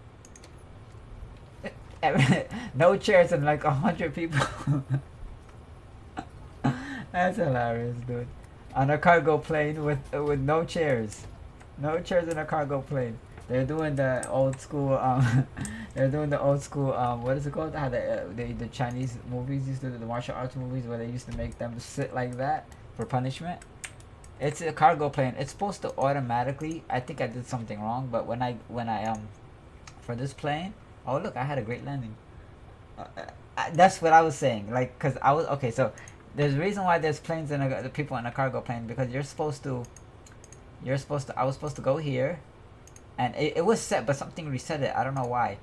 No chairs and like 100 people. That's hilarious, dude. On a cargo plane with no chairs. No chairs in a cargo plane. They're doing the old school they're doing the old school what is it called? How the Chinese movies used to do, the martial arts movies where they used to make them sit like that for punishment. It's a cargo plane. It's supposed to automatically, I think I did something wrong, but when I for this plane, oh look, I had a great landing. That's what I was saying. Like, cause I was okay. So there's a reason why there's planes and the people in a cargo plane, because I was supposed to go here, and it was set, but something reset it. I don't know why.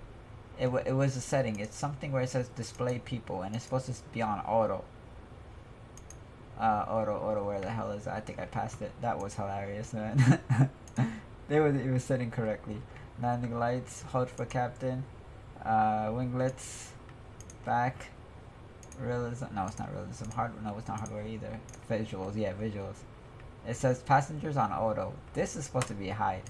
It was a setting. It's something where it says display people, and it's supposed to be on auto. Auto, where the hell is that? I think I passed it. That was hilarious, man. It was setting correctly. Landing lights, hold for captain, winglets, back, realism. No, it's not realism. No, it's not hardware either. Visuals, yeah, visuals. It says passengers on auto. This is supposed to be hide.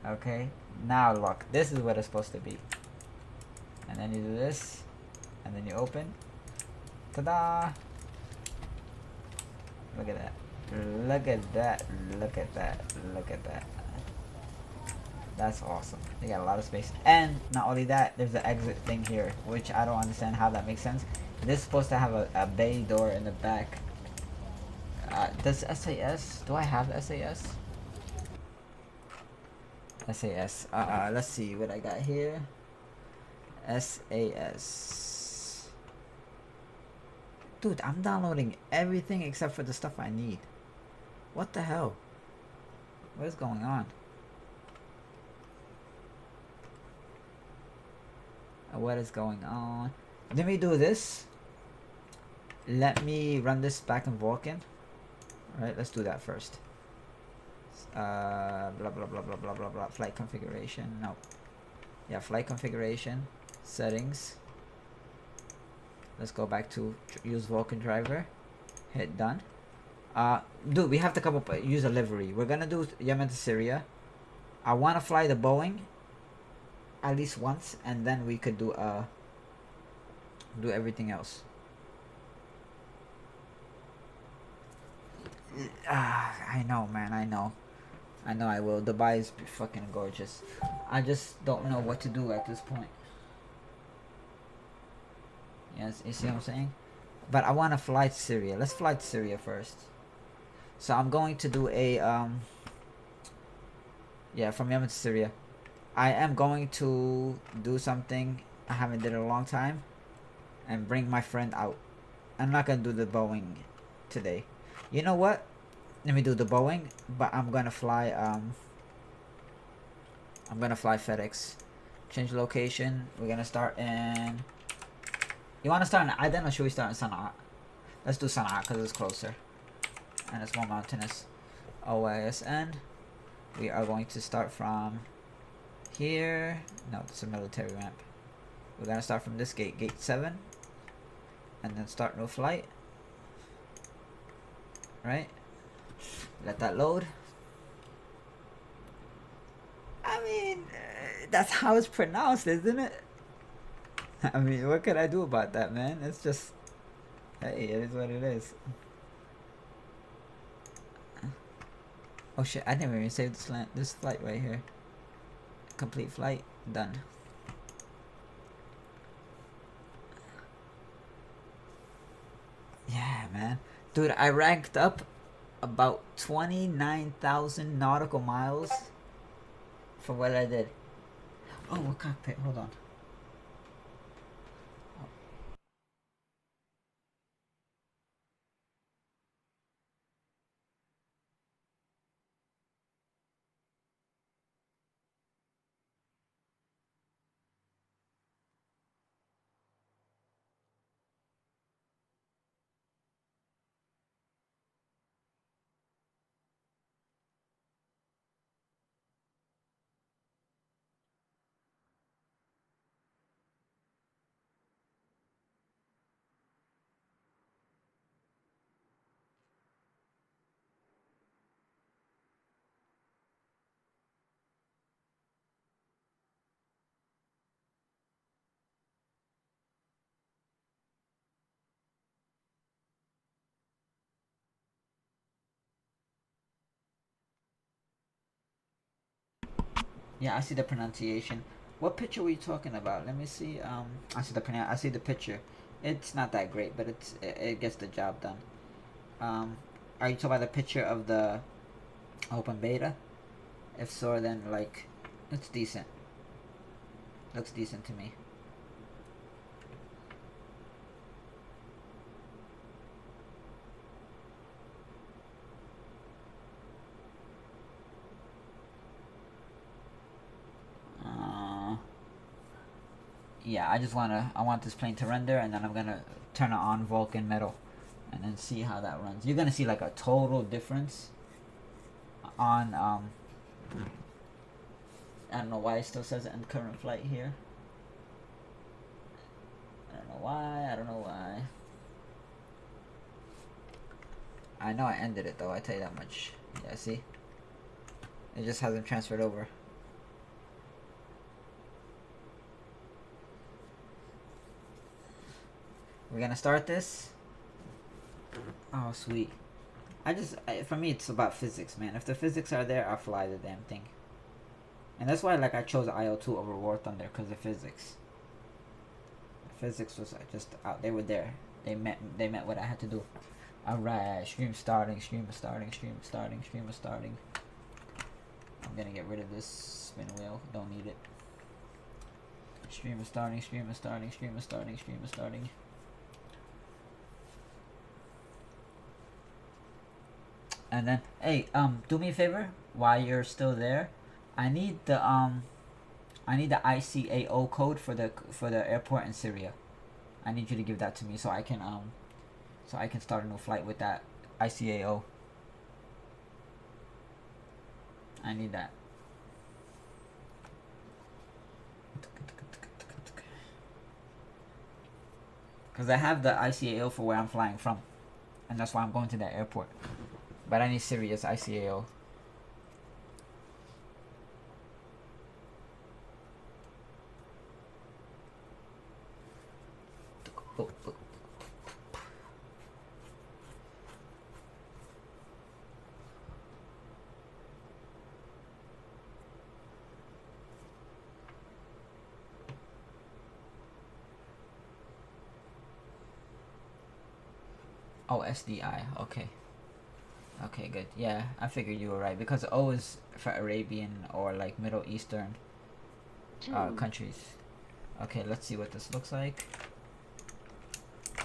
Okay, now look. This is what it's supposed to be. And then you do this, and then you open. Ta-da! Look at that. Look at that. Look at that. Look at that. That's awesome. They got a lot of space. And not only that, there's the exit thing here, which I don't understand how that makes sense. This is supposed to have a bay door in the back. Does SAS? Do I have SAS? SAS. Let's see what I got here. SAS. Dude, I'm downloading everything except for the stuff I need. What the hell? What is going on? What is going on? Let me do this. Let me run this back in Vulkan. Alright, let's do that first. Blah blah blah blah blah blah blah. Flight configuration. No. Yeah, flight configuration. Settings. Let's go back to use Vulkan driver. Hit done. Dude, we have to come up use a livery. We're gonna do Yemen to Syria. I wanna fly the Boeing at least once, and then we could do everything else. I know, man. I know I will. Dubai is fucking gorgeous. I just don't know what to do at this point. Yes, you see what I'm saying? But I want to fly to Syria. Let's fly to Syria first. So I'm going to do a yeah, from Yemen to Syria. I am going to do something I haven't did in a long time, and bring my friend out. I'm not gonna do the Boeing today. You know what? Let me do the Boeing, but I'm gonna fly FedEx. Change location. We're gonna start in. You wanna start in Aden, or should we start in Sana'a? Let's do Sana'a because it's closer and it's more mountainous. OISN. We are going to start from here. No, it's a military ramp. We're gonna start from this gate, gate 7, and then start no flight. right? Let that load. I mean, that's how it's pronounced, isn't it? I mean, what could I do about that, man? It's just, hey, it is what it is. Oh shit, I didn't even save this flight right here. Complete flight, done. Yeah, man. Dude, I ranked up about 29,000 nautical miles for what I did. Oh, what cockpit? Hold on. Yeah, I see the pronunciation. What picture were you talking about? Let me see. I see the I see the picture. It's not that great, but it gets the job done. Are you talking about the picture of the open beta? If so, then like, it's decent. Looks decent to me. Yeah, I want this plane to render, and then I'm gonna turn it on Vulkan metal, and then see how that runs. You're gonna see like a total difference on I don't know why it still says end current flight here. I don't know why. I know I ended it though, I tell you that much. Yeah, see? It just hasn't transferred over. We're gonna start this. Oh, sweet. For me, it's about physics, man. If the physics are there, I'll fly the damn thing. And that's why, like, I chose IO2 over War Thunder, because of physics. Physics was just out. They were there. They met what I had to do. Alright, stream starting. I'm gonna get rid of this spin wheel. Don't need it. Stream is starting. And then, hey, do me a favor while you're still there. I need the ICAO code for the airport in Syria. I need you to give that to me so I can start a new flight with that ICAO. I need that. Because I have the ICAO for where I'm flying from, and that's why I'm going to that airport. But I need Syria's ICAO. Oh, SDI. Okay. Okay, good. Yeah, I figured you were right because O is for Arabian or like Middle Eastern countries. Okay, let's see what this looks like.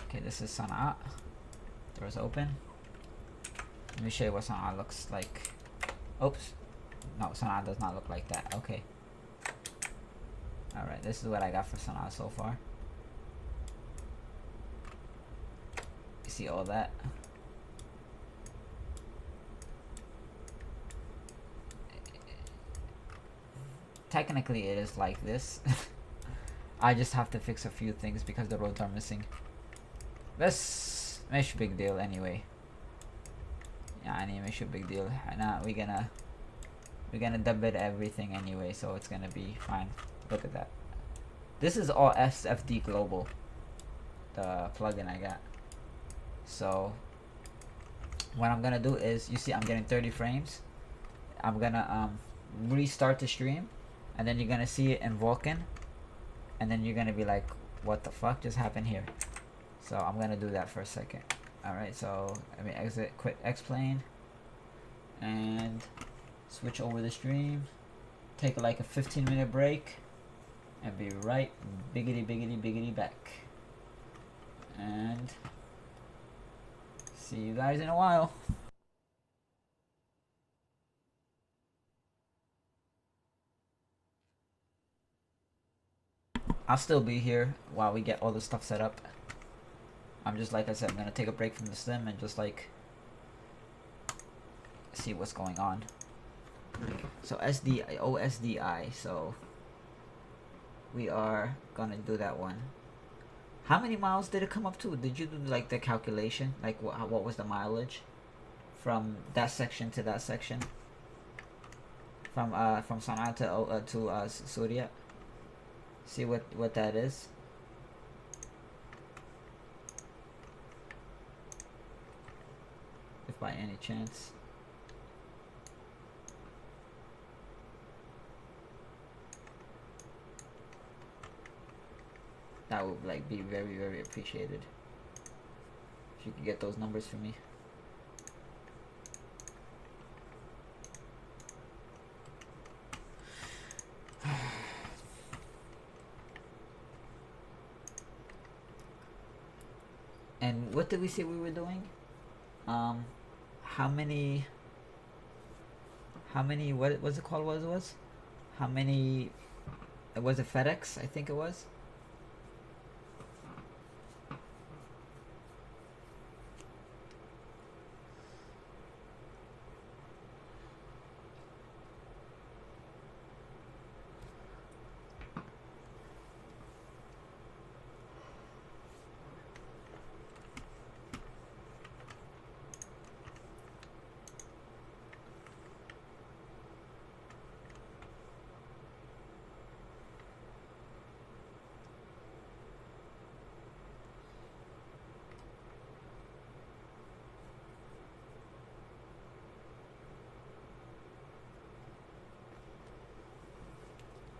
Okay, this is Sana'a. Doors open. Let me show you what Sana'a looks like. Oops. No, Sana'a does not look like that. Okay. Alright, this is what I got for Sana'a so far. You see all that? Technically it is like this. I just have to fix a few things because the roads are missing. This big deal anyway. Yeah, anime issue, big deal. Nah, we're gonna debit everything anyway, so it's gonna be fine. Look at that. This is all SFD Global, the plugin I got. So what I'm gonna do is, you see I'm getting 30 frames. I'm gonna restart the stream, and then you're gonna see it in Vulkan, and then you're gonna be like, what the fuck just happened here? So I'm gonna do that for a second. Alright, so let me exit, quit X-Plane, and switch over the stream, take like a 15-minute break, and be right biggity back. And see you guys in a while. I'll still be here while we get all this stuff set up. I'm just, like I said, I'm gonna take a break from the sim and just like see what's going on. So OSDI, so we are gonna do that one. How many miles did it come up to? Did you do like the calculation? Like what was the mileage from that section to that section? From Sana'a to Surya? See what that is? If by any chance. That would like be very appreciated if you could get those numbers for me. And what did we say we were doing? How many what was it called? What it was? How many? Was it FedEx? I think it was.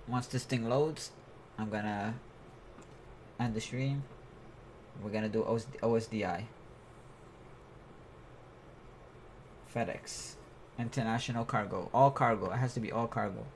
Once this thing loads, I'm gonna end the stream. We're gonna do OSDI. FedEx. International cargo. All cargo. It has to be all cargo.